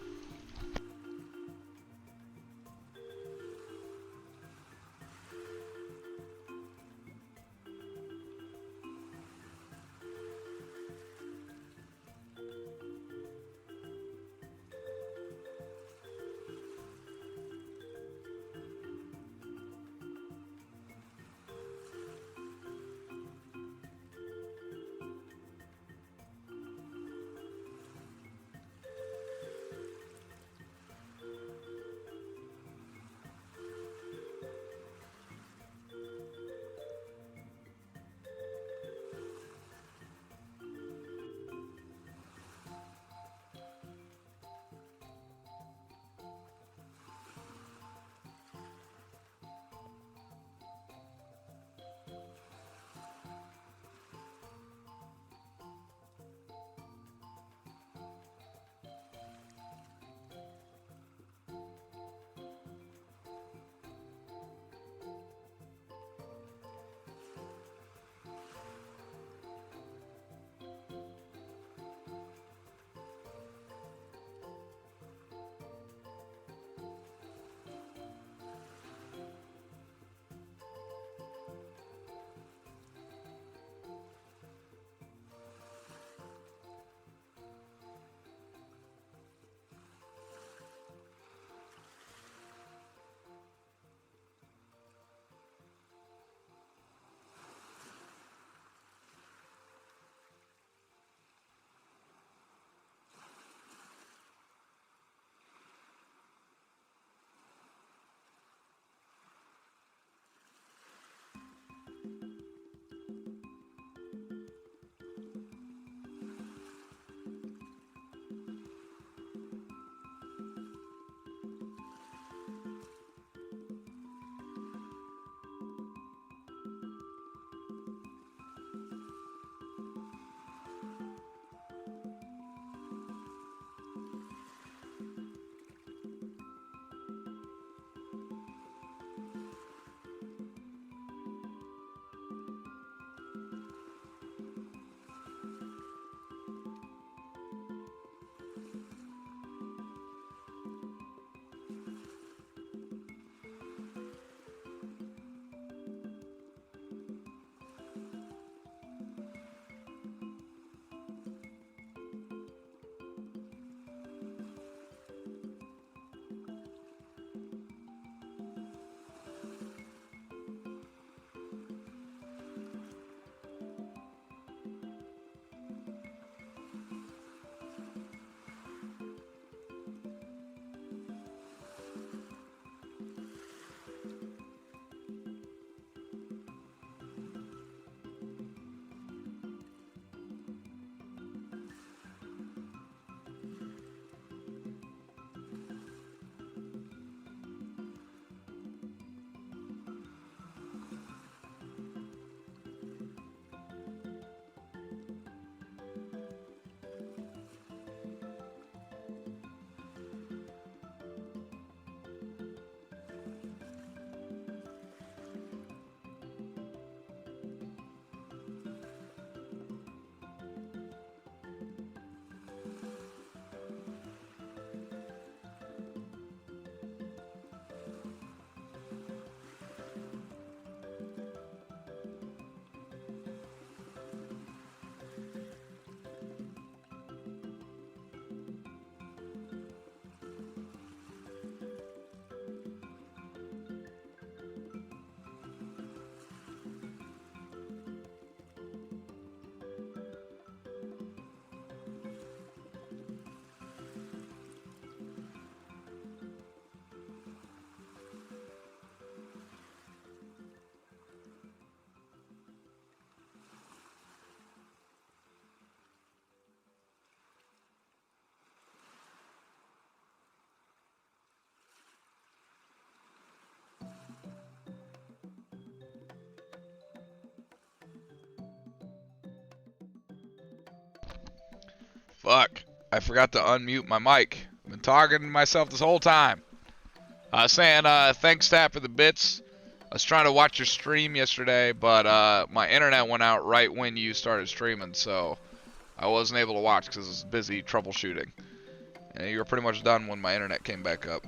Fuck. I forgot to unmute my mic. I've been talking to myself this whole time. Saying thanks, Stat, for the bits. I was trying to watch your stream yesterday, but my internet went out right when you started streaming, so I wasn't able to watch because I was busy troubleshooting. And you were pretty much done when my internet came back up.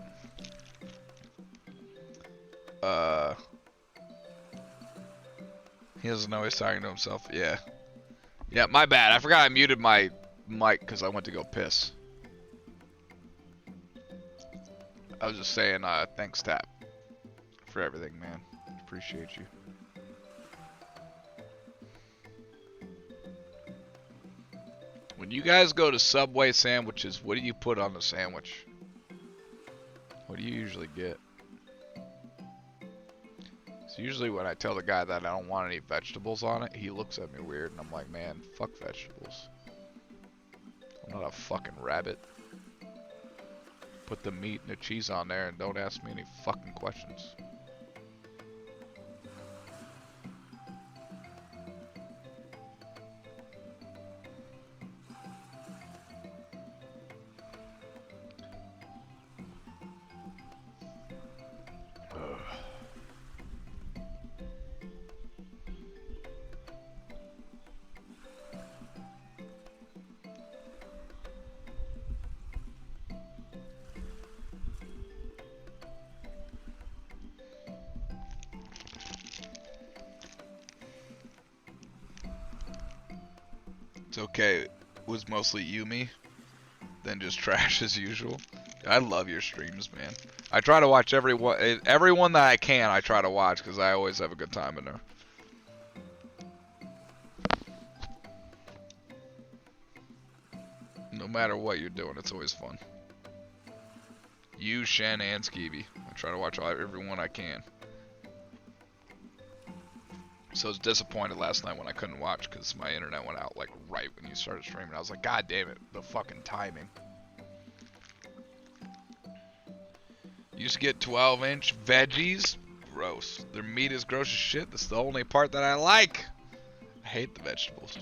He doesn't know he's talking to himself. Yeah. Yeah, my bad. I forgot I muted my mic because I went to go piss. I was just saying thanks, Tap, for everything, man. Appreciate you. When you guys go to Subway sandwiches, what do you put on the sandwich? What do you usually get? So usually when I tell the guy that I don't want any vegetables on it, he looks at me weird, and I'm like, man, fuck vegetables. I'm not a fucking rabbit. Put the meat and the cheese on there and don't ask me any fucking questions. It's okay. It was mostly Yumi, then just trash as usual. I love your streams, man. I try to watch everyone that I can. I try to watch because I always have a good time in there. No matter what you're doing, it's always fun. You, Shen, and Skeevy. I try to watch everyone I can. So I was disappointed last night when I couldn't watch because my internet went out like right when you started streaming. I was like, God damn it, the fucking timing. Used to get 12-inch veggies. Gross. Their meat is gross as shit. That's the only part that I like. I hate the vegetables.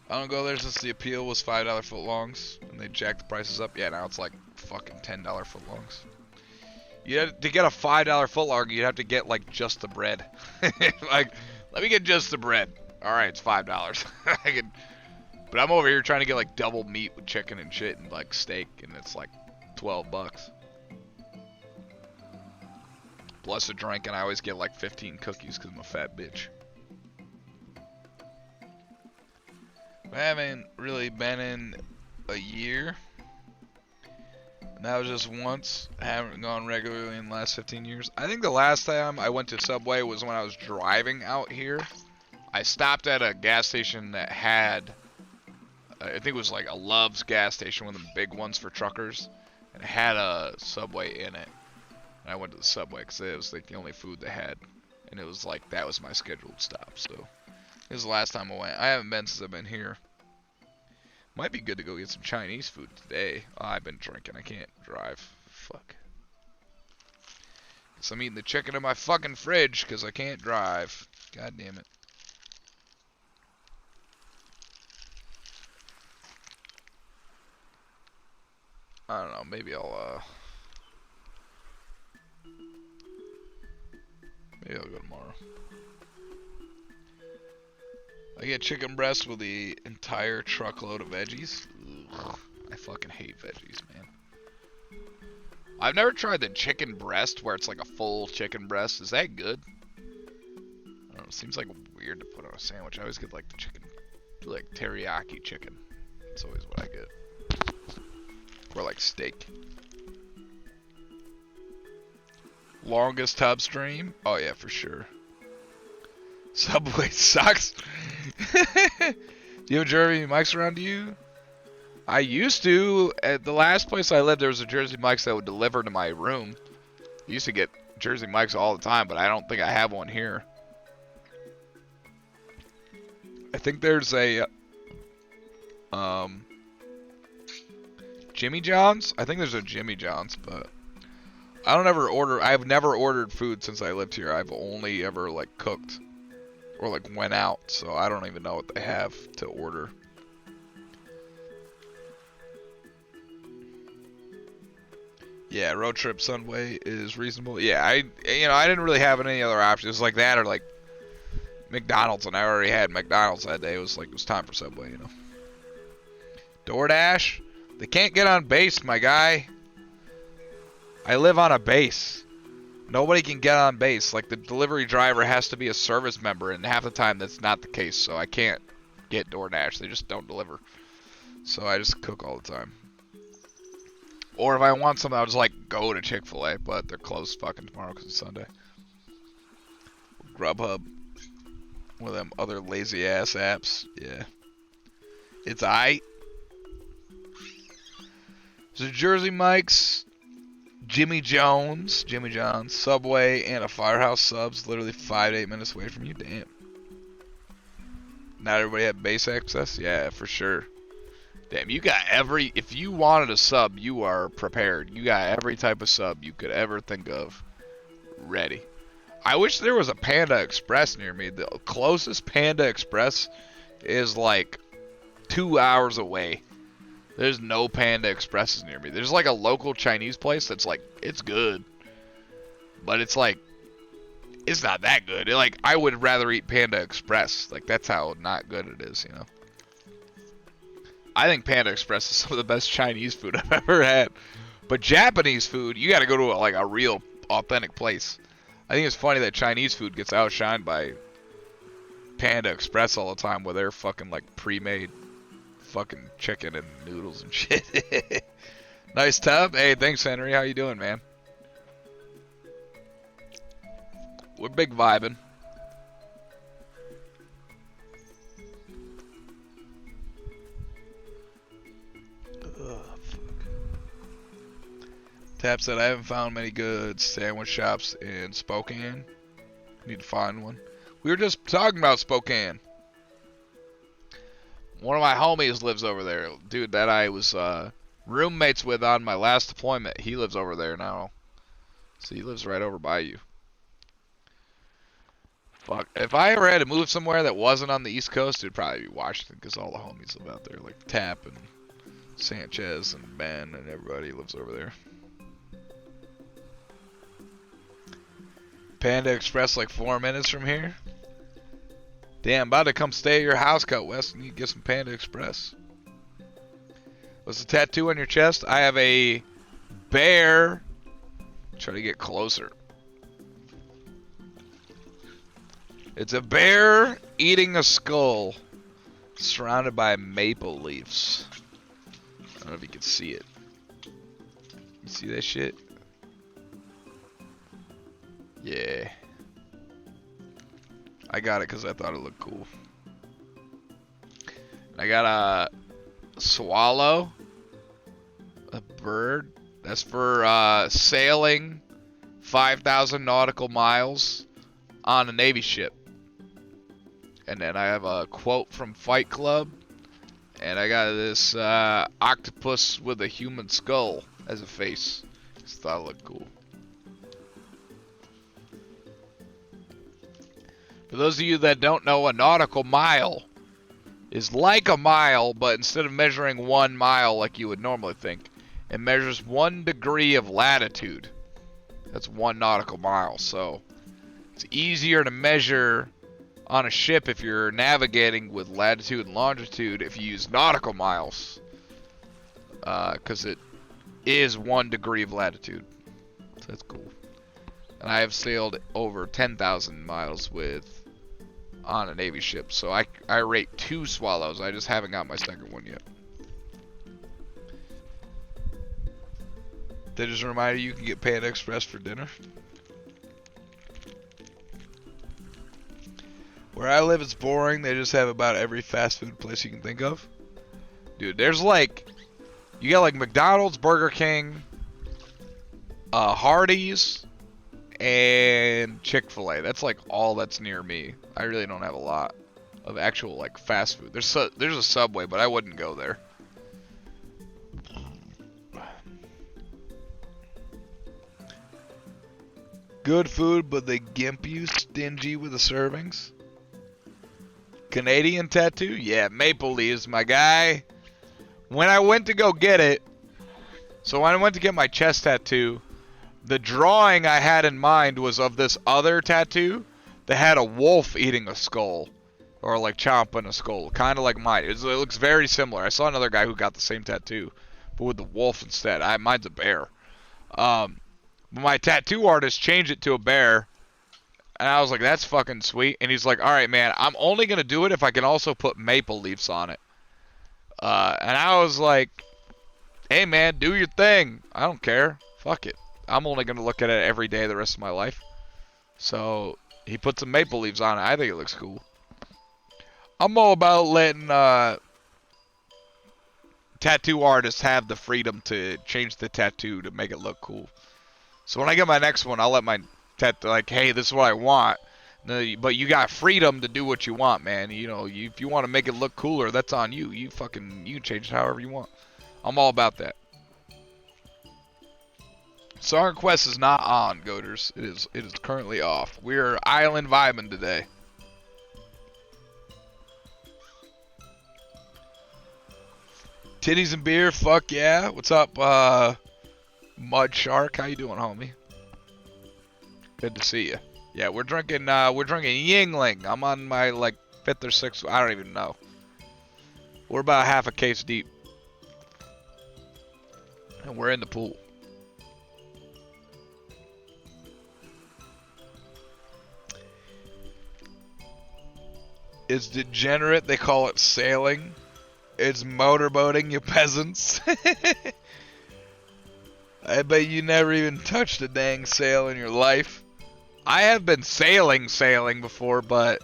I don't go there since the appeal was $5 footlongs and they jacked the prices up. Yeah, now it's like fucking $10 footlongs. You had to get a $5 footlong, you'd have to get like just the bread. Like, let me get just the bread. All right, it's $5. But I'm over here trying to get like double meat with chicken and shit and like steak, and it's like $12. Plus a drink, and I always get like 15 cookies because I'm a fat bitch. I haven't really been in a year. And that was just once. I haven't gone regularly in the last 15 years. I think the last time I went to Subway was when I was driving out here. I stopped at a gas station that had, I think it was like a Love's gas station, one of the big ones for truckers. And it had a Subway in it. And I went to the Subway because it was like the only food they had. And it was like, that was my scheduled stop. So, this is the last time I went. I haven't been since I've been here. Might be good to go get some Chinese food today. Oh, I've been drinking. I can't drive. Fuck. Guess I'm eating the chicken in my fucking fridge because I can't drive. God damn it. I don't know. Maybe I'll go tomorrow. I get chicken breast with the entire truckload of veggies. Ugh, I fucking hate veggies, man. I've never tried the chicken breast where it's like a full chicken breast. Is that good? I don't know. It seems like weird to put on a sandwich. I always get like the chicken, like teriyaki chicken. That's always what I get. Or like steak. Longest tub stream? Oh yeah, for sure. Subway sucks. Do you have Jersey Mike's around you? I used to. At the last place I lived, there was a Jersey Mike's that would deliver to my room. I used to get Jersey Mike's all the time, but I don't think I have one here. I think there's a Jimmy John's. I think there's a Jimmy John's, but I don't ever order. I've never ordered food since I lived here. I've only ever like cooked or like went out, so I don't even know what they have to order. Yeah, road trip Subway is reasonable. Yeah, I didn't really have any other options like that or like McDonald's, and I already had McDonald's that day. It was time for Subway, you know. DoorDash, they can't get on base, my guy. I live on a base. Nobody can get on base. Like, the delivery driver has to be a service member, and half the time that's not the case, so I can't get DoorDash. They just don't deliver. So I just cook all the time. Or if I want something, I'll just, like, go to Chick-fil-A, but they're closed fucking tomorrow because it's Sunday. Grubhub. One of them other lazy-ass apps. Yeah. It's aight. So Jersey Mike's, Jimmy John's, Subway, and a Firehouse Subs, literally 5 to 8 minutes away from you. Damn. Not everybody had base access? Yeah, for sure. Damn, you got if you wanted a sub, you are prepared. You got every type of sub you could ever think of ready. I wish there was a Panda Express near me. The closest Panda Express is like 2 hours away. There's no Panda Expresses near me. There's like a local Chinese place that's like, it's good. But it's like, it's not that good. Like, I would rather eat Panda Express. Like, that's how not good it is, you know. I think Panda Express is some of the best Chinese food I've ever had. But Japanese food, you gotta go to like a real authentic place. I think it's funny that Chinese food gets outshined by Panda Express all the time with their fucking like pre-made fucking chicken and noodles and shit. Nice tub. Hey, thanks Henry. How you doing, man? We're big vibing. Tap said, I haven't found many good sandwich shops in Spokane. Need to find one. We were just talking about Spokane. One of my homies lives over there. Dude that I was roommates with on my last deployment. He lives over there now. So he lives right over by you. Fuck. If I ever had to move somewhere that wasn't on the East Coast, it'd probably be Washington because all the homies live out there. Like Tap and Sanchez and Ben and everybody lives over there. Panda Express like 4 minutes from here. Damn, about to come stay at your house, Cut West, and you get some Panda Express. What's the tattoo on your chest? I have a bear. Try to get closer. It's a bear eating a skull surrounded by maple leaves. I don't know if you can see it. You see that shit? Yeah. I got it because I thought it looked cool. I got a swallow. A bird. That's for sailing 5,000 nautical miles on a Navy ship. And then I have a quote from Fight Club. And I got this octopus with a human skull as a face. Just thought it looked cool. For those of you that don't know, a nautical mile is like a mile, but instead of measuring 1 mile like you would normally think, it measures 1 degree of latitude. That's 1 nautical mile. So it's easier to measure on a ship if you're navigating with latitude and longitude if you use nautical miles. Because it is 1 degree of latitude. So that's cool. And I have sailed over 10,000 miles on a Navy ship. So I rate 2 swallows. I just haven't got my second one yet. That just a reminder, you can get Panda Express for dinner. Where I live, it's boring. They just have about every fast food place you can think of. Dude, there's like, you got like McDonald's, Burger King, Hardee's, and Chick-fil-A. That's like all that's near me. I really don't have a lot of actual like fast food. There's a Subway, but I wouldn't go there. Good food, but they gimp you, stingy with the servings. Canadian tattoo? Yeah, maple leaves, my guy. When I went to go get it, So when I went to get my chest tattoo, the drawing I had in mind was of this other tattoo that had a wolf eating a skull. Or like chomping a skull. Kind of like mine. It looks very similar. I saw another guy who got the same tattoo. But with the wolf instead. Mine's a bear. But my tattoo artist changed it to a bear. And I was like, that's fucking sweet. And he's like, alright man, I'm only going to do it if I can also put maple leaves on it. And I was like, hey man, do your thing. I don't care. Fuck it. I'm only going to look at it every day the rest of my life. So he put some maple leaves on it. I think it looks cool. I'm all about letting tattoo artists have the freedom to change the tattoo to make it look cool. So when I get my next one, I'll let my tattoo, like, hey, this is what I want. But you got freedom to do what you want, man. You know, if you want to make it look cooler, that's on you. You can change it however you want. I'm all about that. Song Quest is not on, Goaters. It is currently off. We're island vibing today. Titties and beer, fuck yeah. What's up, Mud Shark? How you doing, homie? Good to see you. Yeah, we're drinking Yingling. I'm on my like 5th or 6th. I don't even know. We're about half a case deep, and we're in the pool. It's degenerate. They call it sailing. It's motorboating, you peasants. I bet you never even touched a dang sail in your life. I have been sailing before, but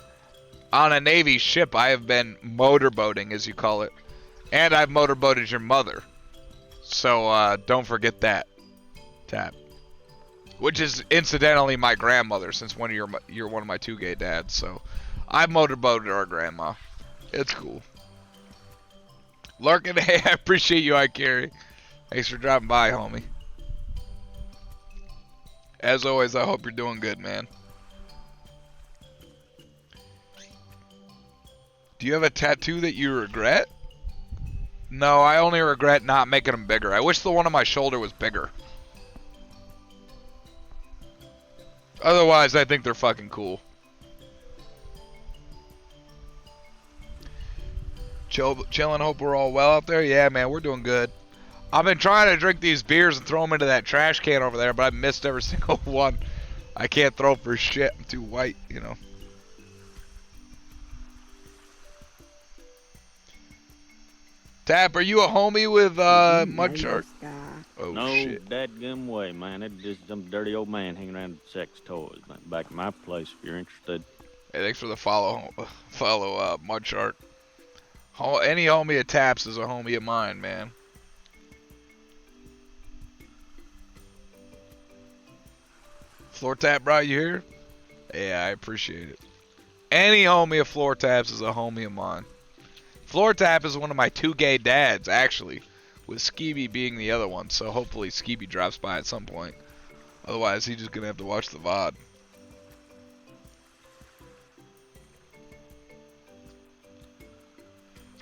on a Navy ship, I have been motorboating, as you call it. And I've motorboated your mother. So, don't forget that, Tap. Which is, incidentally, my grandmother, since you're one of my 2 gay dads. So, I've motorboated our grandma. It's cool. Larkin, hey, I appreciate you, I carry. Thanks for dropping by, homie. As always, I hope you're doing good, man. Do you have a tattoo that you regret? No, I only regret not making them bigger. I wish the one on my shoulder was bigger. Otherwise, I think they're fucking cool. Chilling, hope we're all well out there. Yeah, man, we're doing good. I've been trying to drink these beers and throw them into that trash can over there, but I missed every single one. I can't throw for shit. I'm too white, you know. Tap, are you a homie with Mud Shark? Oh, no shit. dadgum way, man. It's just some dirty old man hanging around with sex toys. Man. Back at my place if you're interested. Hey, thanks for the follow, Mud Shark. Any homie of Taps is a homie of mine, man. Floor Tap, bro, you here? Yeah, I appreciate it. Any homie of Floor Taps is a homie of mine. Floor Tap is one of my 2 gay dads, actually, with Skeeby being the other one, so hopefully Skeeby drops by at some point. Otherwise, he's just gonna have to watch the VOD.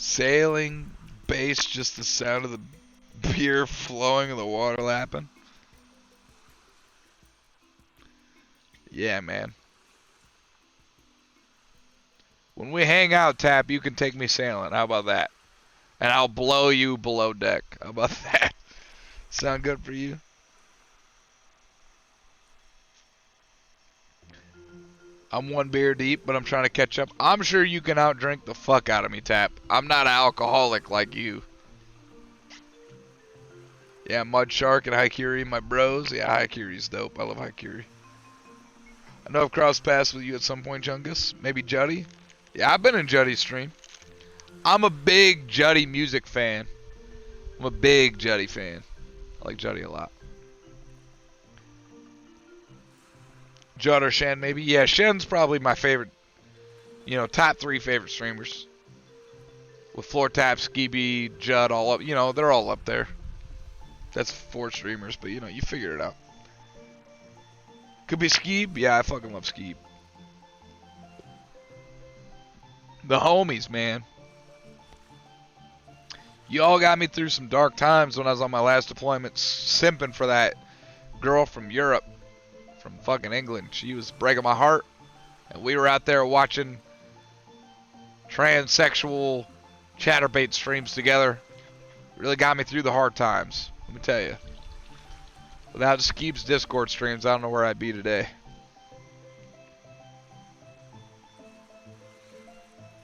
Sailing, bass, just the sound of the beer flowing and the water lapping. Yeah, man. When we hang out, Tap, you can take me sailing. How about that? And I'll blow you below deck. How about that? Sound good for you? I'm 1 beer deep, but I'm trying to catch up. I'm sure you can outdrink the fuck out of me, Tap. I'm not an alcoholic like you. Yeah, Mud Shark and Haikiri, my bros. Yeah, Haikiri's dope. I love Haikiri. I know I've crossed paths with you at some point, Chungus. Maybe Juddy. Yeah, I've been in Juddy's stream. I'm a big Juddy music fan. I'm a big Juddy fan. I like Juddy a lot. Judd or Shen, maybe? Yeah, Shen's probably my favorite, top 3 favorite streamers. With Floor Tap, Skeeby, Judd, all up, they're all up there. That's 4 streamers, but you figure it out. Could be Skeeb. Yeah, I fucking love Skeeb. The homies, man. You all got me through some dark times when I was on my last deployment simping for that girl from Europe, from fucking England. She was breaking my heart, and we were out there watching transsexual chatterbait streams together. Really got me through the hard times, let me tell you. Without Skeep's Discord streams, I don't know where I'd be today.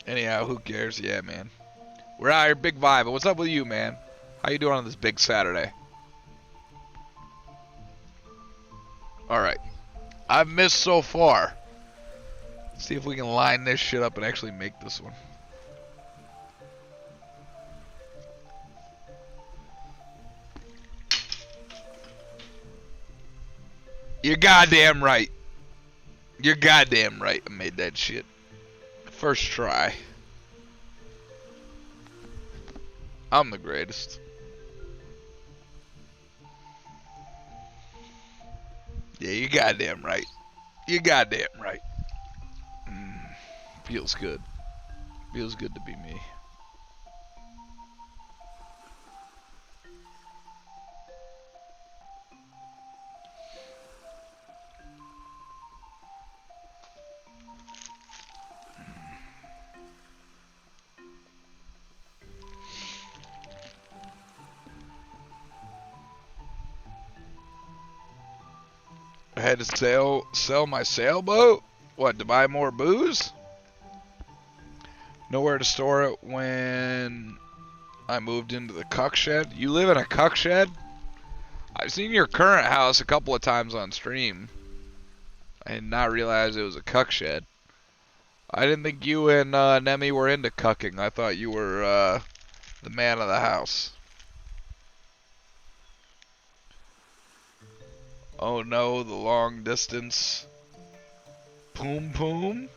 Anyhow, who cares? Yeah, man. We're out here, big vibe. What's up with you, man? How you doing on this big Saturday? Alright. I've missed so far. Let's see if we can line this shit up and actually make this one. You're goddamn right. You're goddamn right. I made that shit. First try. I'm the greatest. Yeah, you're goddamn right. You're goddamn right. Feels good. Feels good to be me. I had to sell my sailboat? What, to buy more booze? Nowhere to store it when I moved into the cuck shed. You live in a cuck shed? I've seen your current house a couple of times on stream. I did not realize it was a cuck shed. I didn't think you and Nemi were into cucking. I thought you were the man of the house. Oh no, the long distance. Poom poom?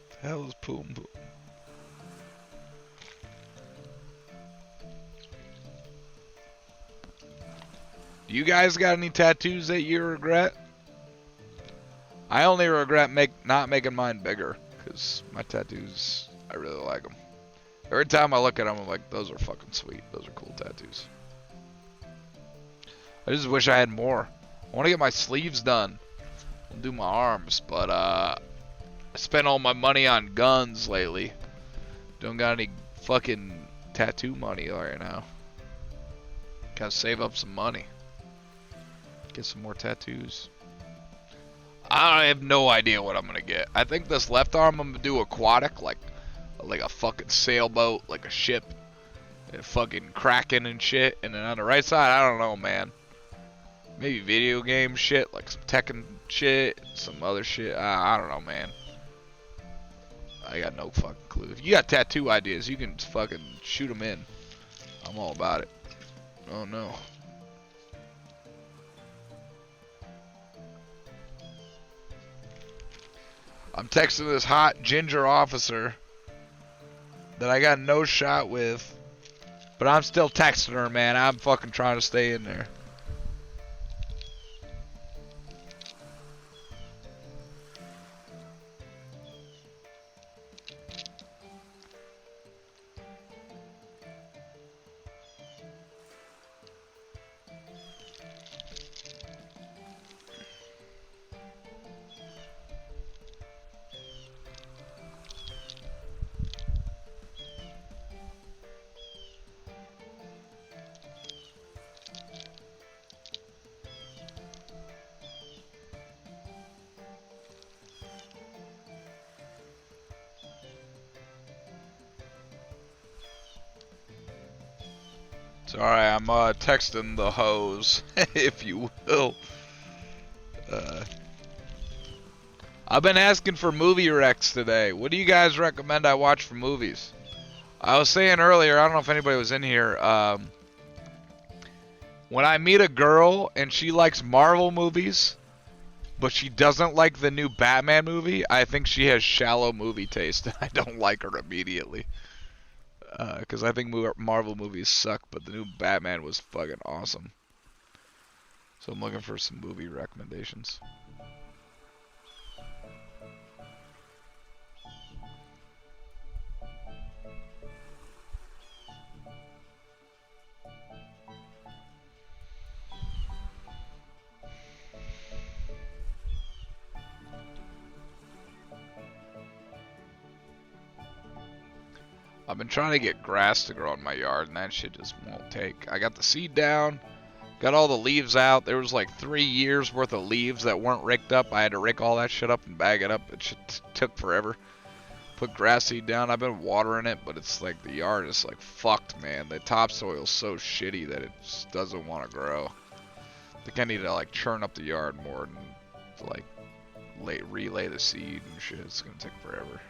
The hell is poom poom? You guys got any tattoos that you regret? I only regret not making mine bigger, because my tattoos, I really like them. Every time I look at them, I'm like, those are fucking sweet. Those are cool tattoos. I just wish I had more. I want to get my sleeves done. I'll do my arms, but I spent all my money on guns lately. Don't got any fucking tattoo money right now. Gotta save up some money. Get some more tattoos. I have no idea what I'm gonna get. I think this left arm I'm gonna do aquatic, like a fucking sailboat, like a ship, and fucking kraken and shit. And then on the right side, I don't know, man. Maybe video game shit, like some Tekken shit, some other shit. I don't know, man. I got no fucking clue. If you got tattoo ideas, you can fucking shoot them in. I'm all about it. Oh no. I'm texting this hot ginger officer that I got no shot with, but I'm still texting her, man. I'm fucking trying to stay in there. Sorry, I'm texting the hose, if you will. I've been asking for movie recs today. What do you guys recommend I watch for movies? I was saying earlier, I don't know if anybody was in here, when I meet a girl and she likes Marvel movies, but she doesn't like the new Batman movie, I think she has shallow movie taste. I don't like her immediately. Because I think Marvel movies suck, but the new Batman was fucking awesome. So I'm looking for some movie recommendations. I've been trying to get grass to grow in my yard, and that shit just won't take. I got the seed down, got all the leaves out. There was like 3 years worth of leaves that weren't raked up. I had to rake all that shit up and bag it up. It shit took forever. Put grass seed down. I've been watering it, but it's like the yard is like fucked, man. The topsoil's so shitty that it just doesn't want to grow. I think I need to like churn up the yard more and like relay the seed and shit. It's gonna take forever.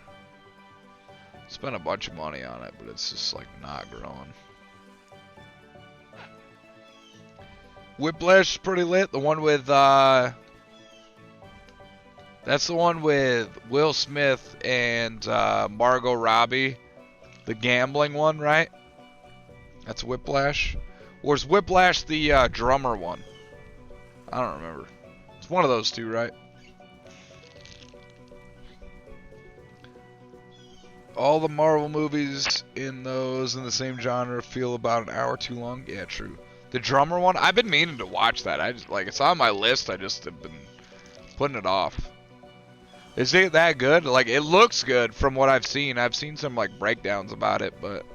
Spent a bunch of money on it, but it's just like not growing. Whiplash is pretty lit. The one with that's the one with Will Smith and Margot Robbie, the gambling one, right? That's Whiplash. Or is Whiplash the drummer one? I don't remember. It's one of those two, right? All the Marvel movies in those in the same genre feel about an hour too long. Yeah, true. The drummer one, I've been meaning to watch that. I just like it's on my list. I just have been putting it off. Is it that good? Like it looks good from what I've seen. I've seen some like breakdowns about it, but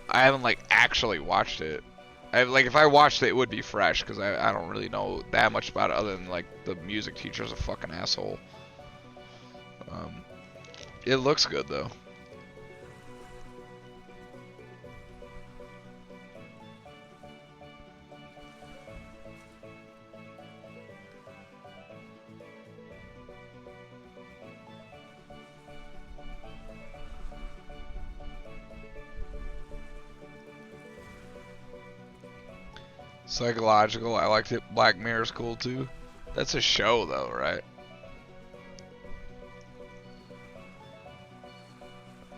I haven't like actually watched it. Like if I watched it, it would be fresh because I don't really know that much about it other than like the music teacher's a fucking asshole. It looks good though. Psychological, I liked it. Black Mirror's cool too. That's a show though, right?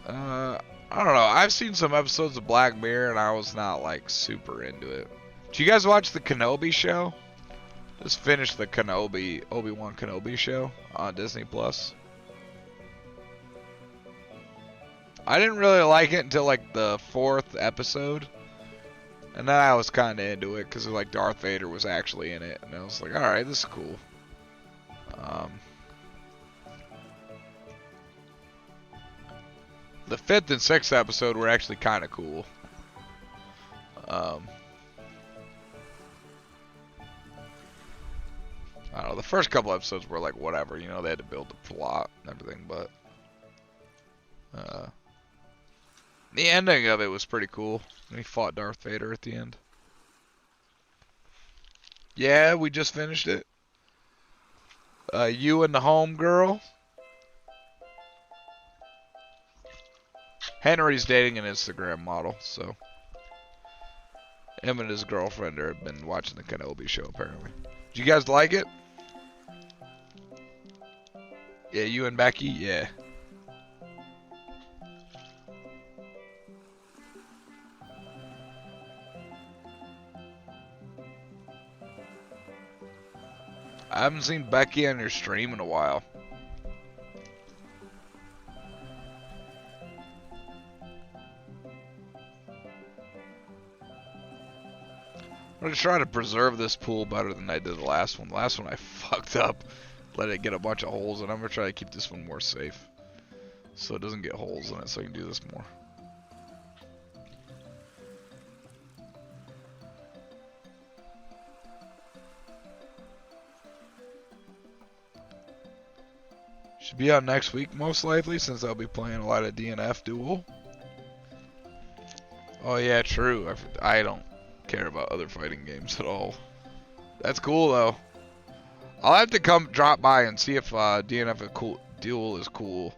I don't know. I've seen some episodes of Black Mirror and I was not like super into it. Did you guys watch the Kenobi show? Just finished the Obi-Wan Kenobi show on Disney Plus. I didn't really like it until like the 4th episode. And then I was kind of into it because like Darth Vader was actually in it, and I was like, all right, this is cool. The 5th and 6th episode were actually kind of cool. I don't know. The first couple episodes were like whatever, you know, they had to build the plot and everything, but the ending of it was pretty cool. When he fought Darth Vader at the end. Yeah, we just finished it. You and the home girl. Henry's dating an Instagram model, so him and his girlfriend have been watching the Kenobi show apparently. Did you guys like it? Yeah, you and Becky? Yeah. I haven't seen Becky on your stream in a while. I'm gonna try to preserve this pool better than I did the last one. The last one I fucked up. Let it get a bunch of holes, and I'm gonna try to keep this one more safe. So it doesn't get holes in it, so I can do this more. Should be out next week, most likely, since I'll be playing a lot of DNF Duel. Oh yeah, true. I don't care about other fighting games at all. That's cool though. I'll have to come drop by and see if DNF Duel is cool.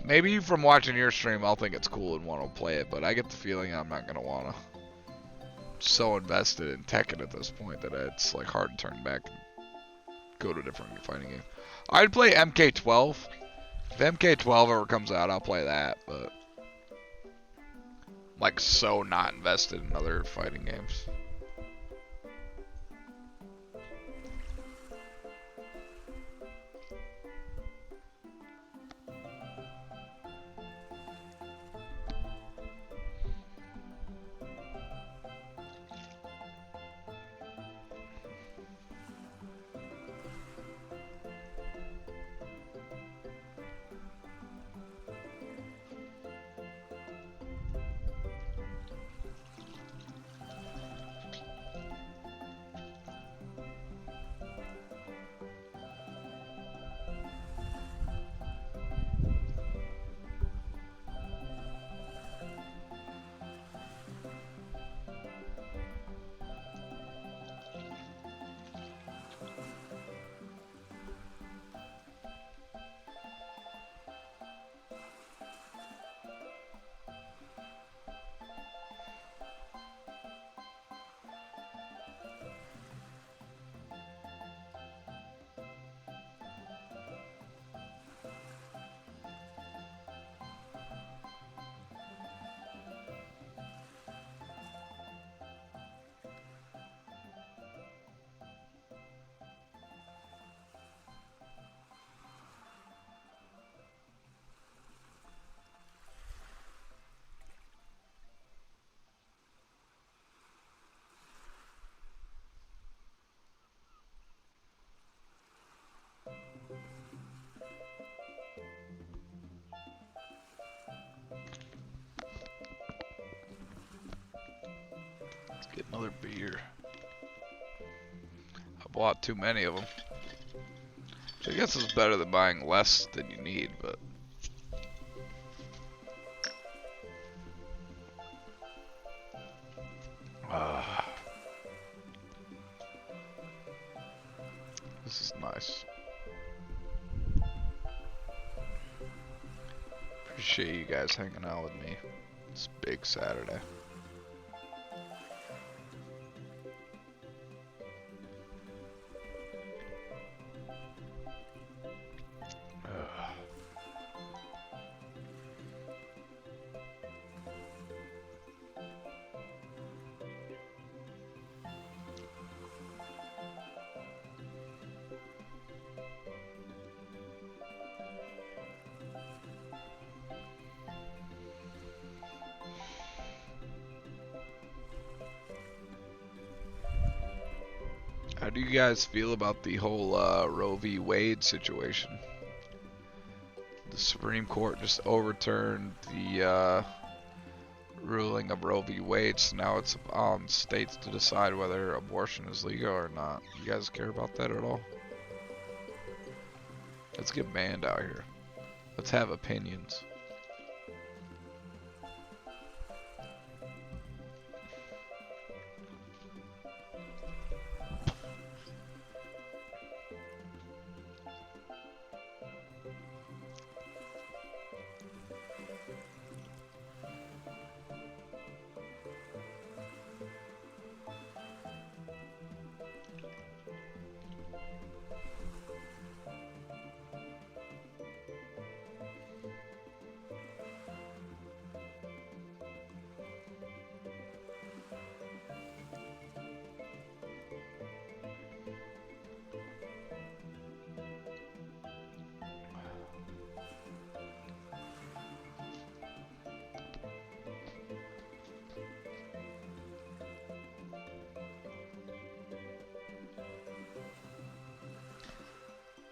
Maybe from watching your stream, I'll think it's cool and want to play it, but I get the feeling I'm not gonna wanna. I'm so invested in Tekken at this point that it's like hard to turn back and go to a different fighting game. I'd play MK12. If MK12 ever comes out, I'll play that, but I'm like so not invested in other fighting games. Another beer. I bought too many of them. Which I guess is better than buying less than you need, but... This is nice. Appreciate you guys hanging out with me. It's big Saturday. How do you guys feel about the whole Roe v. Wade situation? The Supreme Court just overturned the ruling of Roe v. Wade, so now it's on states to decide whether abortion is legal or not. You guys care about that at all? Let's get banned out here. Let's have opinions.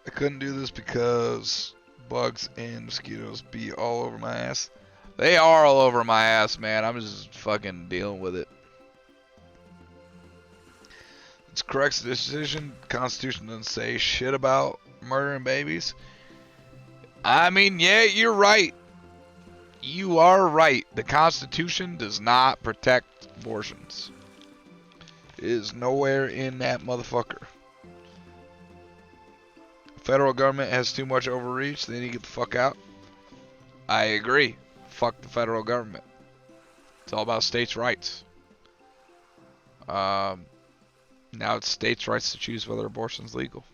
I couldn't do this because bugs and mosquitoes be all over my ass. They are all over my ass, man. I'm just fucking dealing with it. It's correct decision. Constitution doesn't say shit about murdering babies. I mean, yeah, you're right. You are right. The Constitution does not protect abortions. It is nowhere in that motherfucker. Federal government has too much overreach. They need to get the fuck out. I agree. Fuck the federal government. It's all about states' rights. Now it's states' rights to choose whether abortion's legal.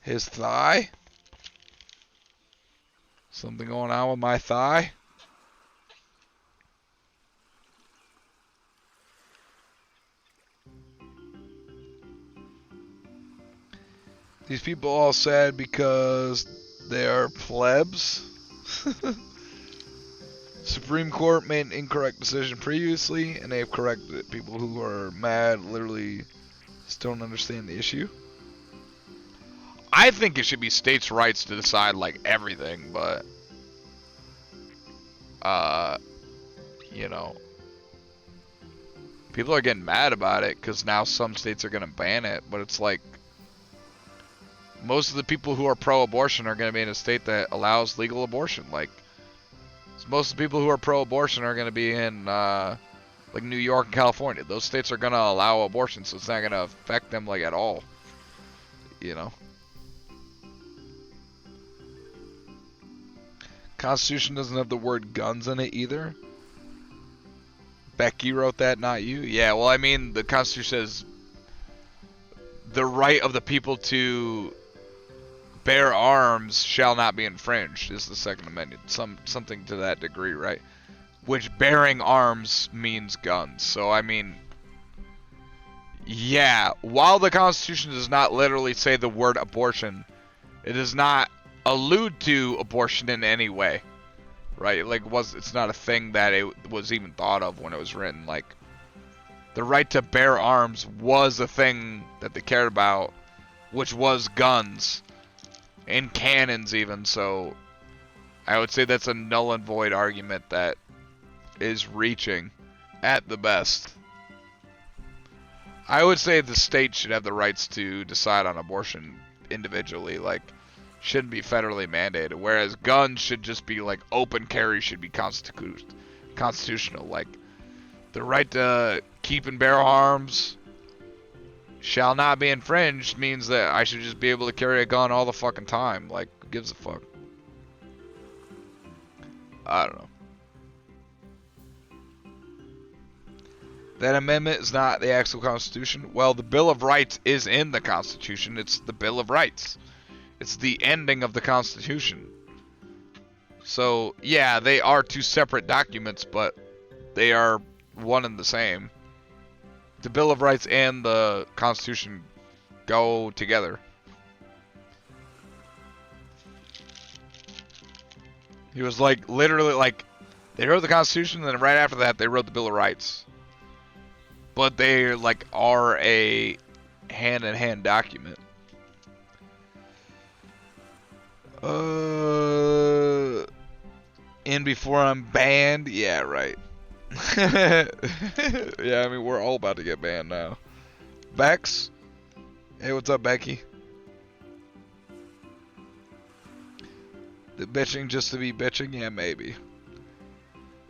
His thigh? Something going on with my thigh? These people all sad because they are plebs. Supreme Court made an incorrect decision previously, and they have corrected it. People who are mad literally just don't understand the issue. I think it should be states' rights to decide like everything, but you know, people are getting mad about it because now some states are gonna ban it, but it's like most of the people who are pro-abortion are gonna be in a state that allows legal abortion. Like most of the people who are pro-abortion are gonna be in like New York and California. Those states are gonna allow abortion, so it's not gonna affect them like at all. You know. Constitution doesn't have the word guns in it either. Becky wrote that, not you. Yeah, well, I mean, the Constitution says the right of the people to bear arms shall not be infringed is the Second Amendment. Something to that degree, right? Which bearing arms means guns. So, I mean, yeah, while the Constitution does not literally say the word abortion, it does not allude to abortion in any way, right? Like, it's not a thing that it was even thought of when it was written. Like, the right to bear arms was a thing that they cared about, which was guns and cannons even. So I would say that's a null and void argument that is reaching at the best. I would say the state should have the rights to decide on abortion individually, like shouldn't be federally mandated, whereas guns should just be like open carry should be constitutional, like the right to keep and bear arms shall not be infringed means that I should just be able to carry a gun all the fucking time. Like, who gives a fuck? I don't know. That amendment is not the actual Constitution. Well, the Bill of Rights is in the Constitution. It's the Bill of Rights. It's the ending of the Constitution. So, yeah, they are two separate documents, but they are one and the same. The Bill of Rights and the Constitution go together. He was like, literally, like, they wrote the Constitution, and then right after that, they wrote the Bill of Rights. But they, like, are a hand-in-hand document. In before I'm banned? Yeah, right. Yeah, I mean, we're all about to get banned now. Bex? Hey, what's up, Becky? The bitching just to be bitching? Yeah, maybe.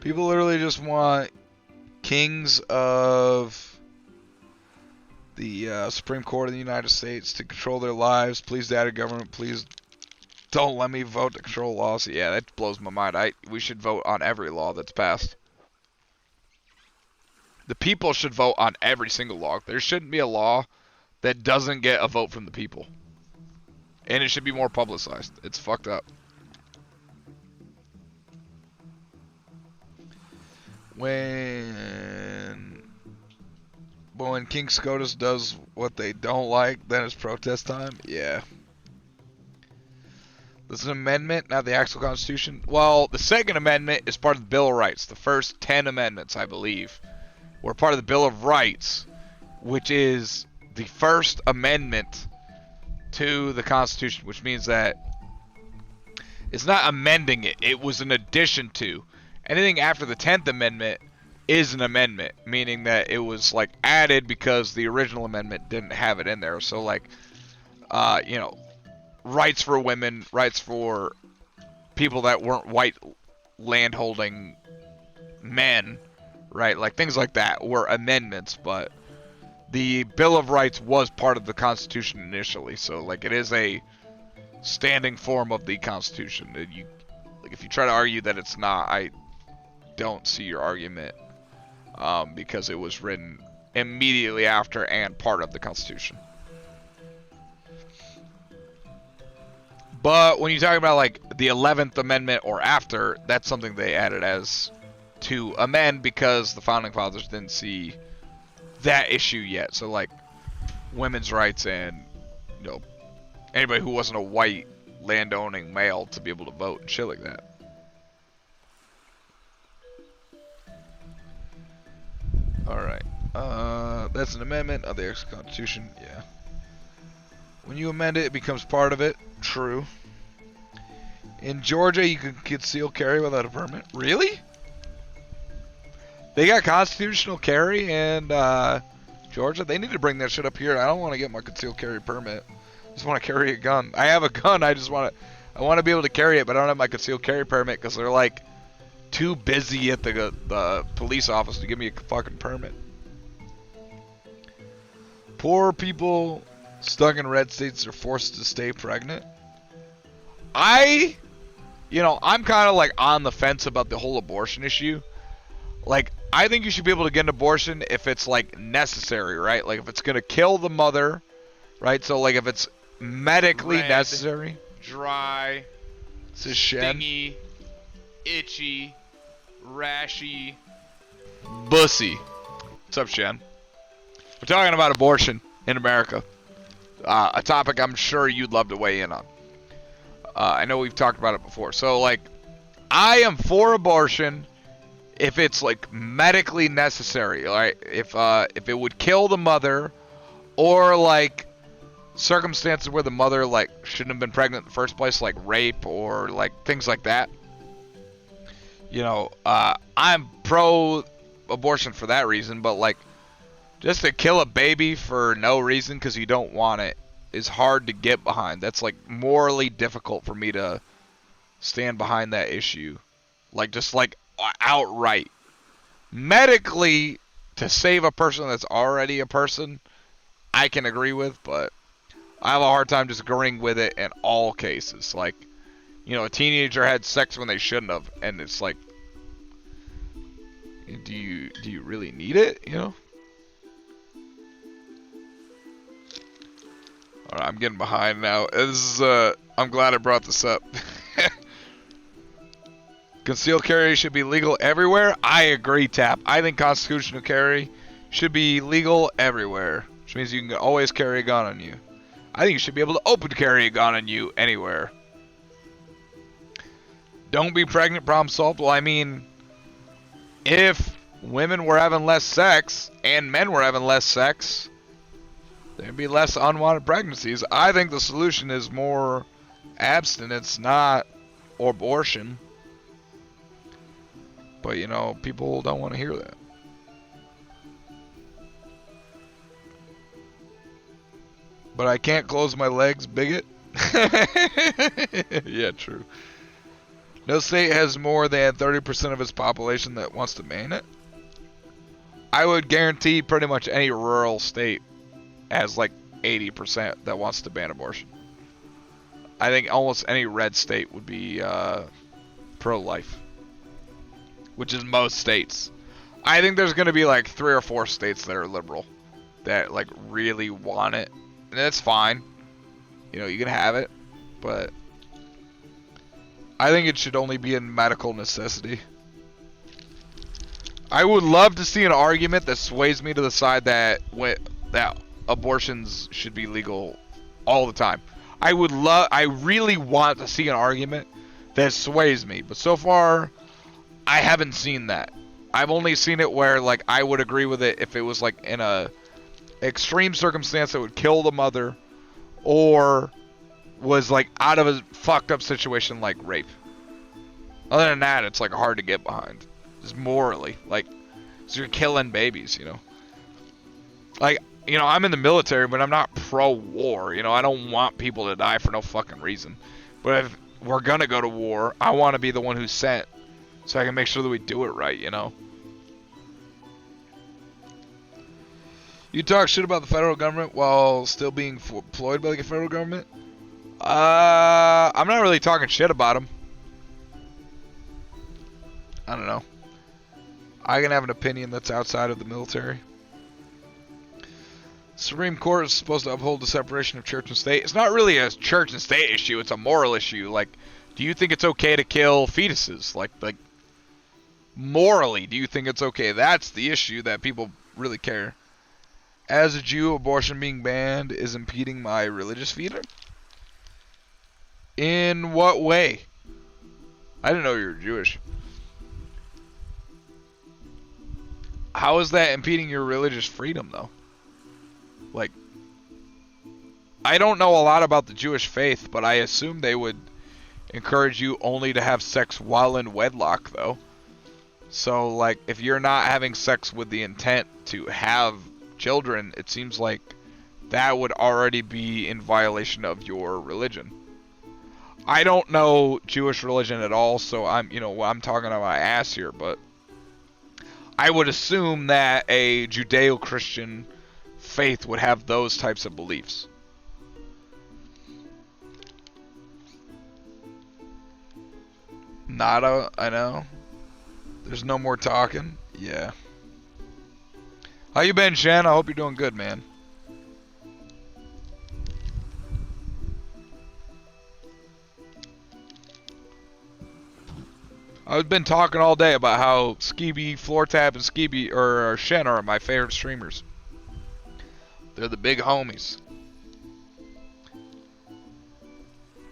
People literally just want kings of the Supreme Court of the United States to control their lives. Please, data government, please don't let me vote to control laws. Yeah, that blows my mind. We should vote on every law that's passed. The people should vote on every single law. There shouldn't be a law that doesn't get a vote from the people. And it should be more publicized. It's fucked up. When King SCOTUS does what they don't like, then it's protest time? Yeah. This is an amendment, not the actual Constitution. Well, the Second Amendment is part of the Bill of Rights. The first 10 amendments, I believe, were part of the Bill of Rights, which is the First Amendment to the Constitution, which means that it's not amending it. It was an addition to. Anything after the 10th Amendment is an amendment, meaning that it was, like, added because the original amendment didn't have it in there. So, like, you know, rights for women, rights for people that weren't white landholding men, right? Like, things like that were amendments, but the Bill of Rights was part of the Constitution initially. So, like, it is a standing form of the Constitution. Like, if you try to argue that it's not, I don't see your argument, because it was written immediately after and part of the Constitution. But when you talk about, like, the 11th Amendment or after, that's something they added as to amend because the Founding Fathers didn't see that issue yet. So, like, women's rights and, you know, anybody who wasn't a white landowning male to be able to vote and shit like that. Alright. That's an amendment of the Constitution. Yeah. When you amend it, it becomes part of it. True. In Georgia, you can conceal carry without a permit. Really? They got constitutional carry in Georgia? They need to bring that shit up here. I don't want to get my concealed carry permit. I just want to carry a gun. I have a gun. I want to be able to carry it, but I don't have my concealed carry permit because they're like too busy at the police office to give me a fucking permit. Poor people stuck in red states are forced to stay pregnant. I'm kind of like on the fence about the whole abortion issue. Like, I think you should be able to get an abortion if it's, like, necessary, right? Like, if it's going to kill the mother, right? So, like, if it's medically necessary. Dry, Stingy, itchy, rashy. bussy. What's up, Shen? We're talking about abortion in America. A topic I'm sure you'd love to weigh in on. I know we've talked about it before. So, like, I am for abortion if it's, like, medically necessary. Like, if it would kill the mother, or, like, circumstances where the mother, like, shouldn't have been pregnant in the first place, like rape or, like, things like that. I'm pro-abortion for that reason, but, like, Just to kill a baby for no reason because you don't want it is hard to get behind. That's like morally difficult for me to stand behind that issue. Like just like outright. Medically, to save a person that's already a person, I can agree with, but I have a hard time just agreeing with it in all cases. Like, you know, a teenager had sex when they shouldn't have, and it's like, do you really need it? You know? Alright, I'm getting behind now. This is, I'm glad I brought this up. Concealed carry should be legal everywhere. I agree, Tap. I think constitutional carry should be legal everywhere, which means you can always carry a gun on you. I think you should be able to open carry a gun on you anywhere. Don't be pregnant, problem solved. Well, I mean, if women were having less sex and men were having less sex, there'd be less unwanted pregnancies. I think the solution is more abstinence, not abortion. But, you know, people don't want to hear that. But I can't close my legs, bigot. Yeah, true. No state has more than 30% of its population that wants to ban it. I would guarantee pretty much any rural state has like 80% that wants to ban abortion. I think almost any red state would be pro-life, which is most states. I think there's going to be like 3 or 4 states that are liberal that like really want it, and that's fine. You know, you can have it, but I think it should only be in medical necessity. I would love to see an argument that sways me to the side that abortions should be legal all the time. I really want to see an argument that sways me, but so far I haven't seen that. I've only seen it where like I would agree with it if it was like in a extreme circumstance that would kill the mother, or was like out of a fucked up situation like rape. Other than that, it's like hard to get behind. Just morally, like, so you're killing babies, you know. Like, you know, I'm in the military, but I'm not pro-war. You know, I don't want people to die for no fucking reason. But if we're gonna go to war, I want to be the one who's sent, so I can make sure that we do it right, you know. You talk shit about the federal government while still being employed by the federal government? I'm not really talking shit about them. I don't know. I can have an opinion that's outside of the military. Supreme Court is supposed to uphold the separation of church and state. It's not really a church and state issue. It's a moral issue. Like, do you think it's okay to kill fetuses? Like morally, do you think it's okay? That's the issue that people really care. As a Jew, abortion being banned is impeding my religious freedom? In what way? I didn't know you were Jewish. How is that impeding your religious freedom, though? Like, I don't know a lot about the Jewish faith, but I assume they would encourage you only to have sex while in wedlock, though. So, like, if you're not having sex with the intent to have children, it seems like that would already be in violation of your religion. I don't know Jewish religion at all, so I'm talking about my ass here, but I would assume that a Judeo-Christian faith would have those types of beliefs. Nada, I know. There's no more talking. Yeah. How you been, Shen? I hope you're doing good, man. I've been talking all day about how Skeeby, Floortap, and Skeeby or Shen are my favorite streamers. They're the big homies.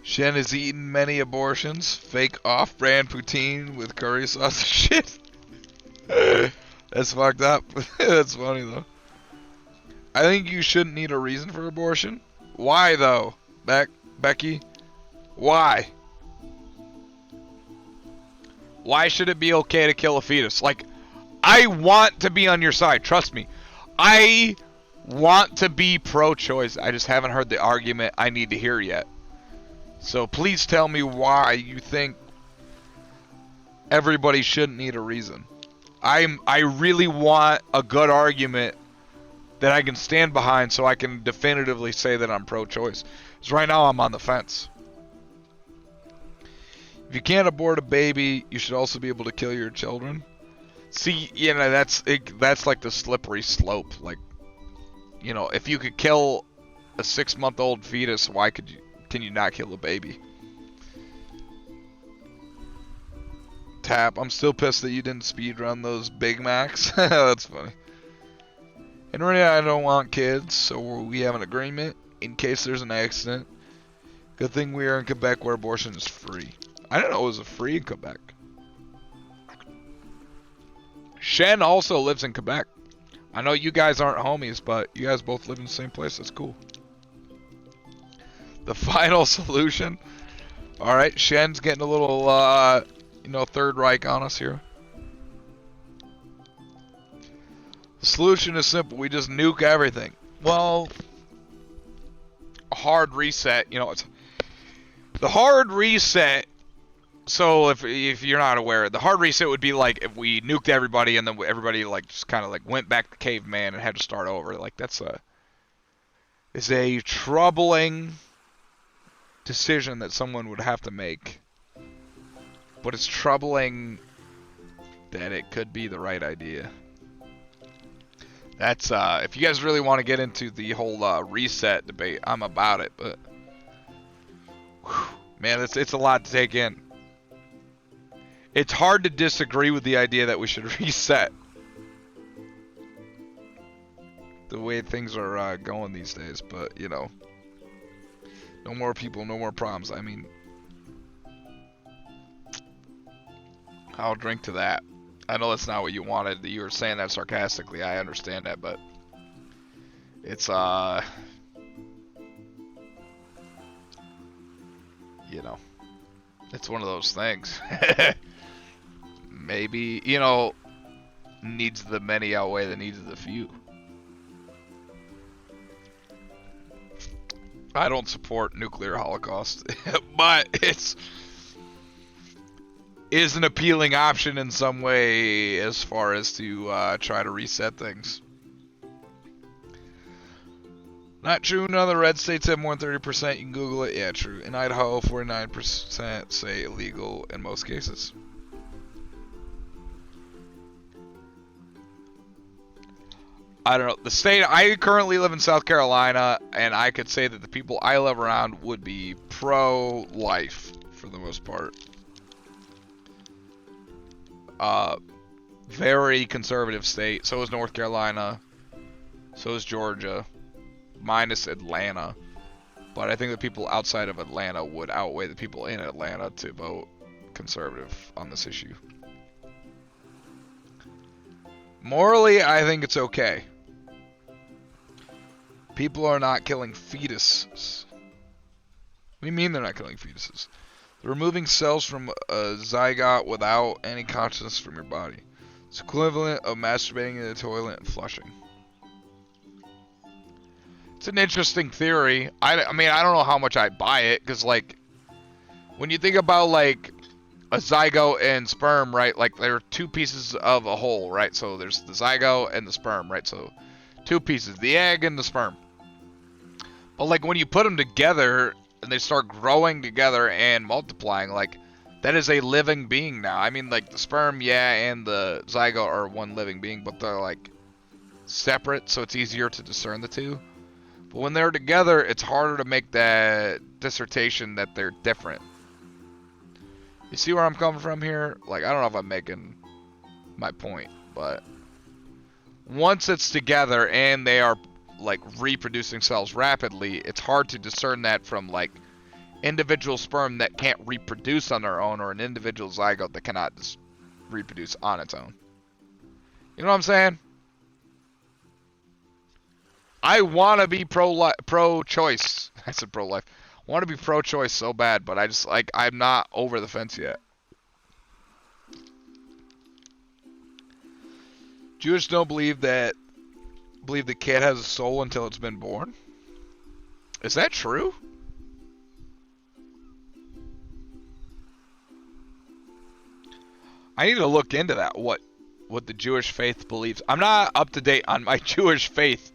Shen has eaten many abortions. Fake off-brand poutine with curry sauce. Shit. That's fucked up. That's funny though. I think you shouldn't need a reason for abortion. Why though, Becky? Why? Why should it be okay to kill a fetus? Like, I want to be on your side. Trust me. I want to be pro-choice. I just haven't heard the argument I need to hear yet. So please tell me why you think everybody shouldn't need a reason. I really want a good argument that I can stand behind so I can definitively say that I'm pro-choice. Because right now I'm on the fence. If you can't abort a baby, you should also be able to kill your children. See, you know, that's like the slippery slope. Like, you know, if you could kill a 6-month-old fetus, why can you not kill a baby? Tap, I'm still pissed that you didn't speedrun those Big Macs. That's funny. Henry and I don't want kids, so we have an agreement in case there's an accident. Good thing we are in Quebec where abortion is free. I didn't know it was free in Quebec. Shen also lives in Quebec. I know you guys aren't homies, but you guys both live in the same place. That's cool. The final solution. Alright, Shen's getting a little, you know, Third Reich on us here. The solution is simple. We just nuke everything. Well, a hard reset, you know, it's the hard reset. So if you're not aware, the hard reset would be like if we nuked everybody and then everybody like just kind of like went back to caveman and had to start over. Like it's a troubling decision that someone would have to make. But it's troubling that it could be the right idea. That's if you guys really want to get into the whole reset debate, I'm about it, but whew, man, it's a lot to take in. It's hard to disagree with the idea that we should reset the way things are going these days, but you know, no more people, no more problems. I mean, I'll drink to that. I know that's not what you wanted. You were saying that sarcastically. I understand that, but it's you know, it's one of those things. Maybe, you know, needs of the many outweigh the needs of the few. I don't support nuclear holocaust, but it's is an appealing option in some way as far as to try to reset things. Not true. None of the red states have more than 30%. You can Google it. Yeah, true. In Idaho, 49% say illegal in most cases. I don't know. The state, I currently live in South Carolina, and I could say that the people I live around would be pro-life for the most part. Very conservative state. So is North Carolina. So is Georgia. Minus Atlanta. But I think the people outside of Atlanta would outweigh the people in Atlanta to vote conservative on this issue. Morally, I think it's okay. People are not killing fetuses. What do you mean they're not killing fetuses? They're removing cells from a zygote without any consciousness from your body. It's equivalent of masturbating in the toilet and flushing. It's an interesting theory. I mean, I don't know how much I buy it, because, like, when you think about, like, a zygote and sperm, right, like, there are two pieces of a whole, right? So there's the zygote and the sperm, right? So two pieces, the egg and the sperm. But, like, when you put them together and they start growing together and multiplying, like, that is a living being now. I mean, like, the sperm, yeah, and the zygote are one living being, but they're, like, separate, so it's easier to discern the two. But when they're together, it's harder to make that dissertation that they're different. You see where I'm coming from here? Like, I don't know if I'm making my point, but once it's together and they are, like, reproducing cells rapidly, it's hard to discern that from, like, individual sperm that can't reproduce on their own or an individual zygote that cannot reproduce on its own. You know what I'm saying? I want to be pro-choice. I said pro-life. I want to be pro-choice so bad, but I just, like, I'm not over the fence yet. Jewish don't believe that believe the kid has a soul until it's been born. Is that true? I need to look into that. What the Jewish faith believes. I'm not up to date on my Jewish faith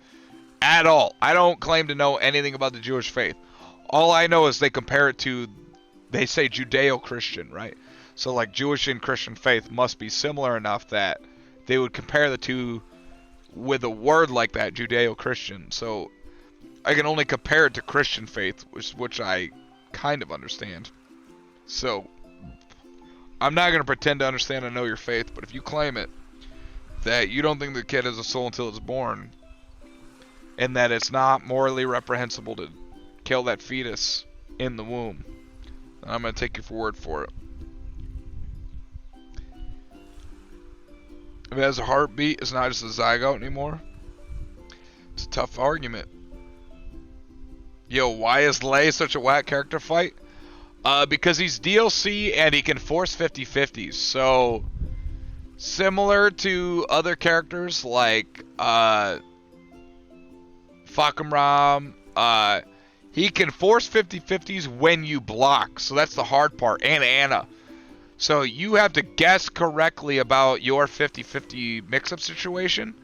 at all. I don't claim to know anything about the Jewish faith. All I know is they compare it to, they say Judeo-Christian, right? So like Jewish and Christian faith must be similar enough that they would compare the two with a word like that, Judeo-Christian. So I can only compare it to Christian faith, which I kind of understand. So I'm not going to pretend to understand and know your faith, but if you claim it, that you don't think the kid has a soul until it's born, and that it's not morally reprehensible to kill that fetus in the womb, then I'm going to take your word for it. If it has a heartbeat, it's not just a zygote anymore. It's a tough argument. Yo, why is Lei such a whack character fight? Because he's DLC and he can force 50-50s. So, similar to other characters like Fakamram, he can force 50-50s when you block. So that's the hard part. And Anna. So you have to guess correctly about your 50-50 mix-up situation.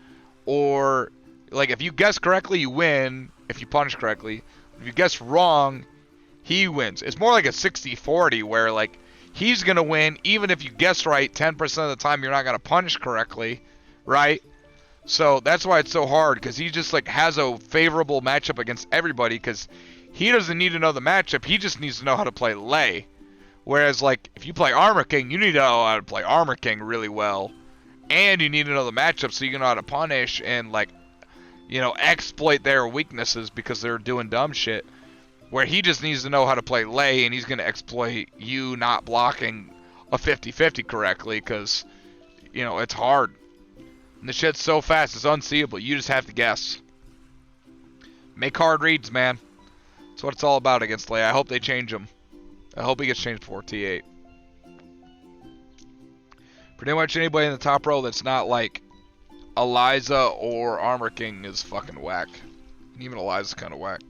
Or, like, if you guess correctly, you win. If you punish correctly. If you guess wrong, he wins. It's more like a 60-40 where, like, he's going to win even if you guess right 10% of the time you're not going to punish correctly, right? So that's why it's so hard, because he just, like, has a favorable matchup against everybody, because he doesn't need to know the matchup. He just needs to know how to play Lei. Whereas, like, if you play Armor King, you need to know how to play Armor King really well. And you need to know the matchup so you can know how to punish and, like, you know, exploit their weaknesses because they're doing dumb shit. Where he just needs to know how to play Lei, and he's going to exploit you not blocking a 50-50 correctly, because, you know, it's hard. And the shit's so fast, it's unseeable. You just have to guess. Make hard reads, man. That's what it's all about against Lei. I hope they change him. I hope he gets changed before T8. Pretty much anybody in the top row that's not like Eliza or Armor King is fucking whack. And even Eliza's kind of whack.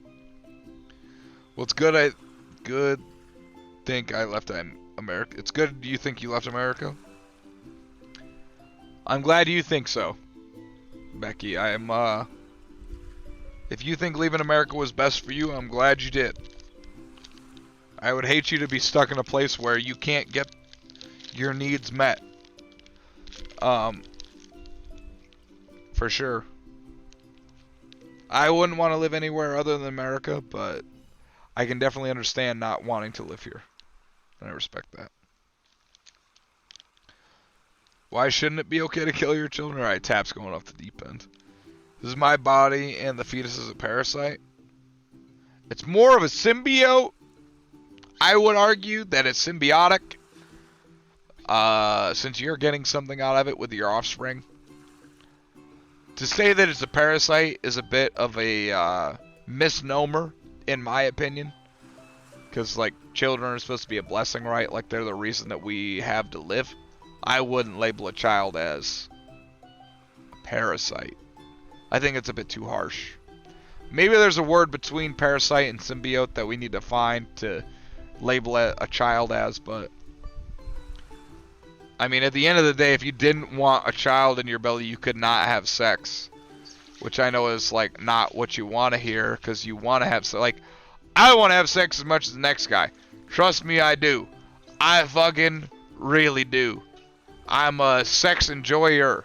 Well, it's good. Think I left America. It's good. Do you think you left America? I'm glad you think so, Becky. I am. If you think leaving America was best for you, I'm glad you did. I would hate you to be stuck in a place where you can't get your needs met. For sure. I wouldn't want to live anywhere other than America, but I can definitely understand not wanting to live here. And I respect that. Why shouldn't it be okay to kill your children? Alright, Tap's going off the deep end. This is my body and the fetus is a parasite. It's more of a symbiote. I would argue that it's symbiotic. Since you're getting something out of it with your offspring. To say that it's a parasite is a bit of a misnomer, in my opinion. Because, like, children are supposed to be a blessing, right? Like, they're the reason that we have to live. I wouldn't label a child as a parasite. I think it's a bit too harsh. Maybe there's a word between parasite and symbiote that we need to find to label a child as, but I mean, at the end of the day, if you didn't want a child in your belly, you could not have sex. Which I know is, like, not what you want to hear, because you want to have sex. Like, I want to have sex as much as the next guy. Trust me, I do. I fucking really do. I'm a sex enjoyer.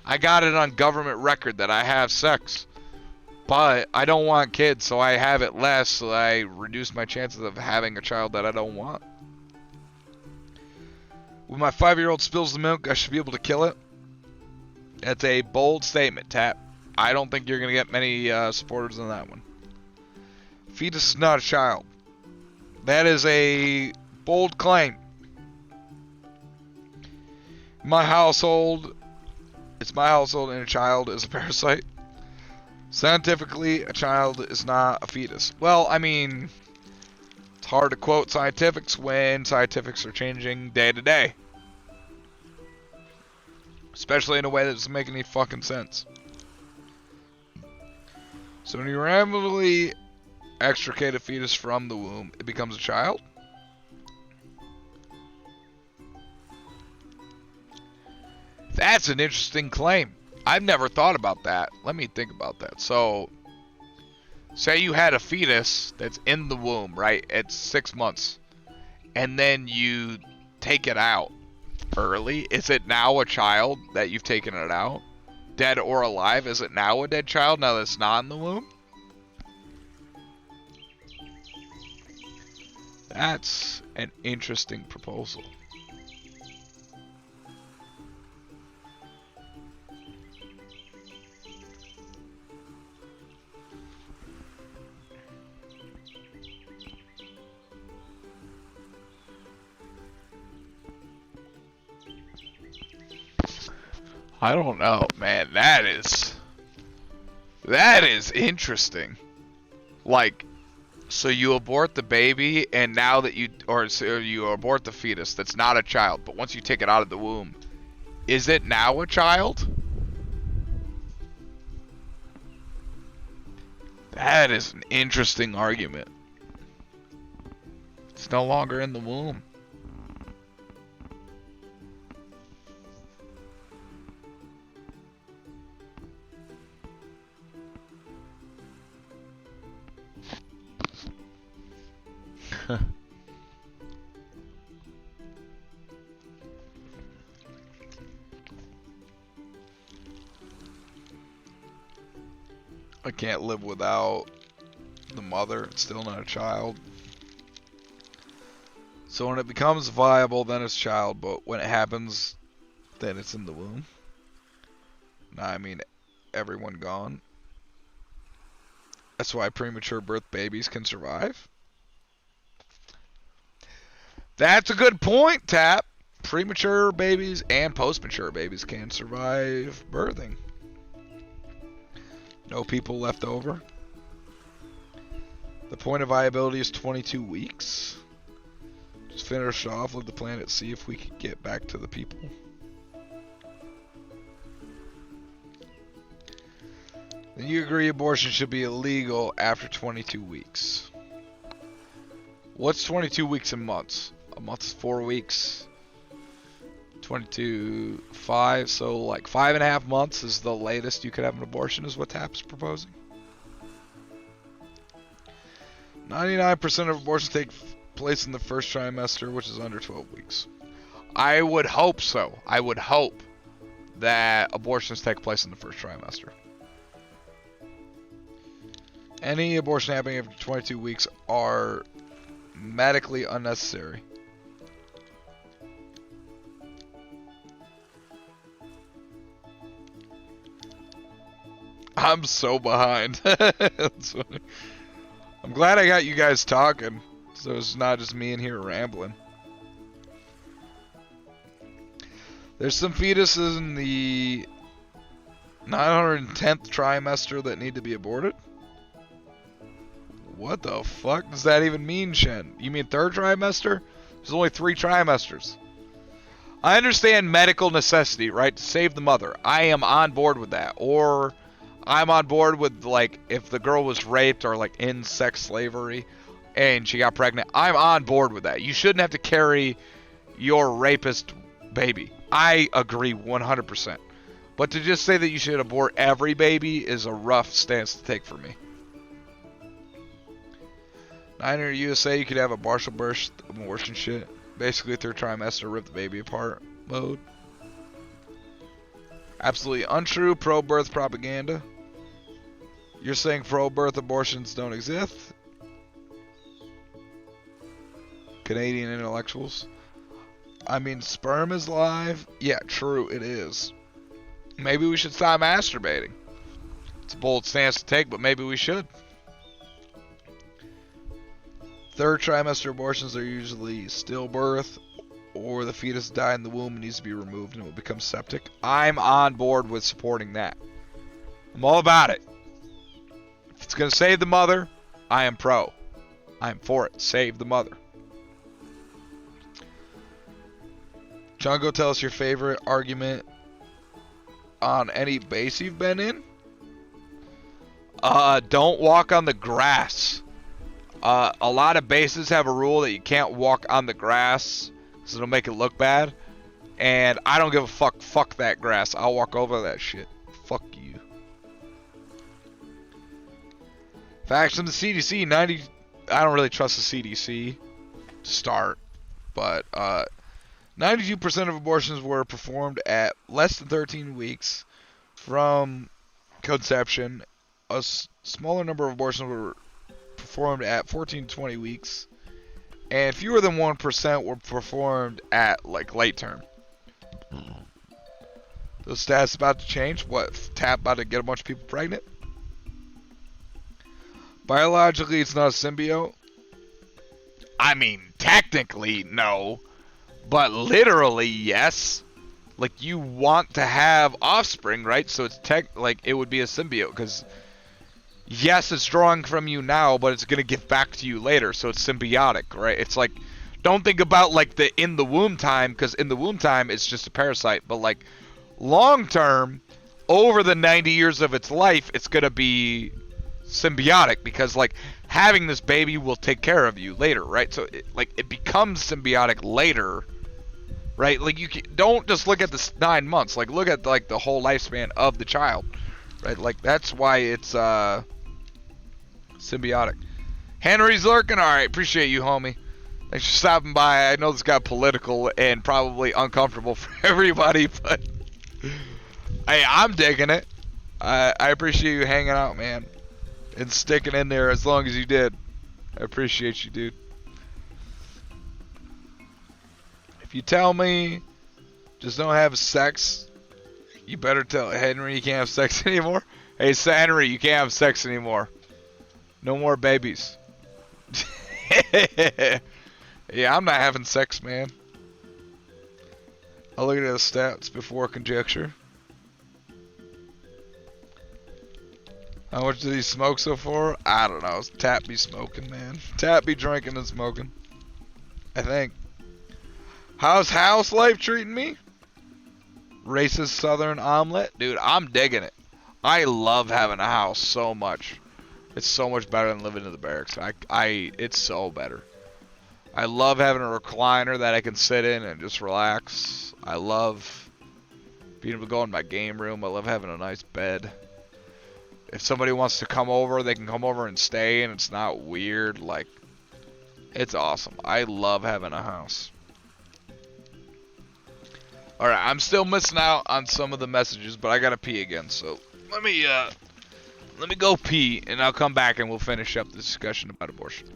I got it on government record that I have sex. But I don't want kids, so I have it less, so I reduce my chances of having a child that I don't want. When my 5-year-old spills the milk, I should be able to kill it. That's a bold statement, Tap. I don't think you're going to get many supporters on that one. Fetus is not a child. That is a bold claim. My household, it's my household, and a child is a parasite. Scientifically, a child is not a fetus. Well, I mean, it's hard to quote scientifics when scientifics are changing day to day. Especially in a way that doesn't make any fucking sense. So when you randomly extricate a fetus from the womb, it becomes a child? That's an interesting claim. I've never thought about that. Let me think about that. So, say you had a fetus that's in the womb, right? It's 6 months. And then you take it out early. Is it now a child that you've taken it out? Dead or alive? Is it now a dead child now that it's not in the womb? That's an interesting proposal. I don't know, man. That is interesting. Like, so you abort the baby, and now that so you abort the fetus that's not a child, but once you take it out of the womb, is it now a child? That is an interesting argument. It's no longer in the womb. I can't live without the mother. It's still not a child. So when it becomes viable, then it's child. But when it happens, then it's in the womb. Nah, I mean, everyone gone. That's why premature birth babies can survive. That's a good point, Tap. Premature babies and post-mature babies can survive birthing. No people left over. The point of viability is 22 weeks. Just finish off, leave the planet, see if we can get back to the people. Then you agree abortion should be illegal after 22 weeks. What's 22 weeks in months? A month is 4 weeks. 22, 5, so like 5.5 months is the latest you could have an abortion, is what TAP's proposing. 99% of abortions take place in the first trimester, which is under 12 weeks. I would hope so. I would hope that abortions take place in the first trimester. Any abortion happening after 22 weeks are medically unnecessary. I'm so behind. That's funny. I'm glad I got you guys talking, so it's not just me in here rambling. There's some fetuses in the 910th trimester that need to be aborted. What the fuck does that even mean, Shen? You mean third trimester? There's only 3 trimesters. I understand medical necessity, right? To save the mother. I am on board with that. Or I'm on board with, like, if the girl was raped or, like, in sex slavery and she got pregnant. I'm on board with that. You shouldn't have to carry your rapist baby. I agree 100%. But to just say that you should abort every baby is a rough stance to take for me. Niner USA, you could have a partial burst abortion shit. Basically, third trimester, rip the baby apart mode. Absolutely untrue. Pro-birth propaganda. You're saying pro-birth abortions don't exist? Canadian intellectuals. I mean, sperm is live. Yeah, true, it is. Maybe we should stop masturbating. It's a bold stance to take, but maybe we should. Third trimester abortions are usually stillbirth, or the fetus died in the womb and needs to be removed and it will become septic. I'm on board with supporting that. I'm all about it. If it's going to save the mother, I am pro. I'm for it. Save the mother. Chungo, tell us your favorite argument on any base you've been in. Don't walk on the grass. A lot of bases have a rule that you can't walk on the grass, because it'll make it look bad. And I don't give a fuck. Fuck that grass. I'll walk over that shit. Fuck you. Facts from the CDC. 90. I don't really trust the CDC to start, but 92% of abortions were performed at less than 13 weeks from conception. A smaller number of abortions were performed at 14 to 20 weeks, and fewer than 1% were performed at like late term. Those stats about to change. What? TAP about to get a bunch of people pregnant? Biologically, it's not a symbiote. I mean, technically, no. But literally, yes. Like, you want to have offspring, right? So it's like it would be a symbiote, because yes, it's drawing from you now, but it's gonna give back to you later. So it's symbiotic, right? It's like, don't think about like the in the womb time, because in the womb time it's just a parasite. But like long term, over the 90 years of its life, it's gonna be symbiotic, because like having this baby will take care of you later, right? So it becomes symbiotic later, right? Like don't just look at the 9 months, like look at like the whole lifespan of the child, right? Like that's why it's symbiotic. Henry's lurking. All right, appreciate you, homie. Thanks for stopping by. I know this got political and probably uncomfortable for everybody, but hey, I'm digging it. I appreciate you hanging out, man, and sticking in there as long as you did. I appreciate you, dude. If you tell me just don't have sex, you better tell Henry you can't have sex anymore. Hey, Henry, you can't have sex anymore. No more babies. Yeah, I'm not having sex, man. I'll look at the stats before conjecture. How much did he smoke so far? I don't know. Tap be smoking, man. Tap be drinking and smoking, I think. How's house life treating me? Racist Southern omelet? Dude, I'm digging it. I love having a house so much. It's so much better than living in the barracks. It's so better. I love having a recliner that I can sit in and just relax. I love being able to go in my game room. I love having a nice bed. If somebody wants to come over, they can come over and stay, and it's not weird. Like, it's awesome. I love having a house. Alright, I'm still missing out on some of the messages, but I gotta pee again, so let me go pee, and I'll come back and we'll finish up the discussion about abortion.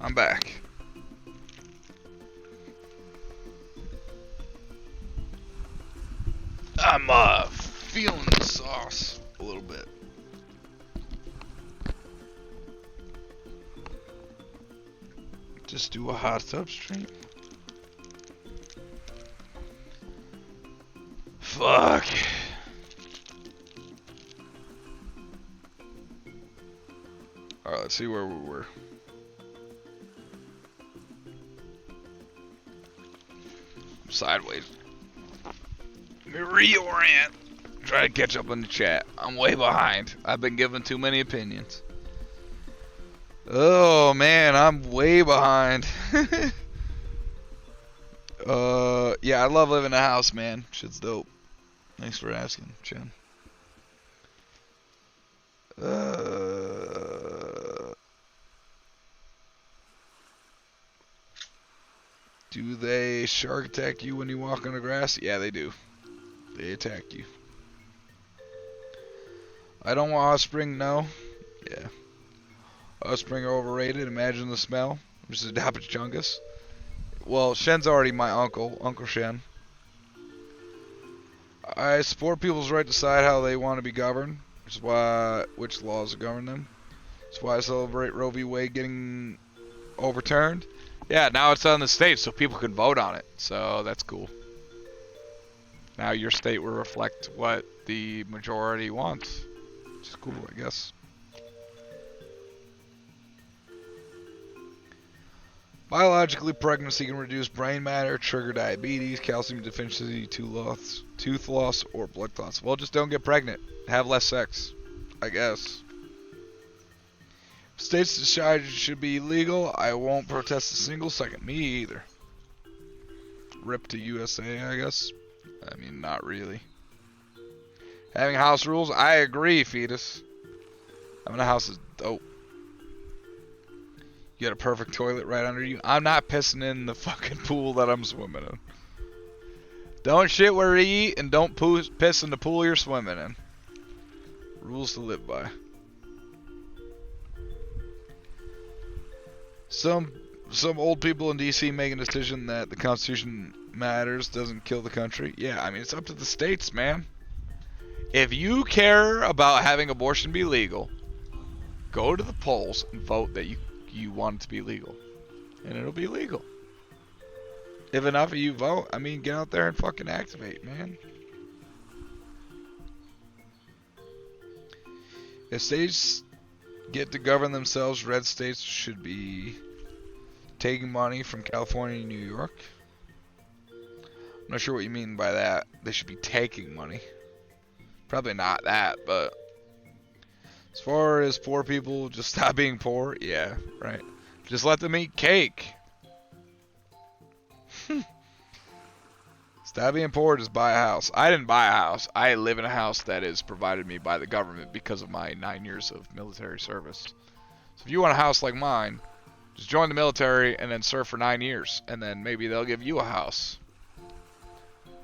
I'm back. I'm feeling the sauce a little bit. Just do a hot tub stream. Fuck. Alright, let's see where we were. I'm sideways. Let me reorient. Try to catch up on the chat. I'm way behind. I've been given too many opinions. Oh man, I'm way behind. Yeah, I love living in a house, man. Shit's dope. Thanks for asking, Chen. Do they shark attack you when you walk on the grass? Yeah, they do. They attack you. I don't want Offspring, no. Yeah. Offspring are overrated. Imagine the smell. Just adopt a Chungus. Well, Shen's already my uncle. Uncle Shen. I support people's right to decide how they want to be governed. Which is why, which laws govern them. That's why I celebrate Roe v. Wade getting overturned. Yeah, now it's on the state so people can vote on it. So that's cool. Now your state will reflect what the majority wants. Which is cool, I guess. Biologically, pregnancy can reduce brain matter, trigger diabetes, calcium deficiency, tooth loss, or blood clots. Well, just don't get pregnant. Have less sex, I guess. If states decide it should be legal, I won't protest a single second. Me either. Rip to USA, I guess. I mean, not really. Having house rules, I agree, fetus. Having a house is dope. You got a perfect toilet right under you. I'm not pissing in the fucking pool that I'm swimming in. Don't shit where you eat, and don't piss in the pool you're swimming in. Rules to live by. Some old people in DC making a decision that the Constitution matters doesn't kill the country. Yeah, I mean, it's up to the states, man. If you care about having abortion be legal, go to the polls and vote that you want it to be legal. And it'll be legal. If enough of you vote, I mean, get out there and fucking activate, man. If states get to govern themselves, red states should be taking money from California and New York. I'm not sure what you mean by that. They should be taking money. Probably not that, but as far as poor people, just stop being poor. Yeah, right. Just let them eat cake. Stop being poor, just buy a house. I didn't buy a house. I live in a house that is provided me by the government because of my 9 years of military service. So if you want a house like mine, just join the military and then serve for 9 years. And then maybe they'll give you a house.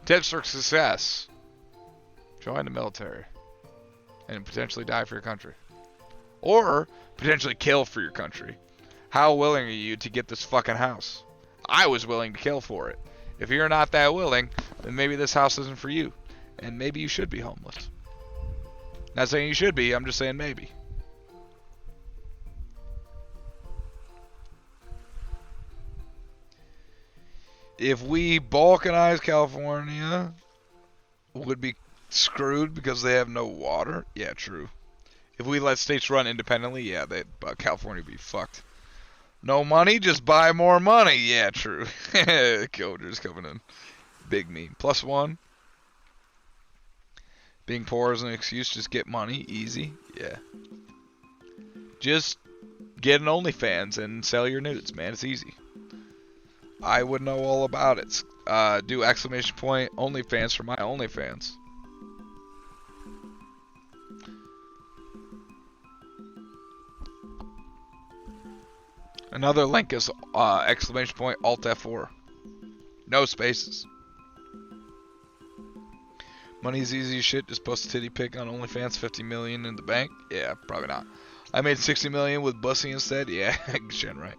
Tips for success. Join the military. And potentially die for your country. Or potentially kill for your country. How willing are you to get this fucking house? I was willing to kill for it. If you're not that willing, then maybe this house isn't for you. And maybe you should be homeless. Not saying you should be, I'm just saying maybe. If we balkanize California, would be screwed because they have no water? Yeah, true. If we let states run independently, yeah, California would be fucked. No money, just buy more money. Yeah, true. Coder's coming in. Big meme. +1. Being poor is an excuse. Just get money. Easy. Yeah. Just get an OnlyFans and sell your nudes, man. It's easy. I would know all about it. Do exclamation point OnlyFans for my OnlyFans. Another link is exclamation point Alt F4. No spaces. Money's easy as shit. Just post a titty pic on OnlyFans. 50 million in the bank. Yeah, probably not. I made 60 million with Bussy instead. Yeah, Shen, right.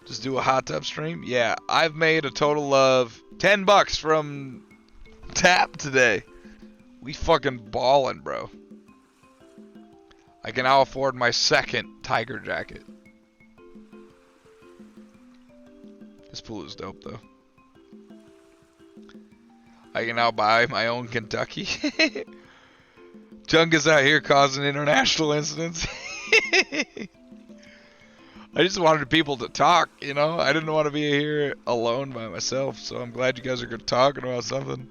Just do a hot tub stream? Yeah, I've made a total of $10 from Tap today. We fucking ballin', bro. I can now afford my second tiger jacket. This pool is dope, though. I can now buy my own Kentucky. Chungus out here causing international incidents. I just wanted people to talk, you know? I didn't want to be here alone by myself, so I'm glad you guys are good talking about something.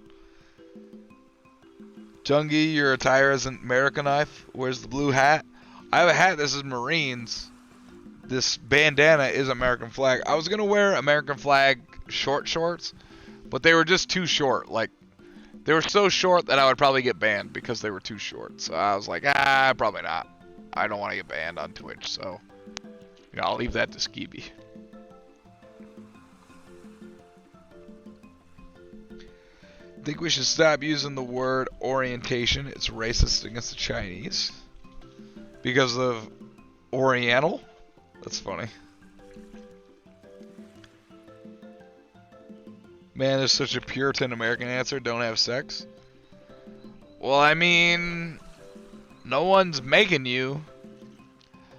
Jungie, your attire isn't American knife. Where's the blue hat? I have a hat. This is Marines. This bandana is American flag. I was gonna wear American flag shorts, but they were just too short. Like, they were so short that I would probably get banned because they were too short. So I was like, probably not. I don't want to get banned on Twitch, so you know, I'll leave that to Skeeby. Think we should stop using the word orientation. It's racist against the Chinese. Because of Oriental? That's funny. Man, there's such a Puritan American answer. Don't have sex. Well, I mean, no one's making you.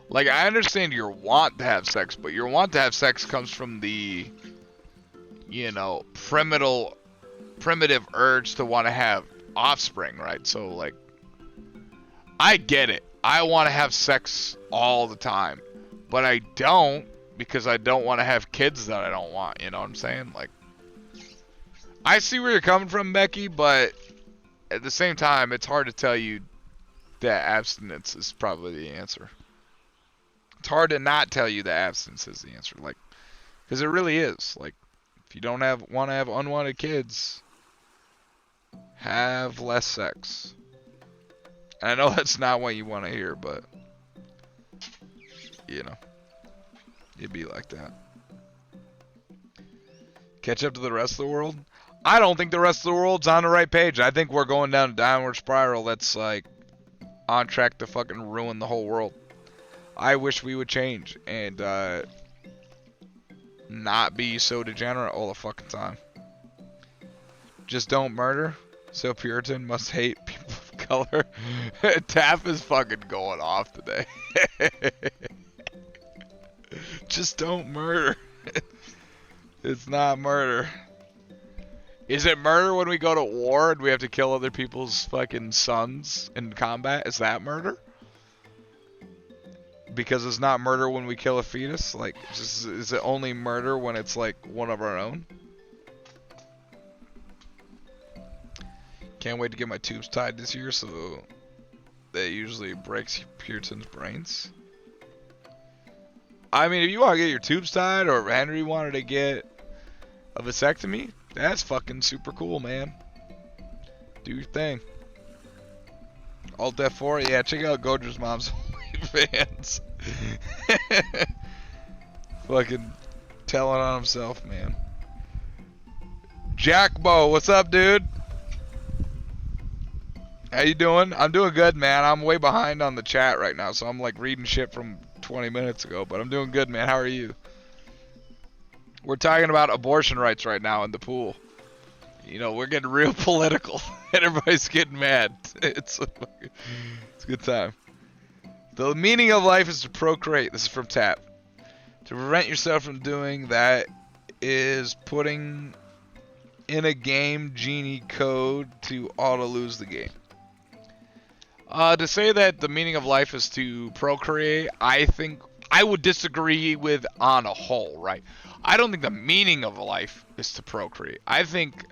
Like, I understand your want to have sex, but your want to have sex comes from the, you know, primitive urge to want to have offspring, right? So, like, I get it. I want to have sex all the time, but I don't because I don't want to have kids that I don't want, you know what I'm saying? Like, I see where you're coming from, Becky, but at the same time, it's hard to tell you that abstinence is probably the answer. It's hard to not tell you that abstinence is the answer, like, because it really is. Like, if you don't want to have unwanted kids, have less sex. And I know that's not what you want to hear, but you know, it'd be like that. Catch up to the rest of the world? I don't think the rest of the world's on the right page. I think we're going down a downward spiral that's like on track to fucking ruin the whole world. I wish we would change and not be so degenerate all the fucking time. Just don't murder. So Puritan must hate people of color. Taff is fucking going off today. Just don't murder. It's not murder. Is it murder when we go to war and we have to kill other people's fucking sons in combat? Is that murder? Because it's not murder when we kill a fetus? Like, just, is it only murder when it's like one of our own? Can't wait to get my tubes tied this year, so that usually breaks Puritan's brains. I mean, if you want to get your tubes tied, or if Henry wanted to get a vasectomy, that's fucking super cool, man. Do your thing. Alt F4, yeah, check out Godra's mom's OnlyFans. Fucking telling on himself, man. Jackbo, what's up, dude? How you doing? I'm doing good, man. I'm way behind on the chat right now, so I'm like reading shit from 20 minutes ago, but I'm doing good, man. How are you? We're talking about abortion rights right now in the pool. You know, we're getting real political, and everybody's getting mad. It's a good time. The meaning of life is to procreate. This is from Tap. To prevent yourself from doing that is putting in a game genie code to auto lose the game. To say that the meaning of life is to procreate, I think I would disagree with on a whole, right? I don't think the meaning of life is to procreate. I think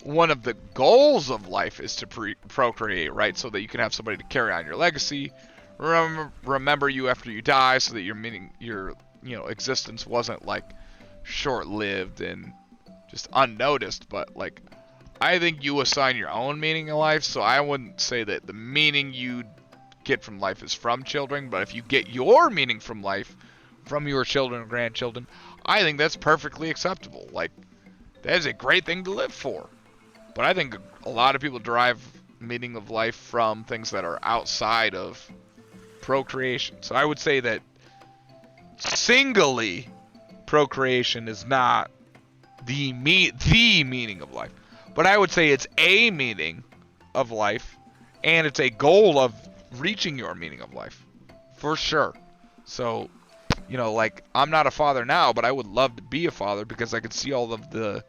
one of the goals of life is to procreate, right? So that you can have somebody to carry on your legacy, remember you after you die, so that your existence wasn't like short-lived and just unnoticed, but like I think you assign your own meaning in life, so I wouldn't say that the meaning you get from life is from children, but if you get your meaning from life from your children and grandchildren, I think that's perfectly acceptable. Like, that is a great thing to live for. But I think a lot of people derive meaning of life from things that are outside of procreation. So I would say that singly, procreation is not the meaning of life. But I would say it's a meaning of life, and it's a goal of reaching your meaning of life. For sure. So, you know, like, I'm not a father now, but I would love to be a father because I could see all of the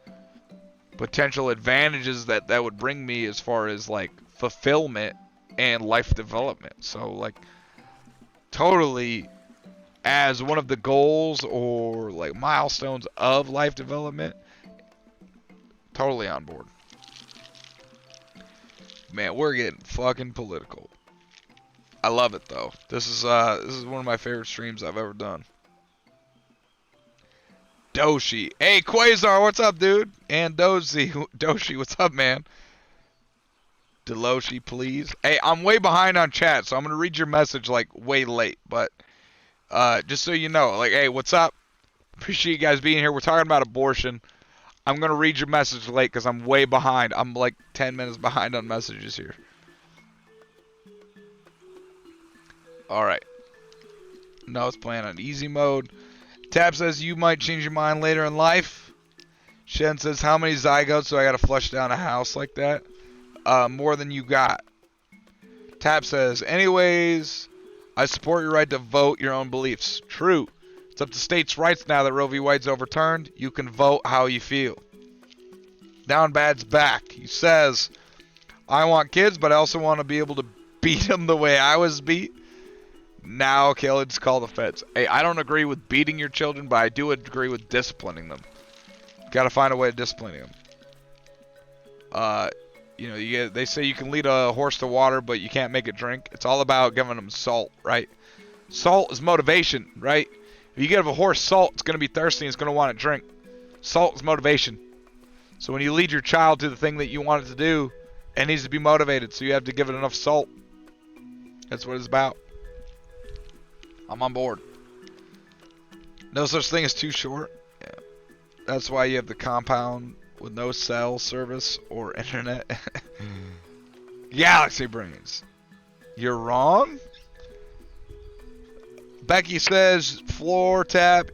potential advantages that would bring me as far as, like, fulfillment and life development. So, like, totally as one of the goals or, like, milestones of life development, totally on board. Man, we're getting fucking political. I love it though. This is one of my favorite streams I've ever done. Doshi. Hey Quasar, what's up, dude? And Doshi, what's up, man? Deloshi, please. Hey, I'm way behind on chat, so I'm gonna read your message like way late, but just so you know, like, hey, what's up? Appreciate you guys being here. We're talking about abortion. I'm going to read your message late because I'm way behind. I'm like 10 minutes behind on messages here. Alright. No, it's playing on easy mode. Tab says you might change your mind later in life. Shen says, how many zygotes do I got to flush down a house like that? More than you got. Tab says, anyways, I support your right to vote your own beliefs. True. It's up to states' rights now that Roe v. Wade's overturned. You can vote how you feel. Down Bad's back. He says, I want kids, but I also want to be able to beat them the way I was beat. Now, okay, let's call the feds. Hey, I don't agree with beating your children, but I do agree with disciplining them. Got to find a way of disciplining them. You know, they say you can lead a horse to water, but you can't make it drink. It's all about giving them salt, right? Salt is motivation, right? If you give a horse salt, it's going to be thirsty and it's going to want to drink. Salt is motivation. So when you lead your child to the thing that you want it to do, it needs to be motivated. So you have to give it enough salt. That's what it's about. I'm on board. No such thing as too short. Yeah. That's why you have the compound with no cell service or internet. Galaxy brains. You're wrong? Becky says, floor tap.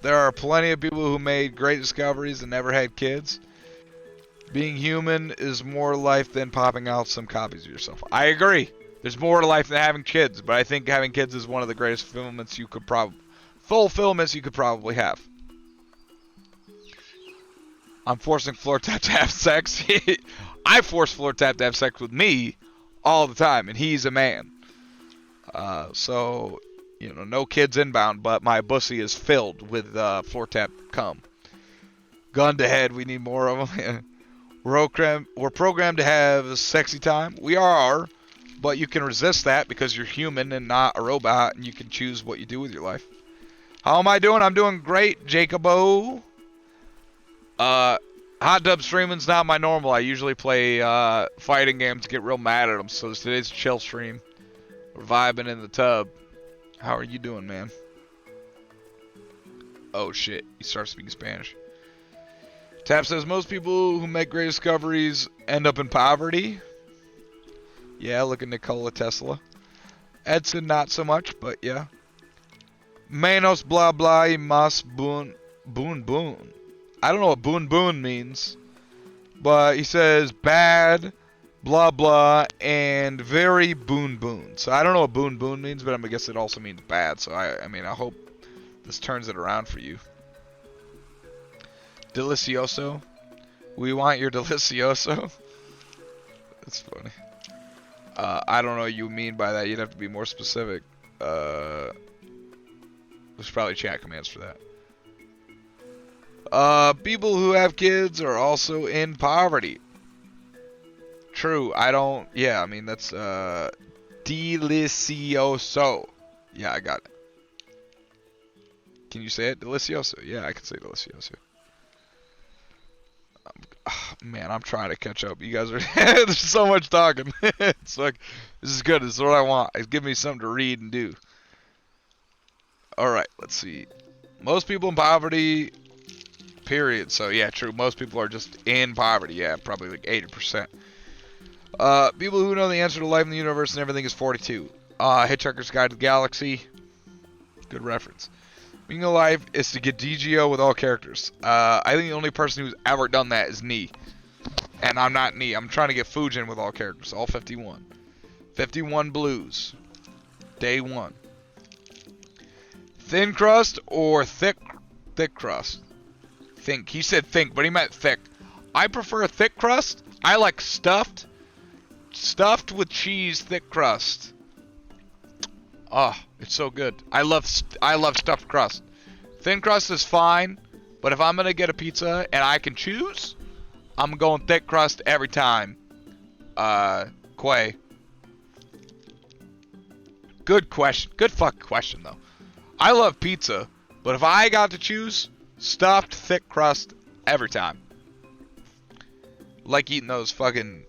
There are plenty of people who made great discoveries and never had kids. Being human is more life than popping out some copies of yourself. I agree. There's more to life than having kids, but I think having kids is one of the greatest fulfillments you could probably have. I'm forcing floor tap to have sex. I force floor tap to have sex with me all the time, and he's a man. So, you know, no kids inbound, but my pussy is filled with floor tap cum. Gun to head, we need more of them. We're programmed to have sexy time. We are, but you can resist that because you're human and not a robot, and you can choose what you do with your life. How am I doing? I'm doing great, Jacobo. Hot tub streaming's not my normal. I usually play fighting games to get real mad at them, so today's a chill stream. We're vibing in the tub. How are you doing, man? Oh shit, he starts speaking Spanish. Tap says, most people who make great discoveries end up in poverty. Yeah, look at Nikola Tesla. Edson, not so much, but yeah. Menos blah blah y mas boon. I don't know what boon means. But he says bad, blah blah, and very boon. So I don't know what boon means, but I guess it also means bad. So I mean, I hope this turns it around for you. Delicioso. We want your delicioso. That's funny. I don't know what you mean by that. You'd have to be more specific. There's probably chat commands for that. People who have kids are also in poverty. True. Yeah, I mean, that's delicioso. Yeah, I got it. Can you say it? Delicioso. Yeah, I can say delicioso. Man, I'm trying to catch up. You guys are there's so much talking. It's like, this is good. This is what I want. It's giving me something to read and do. Alright, let's see. Most people in poverty, period. So yeah, true. Most people are just in poverty. Yeah, probably like 80%. People who know the answer to life in the universe and everything is 42. Hitchhiker's Guide to the Galaxy. Good reference. Being alive is to get DGO with all characters. I think the only person who's ever done that is Nee. And I'm not Nee. I'm trying to get Fujin with all characters. All 51. 51 blues. Day 1. Thin crust or thick crust? Think. He said think, but he meant thick. I prefer thick crust. I like stuffed. Stuffed with cheese, thick crust. Oh, it's so good. I love stuffed crust. Thin crust is fine, but if I'm gonna get a pizza and I can choose, I'm going thick crust every time. Quay. Good question. Good fucking question though. I love pizza, but if I got to choose, stuffed thick crust every time. Like eating those fucking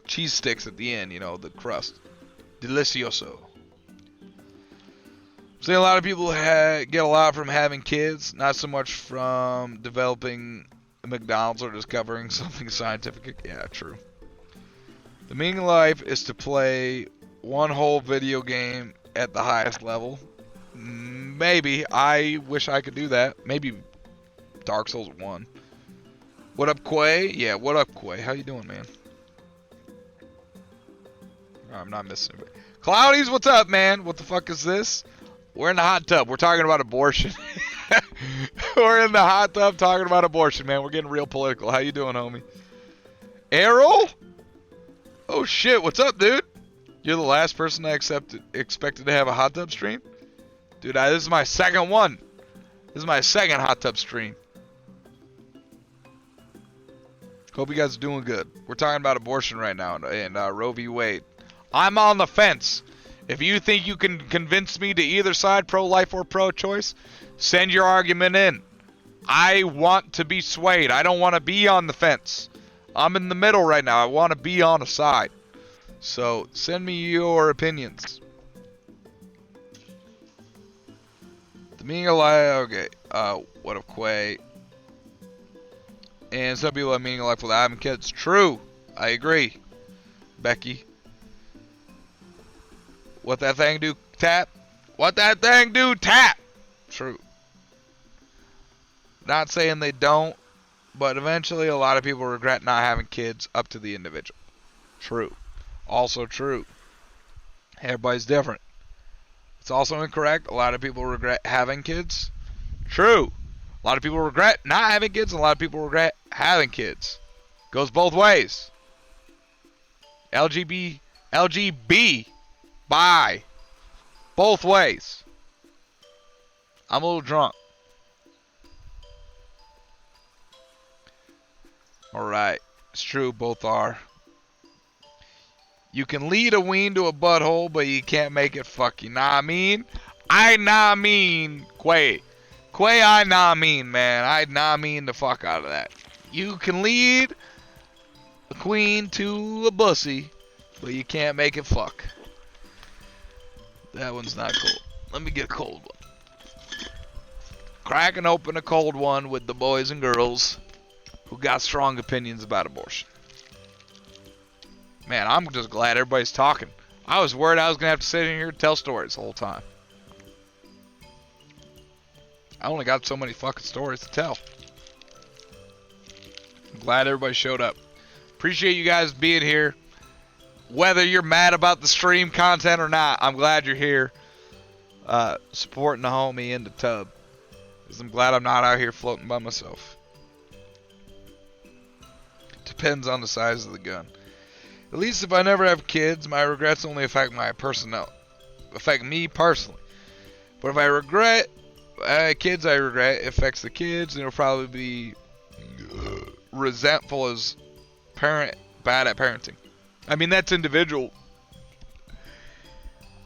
cheese sticks at the end, you know, the crust. Delicioso. See, a lot of people get a lot from having kids, not so much from developing McDonald's or discovering something scientific. Yeah, true. The meaning of life is to play one whole video game at the highest level. Maybe. I wish I could do that. Maybe Dark Souls 1. What up, Quay? Yeah, what up, Quay? How you doing, man? Oh, I'm not missing it. Cloudies, what's up, man? What the fuck is this? We're in the hot tub. We're talking about abortion. We're in the hot tub talking about abortion, man. We're getting real political. How you doing, homie? Errol? Oh, shit. What's up, dude? You're the last person I expected to have a hot tub stream? Dude, this is my second one. This is my second hot tub stream. Hope you guys are doing good. We're talking about abortion right now and Roe v. Wade. I'm on the fence. If you think you can convince me to either side, pro-life or pro-choice, send your argument in. I want to be swayed. I don't want to be on the fence. I'm in the middle right now. I want to be on a side. So, send me your opinions. The meaning of life, okay. What up, Quay? And some people have meaning of life without having kids. True. I agree. Becky. What that thing do, tap? What that thing do, tap? True. Not saying they don't, but eventually a lot of people regret not having kids, up to the individual. True. Also true. Everybody's different. It's also incorrect. A lot of people regret having kids. True. A lot of people regret not having kids, and a lot of people regret having kids. Goes both ways. LGB. Bye. Both ways. I'm a little drunk. Alright. It's true, both are. You can lead a ween to a butthole, but you can't make it fuck you. Nah, I mean? Quay. Quay, I nah mean, man. I nah mean the fuck out of that. You can lead a queen to a bussy, but you can't make it fuck. That one's not cold. Let me get a cold one. Cracking open a cold one with the boys and girls who got strong opinions about abortion. Man, I'm just glad everybody's talking. I was worried I was going to have to sit in here and tell stories the whole time. I only got so many fucking stories to tell. I'm glad everybody showed up. Appreciate you guys being here. Whether you're mad about the stream content or not, I'm glad you're here. Supporting the homie in the tub. Because I'm glad I'm not out here floating by myself. Depends on the size of the gun. At least if I never have kids, my regrets only affect me personally. But if I regret kids, I regret it affects the kids, and it'll probably be resentful as bad at parenting. I mean, that's individual.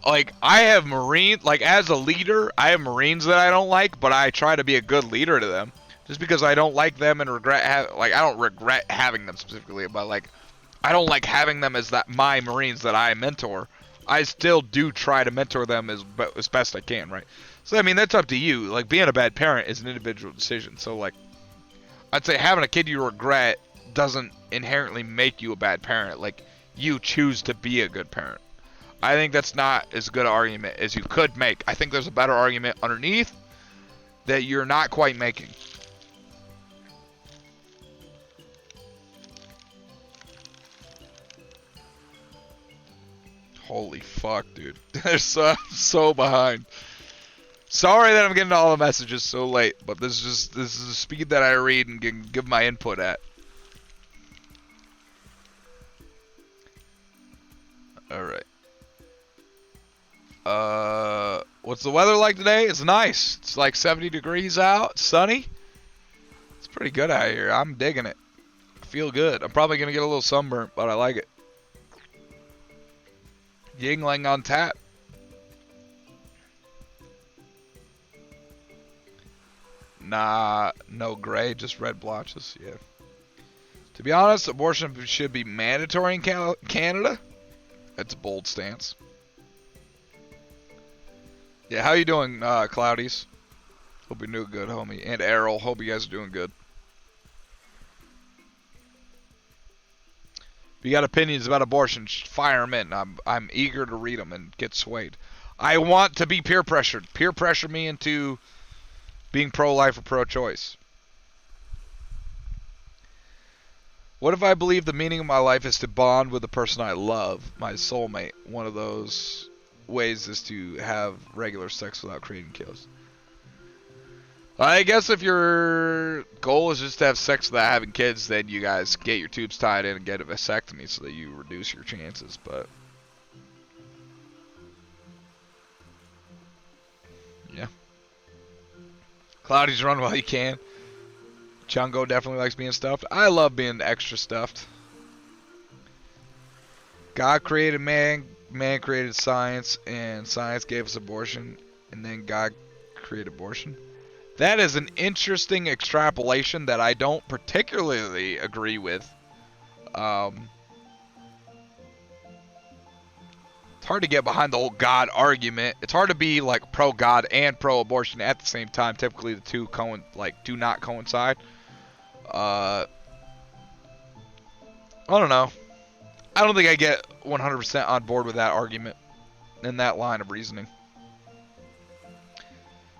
Like, I have Marines, like, as a leader, I have Marines that I don't like, but I try to be a good leader to them. Just because I don't like them and I don't regret having them specifically, but, like, I don't like having them as my Marines that I mentor. I still do try to mentor them as best I can, right? So, I mean, that's up to you. Like, being a bad parent is an individual decision. So, like, I'd say having a kid you regret doesn't inherently make you a bad parent. Like, you choose to be a good parent. I think that's not as good an argument as you could make. I think there's a better argument underneath that you're not quite making. Holy fuck, dude. They're so behind. Sorry that I'm getting all the messages so late, but this is the speed that I read and can give my input at. Alright. What's the weather like today? It's nice. It's like 70 degrees out, sunny. It's pretty good out here. I'm digging it. I feel good. I'm probably gonna get a little sunburnt, but I like it. Yingling on tap. Nah, no gray, just red blotches. Yeah. To be honest, abortion should be mandatory in Canada. That's a bold stance. Yeah, how you doing, Cloudies? Hope you're doing good, homie. And Errol, hope you guys are doing good. If you got opinions about abortion, fire them in. I'm eager to read them and get swayed. I want to be peer pressured. Peer pressure me into being pro-life or pro-choice. What if I believe the meaning of my life is to bond with the person I love, my soulmate? One of those ways is to have regular sex without creating chaos. I guess if your goal is just to have sex without having kids, then you guys get your tubes tied in and get a vasectomy so that you reduce your chances, but yeah. Cloudy's run while you can. Chungo definitely likes being stuffed. I love being extra stuffed. God created man, man created science, and science gave us abortion, and then God created abortion. That is an interesting extrapolation that I don't particularly agree with. It's hard to get behind the whole God argument. It's hard to be like pro-God and pro-abortion at the same time. Typically, the two do not coincide. I don't know. I don't think I get 100% on board with that argument in that line of reasoning.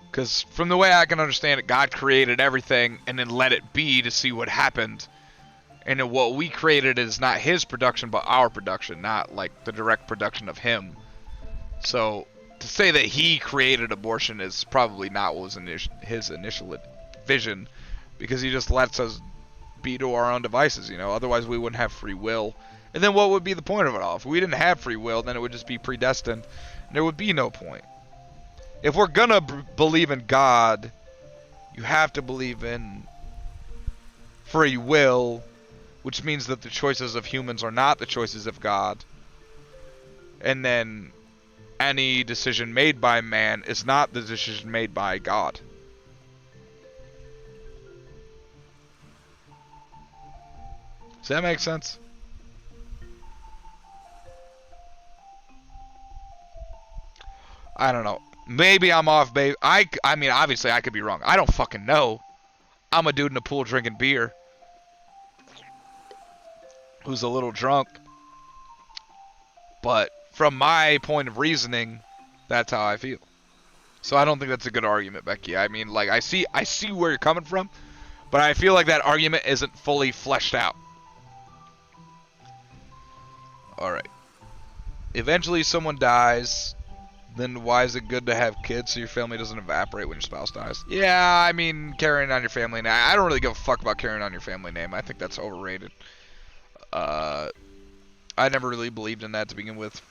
Because from the way I can understand it, God created everything and then let it be to see what happened. And then what we created is not his production, but our production, not like the direct production of him. So to say that he created abortion is probably not what was his initial vision, because he just lets us be to our own devices, you know. Otherwise we wouldn't have free will. And then what would be the point of it all? If we didn't have free will, then it would just be predestined. And there would be no point. If we're gonna believe in God, you have to believe in free will, which means that the choices of humans are not the choices of God. And then any decision made by man is not the decision made by God. Does that make sense? I don't know. Maybe I'm off base. I mean, obviously I could be wrong. I don't fucking know. I'm a dude in the pool drinking beer who's a little drunk. But from my point of reasoning, that's how I feel. So I don't think that's a good argument, Becky. I mean, like, I see where you're coming from, but I feel like that argument isn't fully fleshed out. Alright. Eventually someone dies. Then why is it good to have kids so your family doesn't evaporate when your spouse dies? Yeah, I mean, carrying on your family name. I don't really give a fuck about carrying on your family name. I think that's overrated. I never really believed in that to begin with.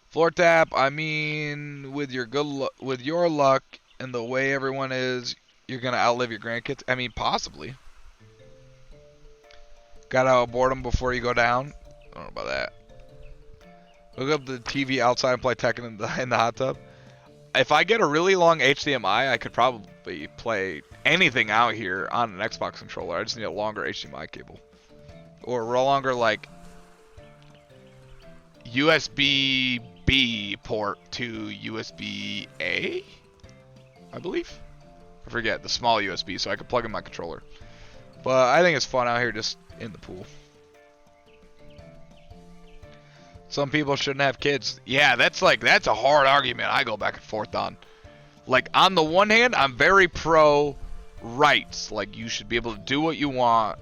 Floor tap, I mean, with your with your luck and the way everyone is, you're gonna outlive your grandkids. I mean, possibly. Gotta abort them before you go down. I don't know about that. Hook up the TV outside and play Tekken in the hot tub. If I get a really long HDMI, I could probably play anything out here on an Xbox controller. I just need a longer HDMI cable. Or a longer, like, USB-B port to USB-A, I believe. I forget, the small USB, so I could plug in my controller. But I think it's fun out here just in the pool. Some people shouldn't have kids. Yeah, that's a hard argument I go back and forth on. Like, on the one hand, I'm very pro rights. Like, you should be able to do what you want.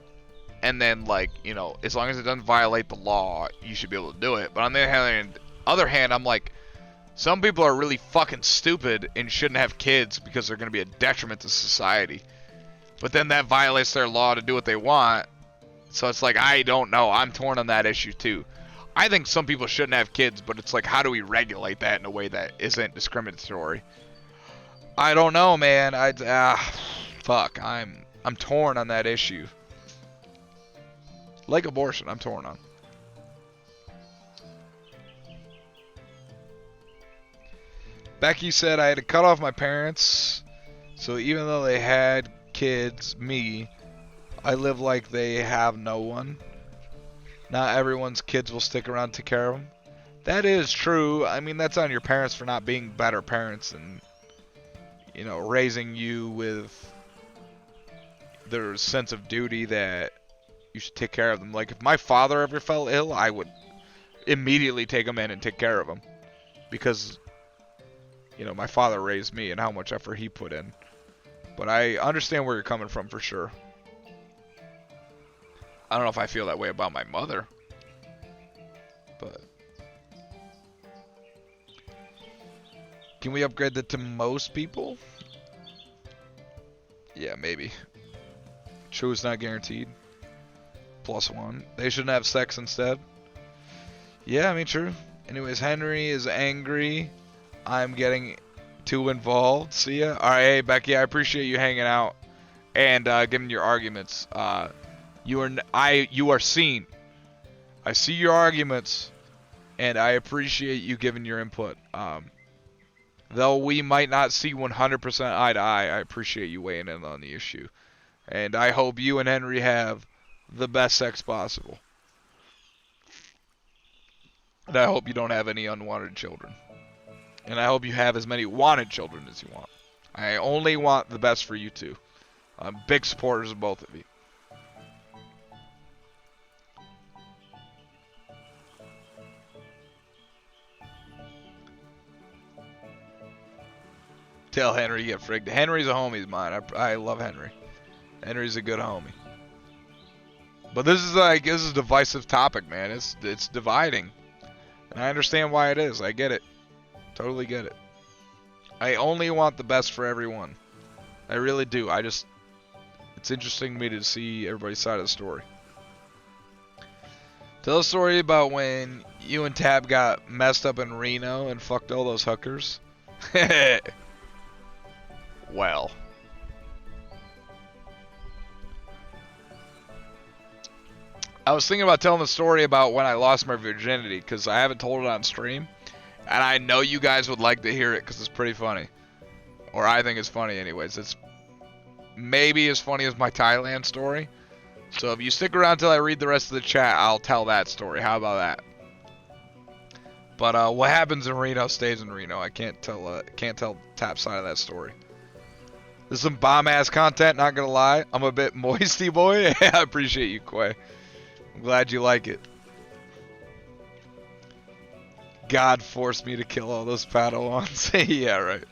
And then, like, you know, as long as it doesn't violate the law, you should be able to do it. But on the other hand, I'm like, some people are really fucking stupid and shouldn't have kids because they're going to be a detriment to society. But then that violates their law to do what they want. So it's like, I don't know. I'm torn on that issue too. I think some people shouldn't have kids, but it's like, how do we regulate that in a way that isn't discriminatory? I don't know, man. Fuck. I'm torn on that issue. Like abortion, I'm torn on. Becky said I had to cut off my parents, so even though they had kids, me, I live like they have no one. Not everyone's kids will stick around to take care of them. That is true. I mean, that's on your parents for not being better parents and, you know, raising you with their sense of duty that you should take care of them. Like, if my father ever fell ill, I would immediately take him in and take care of him. Because, you know, my father raised me and how much effort he put in. But I understand where you're coming from for sure. I don't know if I feel that way about my mother. But can we upgrade that to most people? Yeah, maybe. True is not guaranteed. +1. They shouldn't have sex instead. Yeah, I mean, true. Anyways, Henry is angry. I'm getting too involved. See ya. Alright, hey, Becky, I appreciate you hanging out and giving your arguments. You are seen. I see your arguments, and I appreciate you giving your input. Though we might not see 100% eye to eye, I appreciate you weighing in on the issue. And I hope you and Henry have the best sex possible. And I hope you don't have any unwanted children. And I hope you have as many wanted children as you want. I only want the best for you two. I'm big supporters of both of you. Tell Henry you get frigged. Henry's a homie of mine. I love Henry. Henry's a good homie. But this is a divisive topic, man. It's dividing. And I understand why it is. I get it. Totally get it. I only want the best for everyone. I really do. It's interesting to me to see everybody's side of the story. Tell a story about when you and Tab got messed up in Reno and fucked all those hookers. Well. I was thinking about telling the story about when I lost my virginity because I haven't told it on stream. And I know you guys would like to hear it because it's pretty funny. Or I think it's funny anyways. It's maybe as funny as my Thailand story. So if you stick around till I read the rest of the chat, I'll tell that story. How about that? But what happens in Reno stays in Reno. I can't tell Tap's side of that story. This is some bomb-ass content, not gonna lie. I'm a bit moisty, boy. I appreciate you, Quay. I'm glad you like it. God forced me to kill all those Padawans. Yeah, right.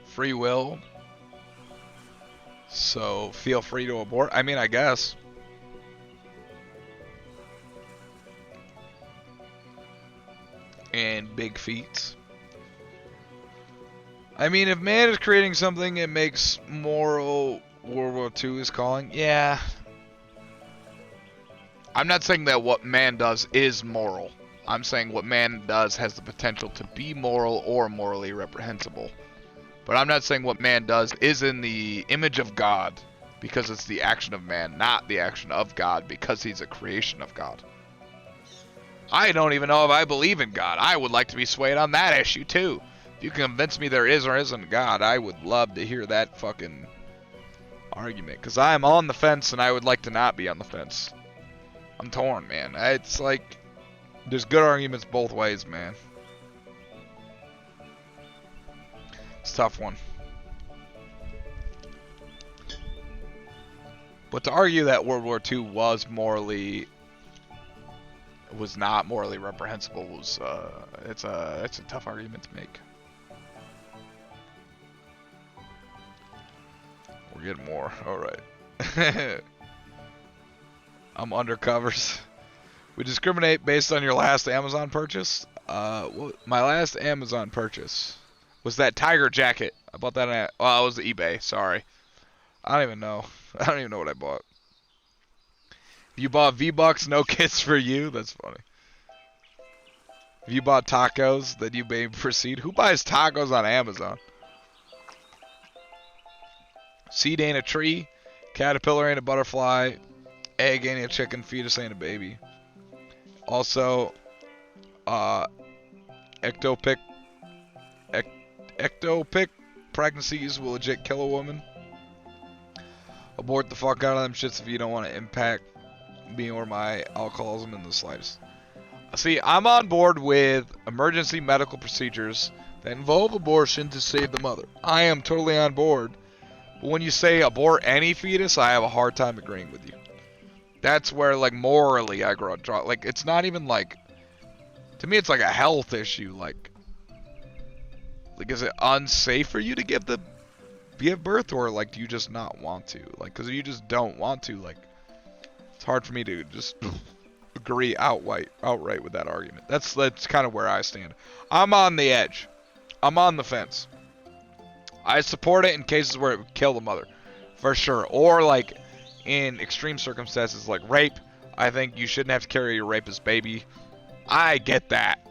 Free will. So, feel free to abort. I mean, I guess. And big feats. I mean, if man is creating something it makes moral, World War II is calling, yeah. I'm not saying that what man does is moral. I'm saying what man does has the potential to be moral or morally reprehensible. But I'm not saying what man does is in the image of God, because it's the action of man, not the action of God, because he's a creation of God. I don't even know if I believe in God. I would like to be swayed on that issue too. If you can convince me there is or isn't God, I would love to hear that fucking argument. Because I am on the fence and I would like to not be on the fence. I'm torn, man. It's like, there's good arguments both ways, man. It's a tough one. But to argue that World War II was morally was not morally reprehensible was it's a tough argument to make. We're getting more. All right. I'm undercovers. We discriminate based on your last Amazon purchase. My last Amazon purchase was that tiger jacket. I bought that at, oh, it was the eBay. Sorry. I don't even know. I don't even know what I bought. You bought V-Bucks, no kids for you? That's funny. If you bought tacos, then you may proceed. Who buys tacos on Amazon? Seed ain't a tree. Caterpillar ain't a butterfly. Egg ain't a chicken. Fetus ain't a baby. Also, ectopic pregnancies will legit kill a woman. Abort the fuck out of them shits if you don't want to impact me or my alcoholism in the slightest. See, I'm on board with emergency medical procedures that involve abortion to save the mother. I am totally on board. But when you say abort any fetus, I have a hard time agreeing with you. That's where, like, morally I draw. Like, it's not even like, to me, it's like a health issue. Like, is it unsafe for you to give birth, or like, do you just not want to? Like, because if you just don't want to, like, it's hard for me to just agree outright with that argument. That's kind of where I stand. I'm on the edge. I'm on the fence. I support it in cases where it would kill the mother, for sure. Or like in extreme circumstances like rape, I think you shouldn't have to carry your rapist baby. I get that,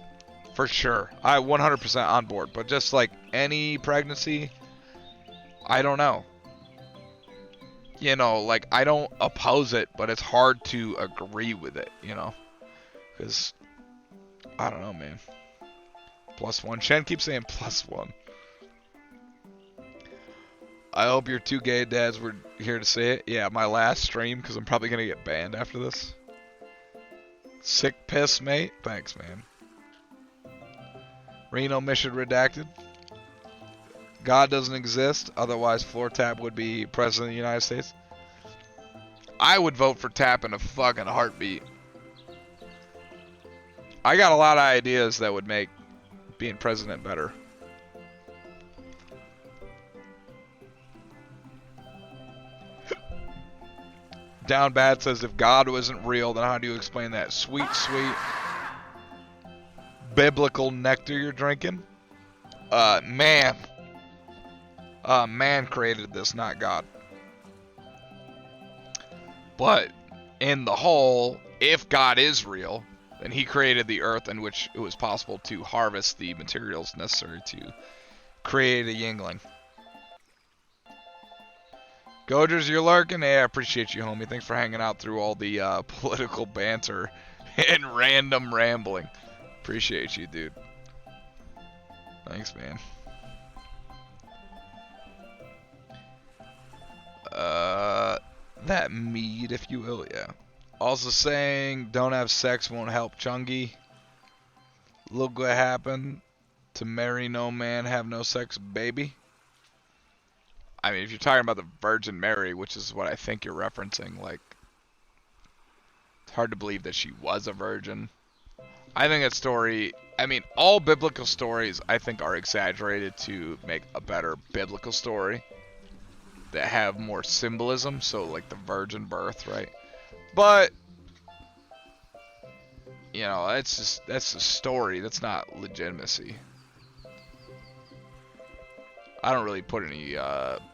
for sure. I 100% on board. But just like any pregnancy, I don't know. You know, like, I don't oppose it, but it's hard to agree with it, you know? Because, I don't know, man. +1. Shen keeps saying +1. I hope your 2 gay dads were here to say it. Yeah, my last stream, because I'm probably going to get banned after this. Sick piss, mate. Thanks, man. Reno mission redacted. God doesn't exist, otherwise Floor Tap would be president of the United States. I would vote for Tap in a fucking heartbeat. I got a lot of ideas that would make being president better. Down Bad says, if God wasn't real, then how do you explain that sweet, sweet biblical nectar you're drinking? Man. Man created this, not God. But in the whole, if God is real, then he created the earth in which it was possible to harvest the materials necessary to create a Yingling. Gojers, you're lurking? Hey, I appreciate you, homie. Thanks for hanging out through all the political banter and random rambling. Appreciate you, dude. Thanks, man. That mead, if you will, yeah. Also saying, don't have sex won't help Chungy. Look what happened to marry no man, have no sex, baby. I mean, if you're talking about the Virgin Mary, which is what I think you're referencing, like, it's hard to believe that she was a virgin. I think that story, I mean, all biblical stories, I think, are exaggerated to make a better biblical story that have more symbolism, so like the virgin birth, right? But you know, that's a story. That's not legitimacy. I don't really put any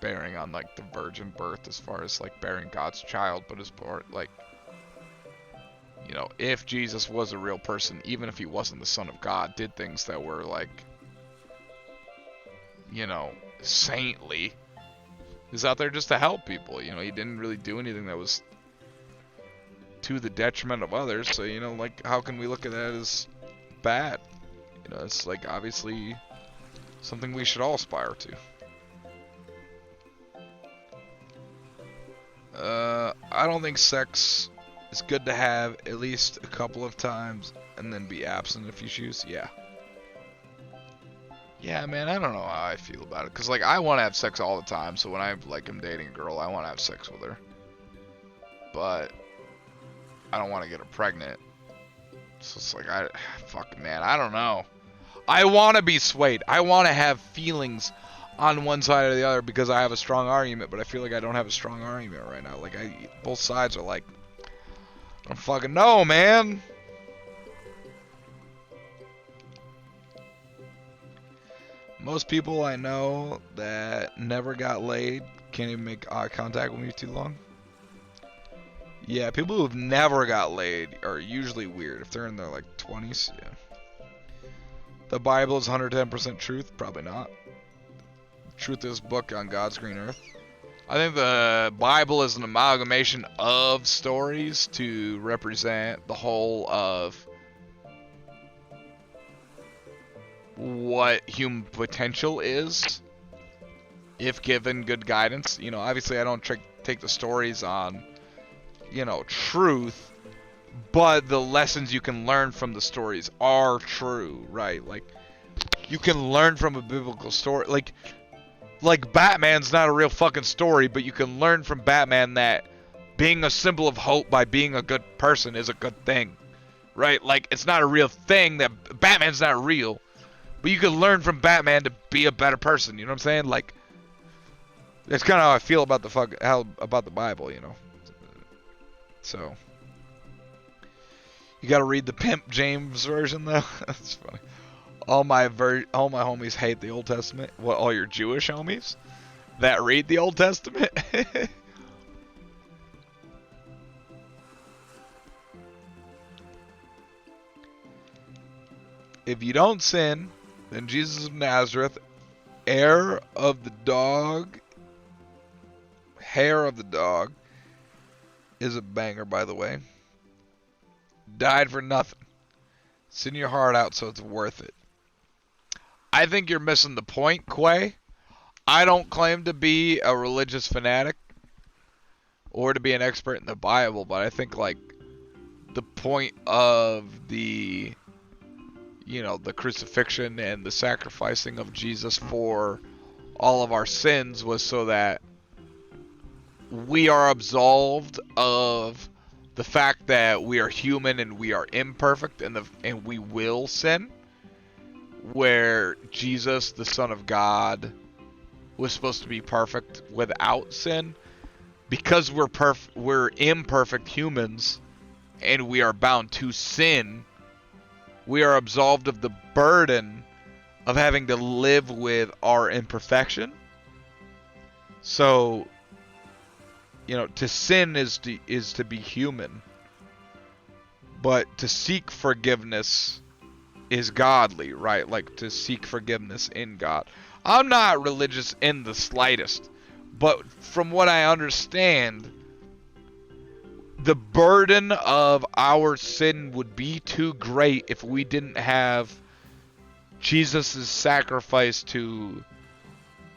bearing on like the virgin birth as far as like bearing God's child, but as far like, you know, if Jesus was a real person, even if he wasn't the Son of God, did things that were like, you know, saintly. He's out there just to help people, you know, he didn't really do anything that was to the detriment of others, so, you know, like, how can we look at that as bad? You know, it's, like, obviously something we should all aspire to. I don't think sex is good to have at least a couple of times, and then be absent if you choose, yeah. Yeah, man, I don't know how I feel about it. Because, like, I want to have sex all the time. So when I, like, am dating a girl, I want to have sex with her. But I don't want to get her pregnant. So it's like, fuck, man, I don't know. I want to be swayed. I want to have feelings on one side or the other because I have a strong argument, but I feel like I don't have a strong argument right now. Like, both sides are like, I don't fucking know, man. Most people I know that never got laid can't even make eye contact with me too long. Yeah, people who've never got laid are usually weird. If they're in their, like, 20s, yeah. The Bible is 110% truth? Probably not. Truth is book on God's green earth. I think the Bible is an amalgamation of stories to represent the whole of what human potential is, if given good guidance. You know, obviously I don't take the stories on, you know, truth, but the lessons you can learn from the stories are true, right? Like, you can learn from a biblical story. Like Batman's not a real fucking story, but you can learn from Batman that being a symbol of hope by being a good person is a good thing, right? Like, it's not a real thing, that Batman's not real, but you can learn from Batman to be a better person. You know what I'm saying? Like, that's kind of how I feel about about the Bible, you know. So, you gotta read the Pimp James version though. That's funny. All my homies hate the Old Testament. What, all your Jewish homies that read the Old Testament? If you don't sin, then Jesus of Nazareth, hair of the dog, is a banger, by the way. Died for nothing. Send your heart out so it's worth it. I think you're missing the point, Quay. I don't claim to be a religious fanatic or to be an expert in the Bible, but I think, like, the point of the, you know, the crucifixion and the sacrificing of Jesus for all of our sins was so that we are absolved of the fact that we are human and we are imperfect and we will sin, where Jesus, the Son of God, was supposed to be perfect without sin. Because we're imperfect humans and we are bound to sin, we are absolved of the burden of having to live with our imperfection. So, you know, to sin is to be human, but to seek forgiveness is godly, right? Like, to seek forgiveness in God. I'm not religious in the slightest, but from what I understand, the burden of our sin would be too great if we didn't have Jesus' sacrifice to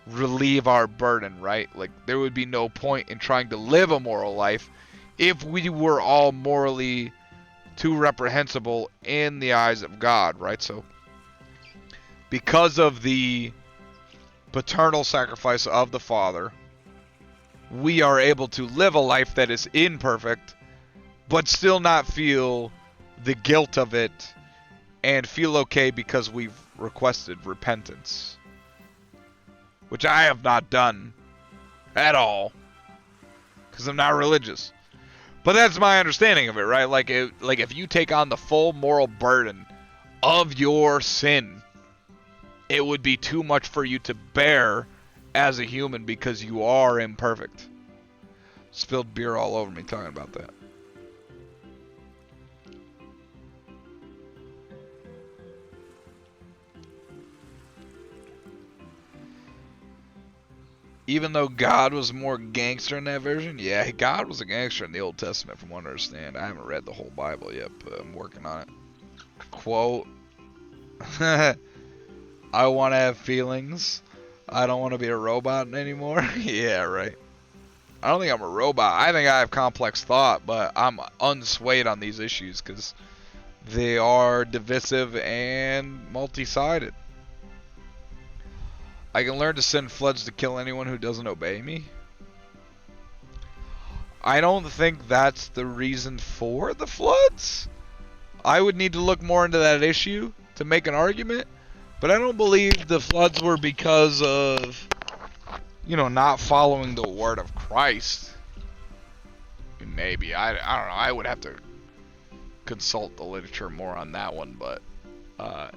relieve our burden, right? Like, there would be no point in trying to live a moral life if we were all morally too reprehensible in the eyes of God, right? So, because of the paternal sacrifice of the Father, we are able to live a life that is imperfect, but still not feel the guilt of it, and feel okay because we've requested repentance. Which I have not done at all, because I'm not religious. But that's my understanding of it, right? Like, if you take on the full moral burden of your sin, it would be too much for you to bear as a human because you are imperfect. Spilled beer all over me talking about that. Even though God was more gangster in that version? Yeah, God was a gangster in the Old Testament from what I understand. I haven't read the whole Bible yet, but I'm working on it. Quote, I want to have feelings. I don't want to be a robot anymore. Yeah, right. I don't think I'm a robot. I think I have complex thought, but I'm unswayed on these issues because they are divisive and multi-sided. I can learn to send floods to kill anyone who doesn't obey me. I don't think that's the reason for the floods. I would need to look more into that issue to make an argument, but I don't believe the floods were because of, you know, not following the word of Christ. Maybe. I don't know. I would have to consult the literature more on that one, but I'm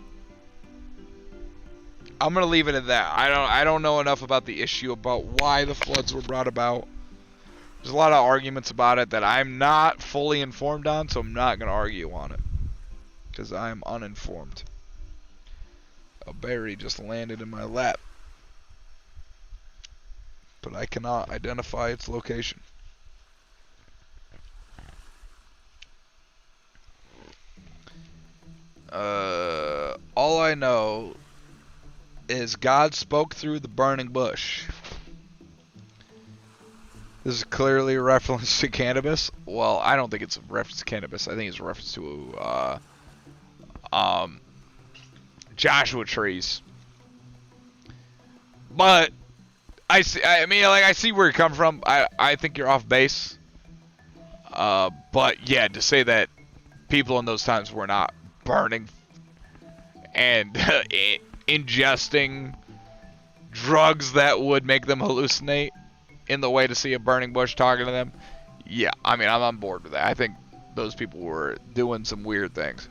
gonna leave it at that. I don't know enough about the issue about why the floods were brought about. There's a lot of arguments about it that I'm not fully informed on, so I'm not gonna argue on it because I'm uninformed. A berry just landed in my lap, but I cannot identify its location. All I know is God spoke through the burning bush. This is clearly a reference to cannabis. Well, I don't think it's a reference to cannabis. I think it's a reference to Joshua trees. But I see where you come from. I think you're off base. But yeah, to say that people in those times were not burning and ingesting drugs that would make them hallucinate in the way to see a burning bush talking to them, yeah, I mean, I'm on board with that. I think those people were doing some weird things.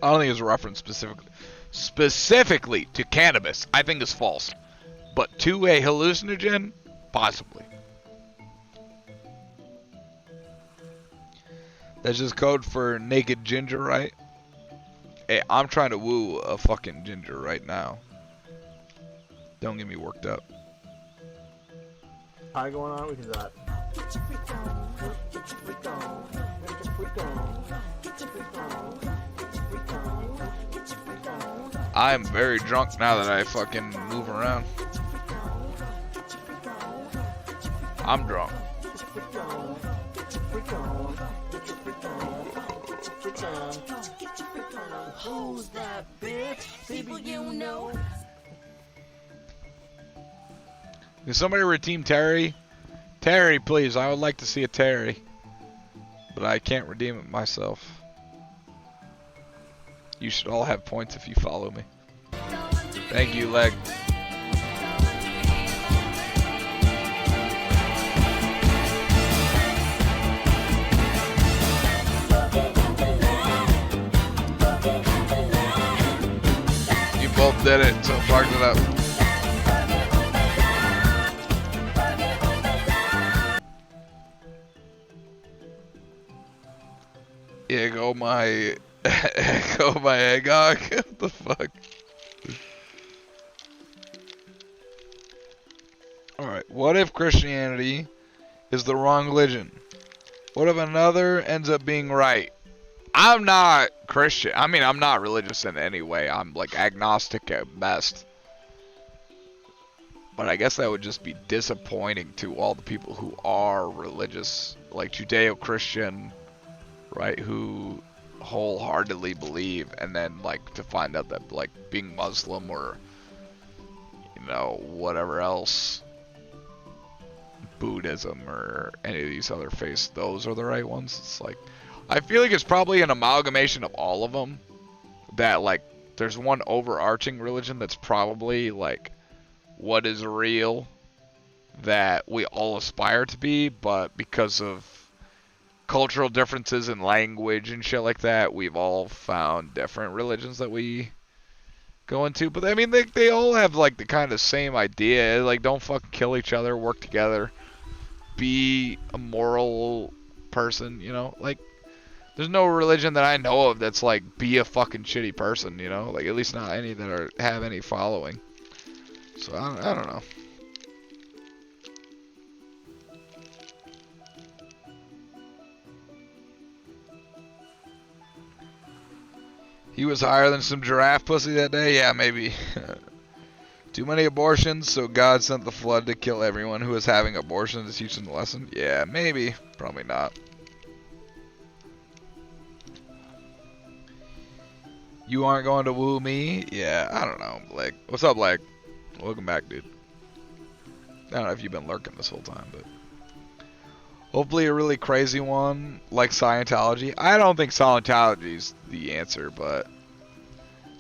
I don't think it's a reference specifically to cannabis. I think it's false. But to a hallucinogen, possibly. That's just code for naked ginger, right? Hey, I'm trying to woo a fucking ginger right now. Don't get me worked up. Hi, going on? We can do that. I am very drunk now that I fucking move around. I'm drunk. Who's that bitch? People you know. Can somebody redeem Terry? Terry, please. I would like to see a Terry. But I can't redeem it myself. You should all have points if you follow me. Thank you, Leg. You both did it, so fucked it up. Yeah, go my eggnog. What the fuck? Alright, what if Christianity is the wrong religion? What if another ends up being right? I'm not Christian. I mean, I'm not religious in any way. I'm like agnostic at best. But I guess that would just be disappointing to all the people who are religious, like Judeo-Christian, right, who wholeheartedly believe, and then like to find out that like being Muslim or, you know, whatever else, Buddhism or any of these other faiths, those are the right ones. It's like, I feel like it's probably an amalgamation of all of them, that like there's one overarching religion that's probably like what is real that we all aspire to be, but because of cultural differences in language and shit like that, we've all found different religions that we go into. But I mean, they all have like the kind of same idea, like don't fucking kill each other, work together, be a moral person, you know, like there's no religion that I know of that's like be a fucking shitty person, you know, like at least not any that have any following. So I don't know. He was higher than some giraffe pussy that day? Yeah, maybe. Too many abortions, so God sent the flood to kill everyone who was having abortions to teach them the lesson? Yeah, maybe. Probably not. You aren't going to woo me? Yeah, I don't know. Like, what's up, like? Welcome back, dude. I don't know if you've been lurking this whole time, but hopefully a really crazy one like Scientology. I don't think Scientology's the answer, but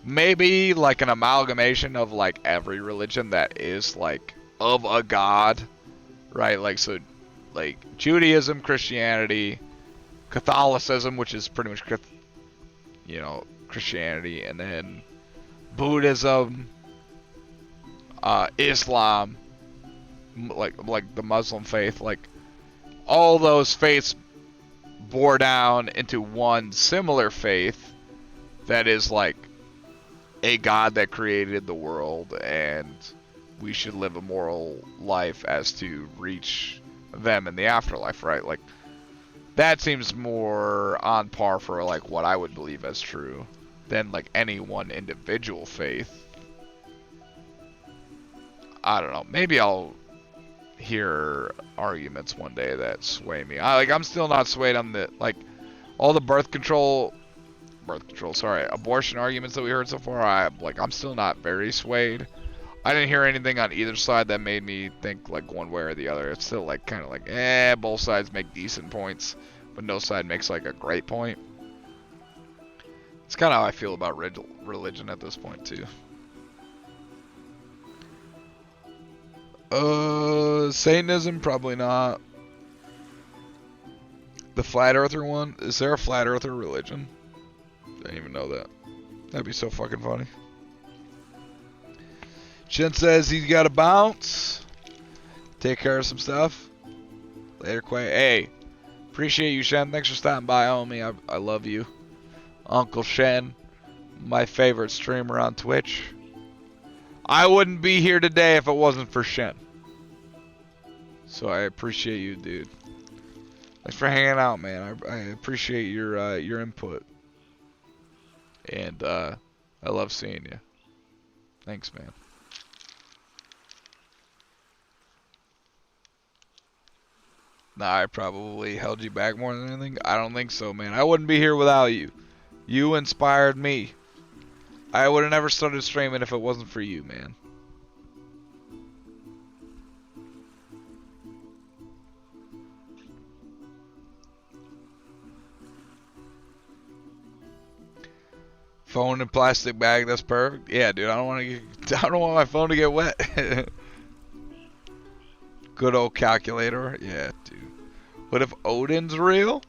maybe like an amalgamation of like every religion that is like of a god, right? Like so, like Judaism, Christianity, Catholicism, which is pretty much Christianity, and then Buddhism, Islam, like the Muslim faith, like all those faiths bore down into one similar faith that is like a God that created the world, and we should live a moral life as to reach them in the afterlife, right? Like that seems more on par for like what I would believe as true than like any one individual faith. I don't know. Maybe I'll hear arguments one day that sway me. I'm still not swayed on the like all the abortion arguments that we heard so far. I'm still not very swayed. I didn't hear anything on either side that made me think like one way or the other. It's still like kind of like both sides make decent points, but no side makes like a great point. It's kind of how I feel about religion at this point too. Satanism, probably not. The flat earther one, is there a flat earther religion? I didn't even know that. That'd be so fucking funny. Shin says he's got to bounce. Take care of some stuff. Later, Quay. Hey, appreciate you, Shen. Thanks for stopping by, homie. I love you. Uncle Shen, my favorite streamer on Twitch. I wouldn't be here today if it wasn't for Shen. So I appreciate you, dude. Thanks for hanging out, man. I appreciate your input. And I love seeing you. Thanks, man. Nah, I probably held you back more than anything. I don't think so, man. I wouldn't be here without you. You inspired me. I would have never started streaming if it wasn't for you, man. Phone in plastic bag, that's perfect. Yeah, dude, I don't want my phone to get wet. Good old calculator. Yeah, dude. What if Odin's real?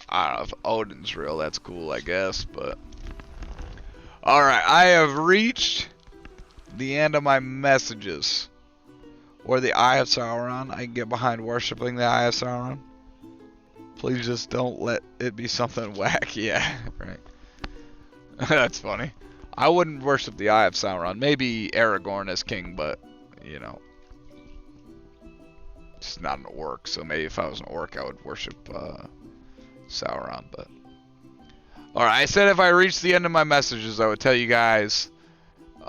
I don't know if Odin's real. That's cool, I guess, but alright, I have reached the end of my messages. Or the Eye of Sauron. I can get behind worshipping the Eye of Sauron. Please just don't let it be something whack. Yeah, right. That's funny. I wouldn't worship the Eye of Sauron. Maybe Aragorn as king, but, you know. It's not an orc, so maybe if I was an orc I would worship Sauron, but alright, I said if I reached the end of my messages I would tell you guys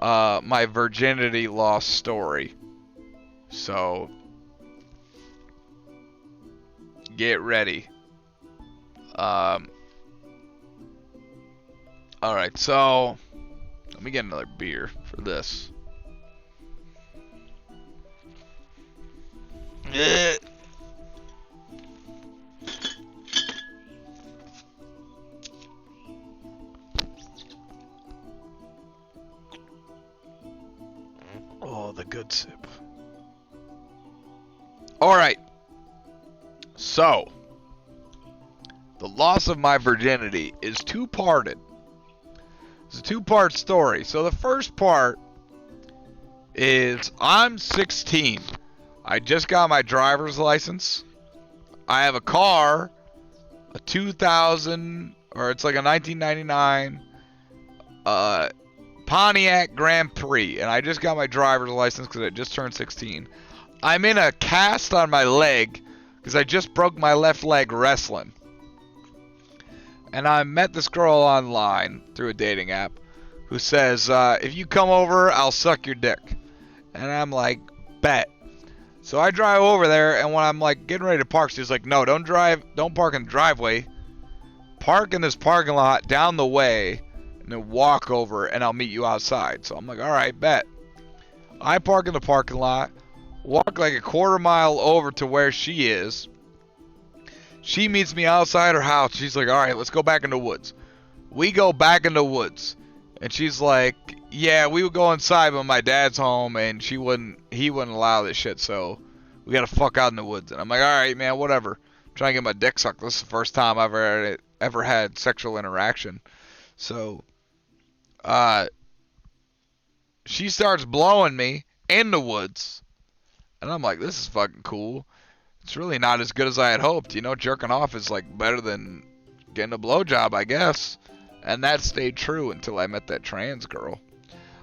my virginity loss story. So get ready. Alright, so let me get another beer for this. Oh, the good sip. Alright. So, the loss of my virginity is two-parted. It's a two-part story. So the first part is I'm 16. I just got my driver's license. I have a car, a 2000, or it's like a 1999 Pontiac Grand Prix, and I just got my driver's license because I just turned 16. I'm in a cast on my leg because I just broke my left leg wrestling. And I met this girl online through a dating app who says, if you come over, I'll suck your dick. And I'm like, bet. So I drive over there, and when I'm like getting ready to park, she's like, no, don't park in the driveway. Park in this parking lot down the way, and then walk over, and I'll meet you outside. So I'm like, all right, bet. I park in the parking lot, walk like a quarter mile over to where she is. She meets me outside her house. She's like, all right, let's go back in the woods. We go back in the woods. And she's like, yeah, we would go inside, but my dad's home, and he wouldn't allow this shit, so we gotta fuck out in the woods. And I'm like, all right, man, whatever. I'm trying to get my dick sucked. This is the first time I've ever had sexual interaction. So, she starts blowing me in the woods. And I'm like, this is fucking cool. It's really not as good as I had hoped. You know, jerking off is like better than getting a blowjob, I guess. And that stayed true until I met that trans girl.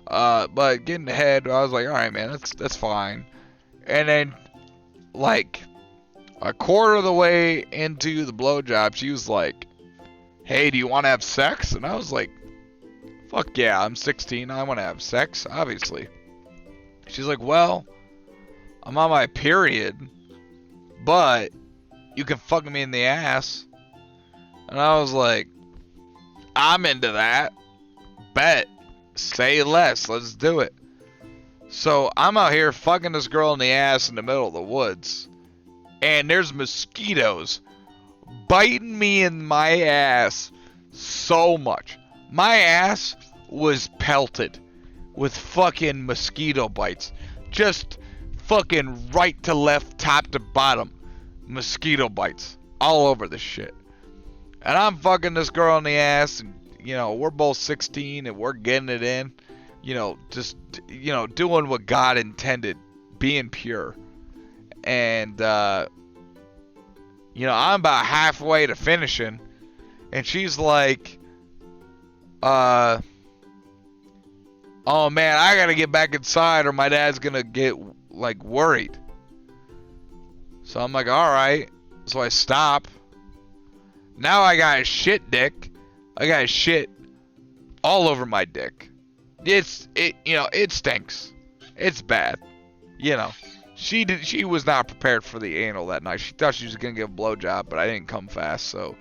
But getting ahead, I was like, all right, man, that's fine. And then, like, a quarter of the way into the blowjob, she was like, hey, do you want to have sex? And I was like, fuck yeah, I'm 16. I want to have sex, obviously. She's like, well, I'm on my period, but you can fuck me in the ass. And I was like, I'm into that. Bet. Say less. Let's do it. So I'm out here fucking this girl in the ass in the middle of the woods. And there's mosquitoes biting me in my ass so much. My ass was pelted with fucking mosquito bites. Just fucking right to left, top to bottom. Mosquito bites. All over the shit. And I'm fucking this girl in the ass, and, you know, we're both 16, and we're getting it in. You know, just, you know, doing what God intended. Being pure. And, you know, I'm about halfway to finishing. And she's like, oh man, I gotta get back inside or my dad's gonna get, like, worried. So I'm like, alright. So I stop. Now I got a shit dick. I got shit all over my dick. You know, it stinks. It's bad. You know, she was not prepared for the anal that night. She thought she was gonna give a blowjob, but I didn't come fast, so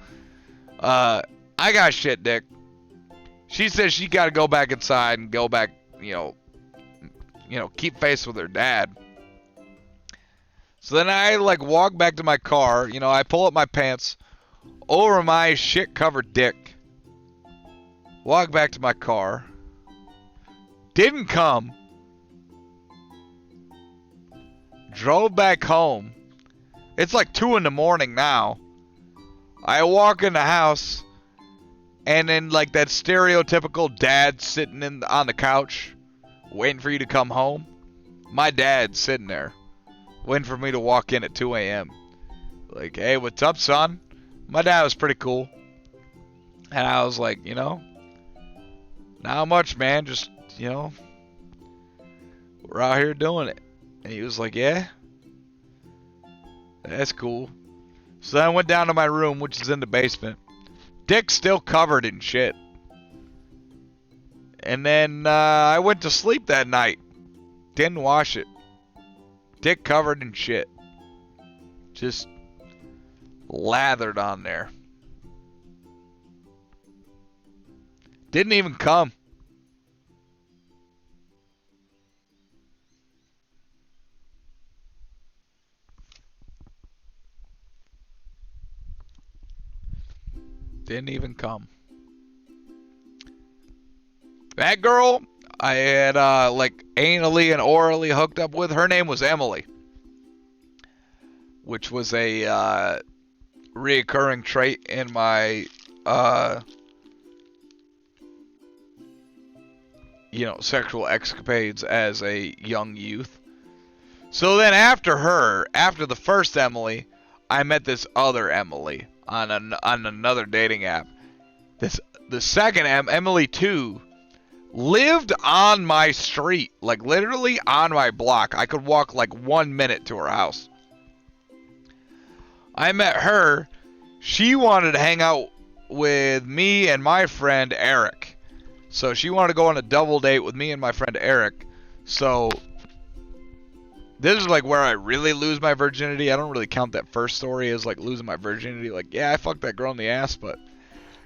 I got shit dick. She says she gotta go back inside and go back, you know, keep face with her dad. So then I, like, walk back to my car. You know, I pull up my pants over my shit-covered dick. Walk back to my car. Didn't come. Drove back home. It's like 2 in the morning now. I walk in the house, and then, like, that stereotypical dad sitting on the couch, waiting for you to come home. My dad's sitting there, waiting for me to walk in at 2 a.m. Like, hey, what's up, son? My dad was pretty cool. And I was like, you know, not much, man. Just, you know, we're out here doing it. And he was like, yeah, that's cool. So then I went down to my room, which is in the basement. Dick's still covered in shit. And then I went to sleep that night. Didn't wash it. Dick covered in shit. Just lathered on there. Didn't even come. Didn't even come. That girl I had like anally and orally hooked up with, her name was Emily, which was a reoccurring trait in my you know, sexual escapades as a young youth. So then after the first Emily, I met this other Emily on another dating app. The second Emily 2 lived on my street, like literally on my block. I could walk like 1 minute to her house. I met her. She wanted to hang out with me and my friend Eric. So she wanted to go on a double date with me and my friend Eric. So this is like where I really lose my virginity. I don't really count that first story as like losing my virginity. Like, yeah, I fucked that girl in the ass, but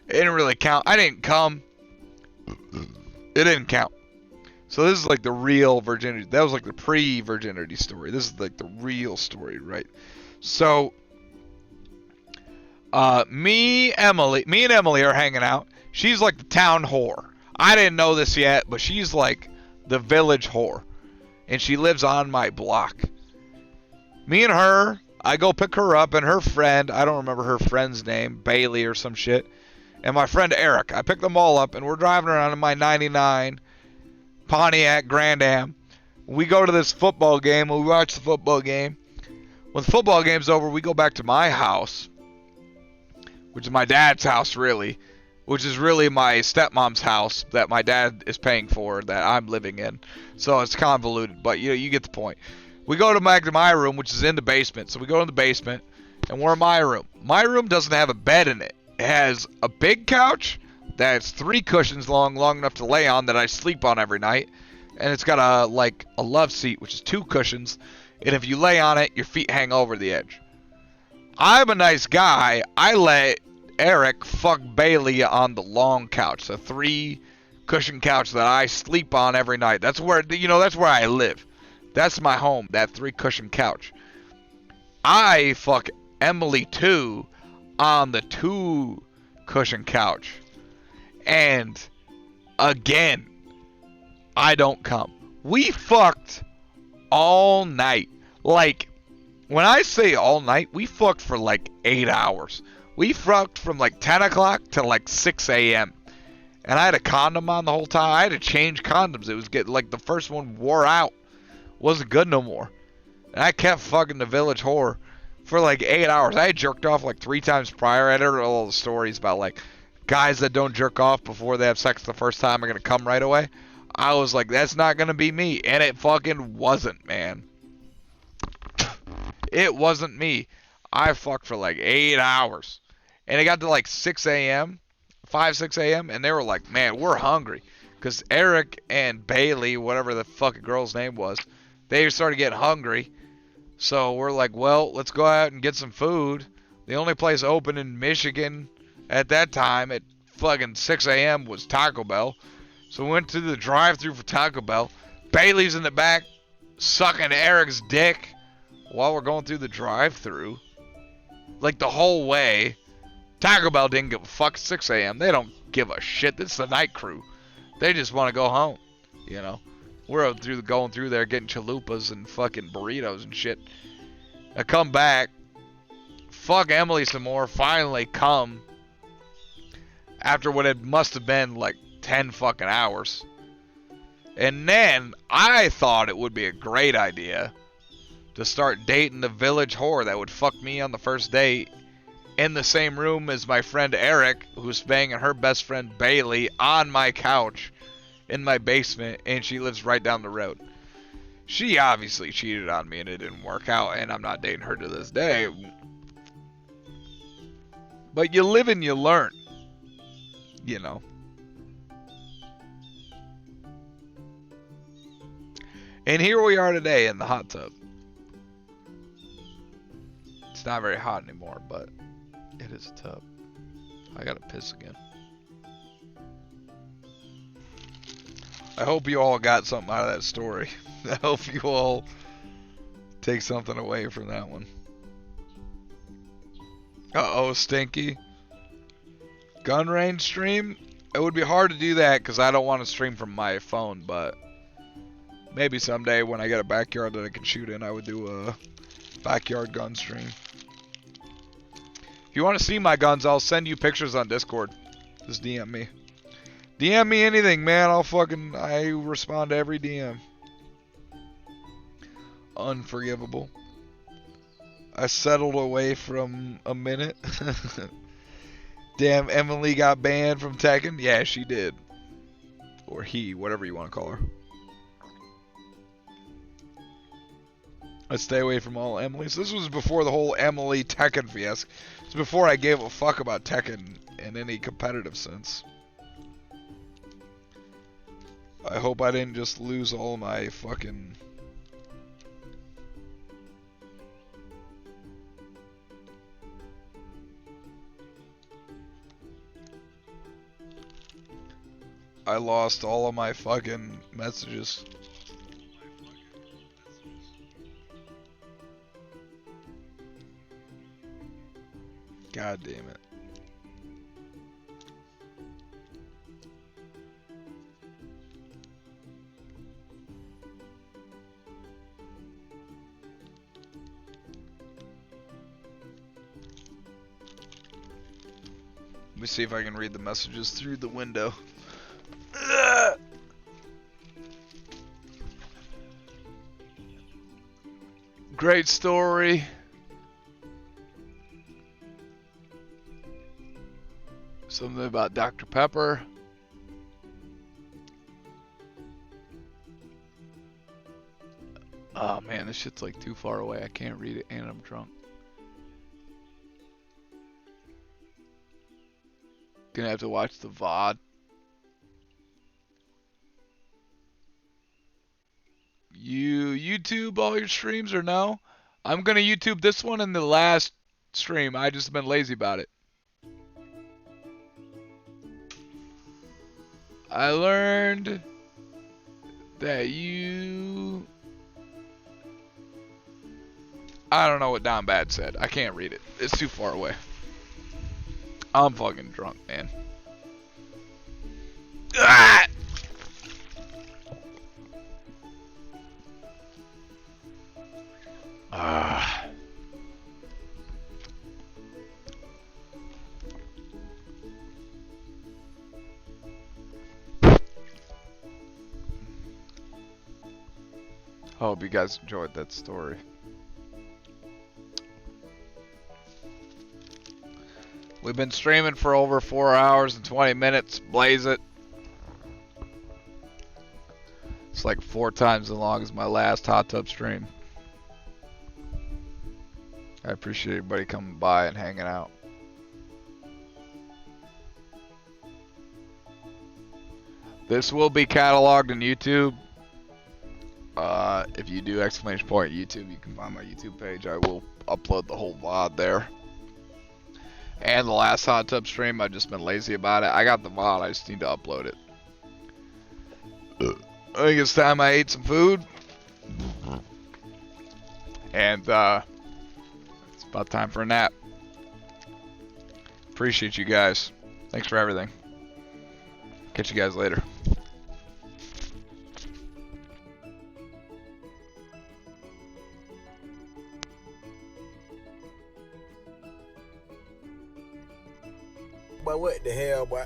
it didn't really count. I didn't come. It didn't count. So this is like the real virginity. That was like the pre-virginity story. This is like the real story, right? So, me and Emily are hanging out. She's like the town whore. I didn't know this yet, but she's like the village whore. And she lives on my block. Me and her, I go pick her up, and her friend, I don't remember her friend's name, Bailey or some shit, and my friend Eric. I pick them all up, and we're driving around in my 99 Pontiac Grand Am. We go to this football game, and we watch the football game. When the football game's over, we go back to my house, which is my dad's house, really, which is really my stepmom's house that my dad is paying for, that I'm living in. So it's convoluted, but you get the point. We go back to my room, which is in the basement. So we go in the basement, and we're in my room. My room doesn't have a bed in it. It has a big couch that's 3 cushions long enough to lay on that I sleep on every night. And it's got a love seat, which is 2 cushions. And if you lay on it, your feet hang over the edge. I'm a nice guy. I let Eric fuck Bailey on the long couch, the 3 cushion couch that I sleep on every night. That's where I live. That's my home, that 3 cushion couch. I fuck Emily too on the 2 cushion couch. And again, I don't come. We fucked all night. Like, when I say all night, we fucked for like 8 hours. We fucked from like 10 o'clock to like 6 a.m. And I had a condom on the whole time. I had to change condoms. It was getting like the first one wore out. Wasn't good no more. And I kept fucking the village whore for like 8 hours. I had jerked off like 3 times prior. I heard all the stories about like guys that don't jerk off before they have sex the first time are going to come right away. I was like, that's not going to be me. And it fucking wasn't, man. It wasn't me. I fucked for like 8 hours. And it got to like 6 a.m., 6 a.m., and they were like, man, we're hungry. Because Eric and Bailey, whatever the fucking girl's name was, they started getting hungry. So we're like, well, let's go out and get some food. The only place open in Michigan at that time at fucking 6 a.m. was Taco Bell. So we went to the drive-thru for Taco Bell. Bailey's in the back sucking Eric's dick while we're going through the drive-thru. Like the whole way. Taco Bell didn't give a fuck. 6 a.m. They don't give a shit. This is the night crew. They just want to go home, you know. We're going through there getting chalupas and fucking burritos and shit. I come back, fuck Emily some more, finally come after what it must have been like 10 fucking hours. And then I thought it would be a great idea to start dating the village whore that would fuck me on the first date in the same room as my friend Eric, who's banging her best friend Bailey on my couch in my basement, and she lives right down the road. She obviously cheated on me and it didn't work out, and I'm not dating her to this day. But you live and you learn, you know. And here we are today in the hot tub. It's not very hot anymore, but it is a tub. I gotta piss again. I hope you all got something out of that story. I hope you all take something away from that one. Uh-oh, Stinky. Gun range stream? It would be hard to do that because I don't want to stream from my phone, but maybe someday when I get a backyard that I can shoot in, I would do a backyard gun stream. If you want to see my guns, I'll send you pictures on Discord. Just DM me. DM me anything, man. I respond to every DM. Unforgivable. I settled away from a minute. Damn, Emily got banned from Tekken? Yeah, she did. Or he, whatever you want to call her. I stay away from all Emily's. This was before the whole Emily Tekken fiasco. It's before I gave a fuck about Tekken in any competitive sense. I hope I didn't just lose all my fucking... I lost all of my fucking messages. God damn it. Let me see if I can read the messages through the window. Ugh. Great story. Something about Dr. Pepper. Oh man, this shit's like too far away. I can't read it and I'm drunk. Gonna have to watch the VOD. You YouTube all your streams or no? I'm gonna YouTube this one and the last stream. I just been lazy about it. I learned that you... I don't know what Down Bad said. I can't read it. It's too far away. I'm fucking drunk, man. Ah! Ah. I hope you guys enjoyed that story. We've been streaming for over 4 hours and 20 minutes. Blaze it. It's like 4 times as long as my last hot tub stream. I appreciate everybody coming by and hanging out. This will be cataloged on YouTube. If you do exclamation point YouTube, you can find my YouTube page. I will upload the whole VOD there. And the last hot tub stream, I've just been lazy about it. I got the VOD, I just need to upload it. I think it's time I ate some food. And it's about time for a nap. Appreciate you guys. Thanks for everything. Catch you guys later. But what the hell, boy?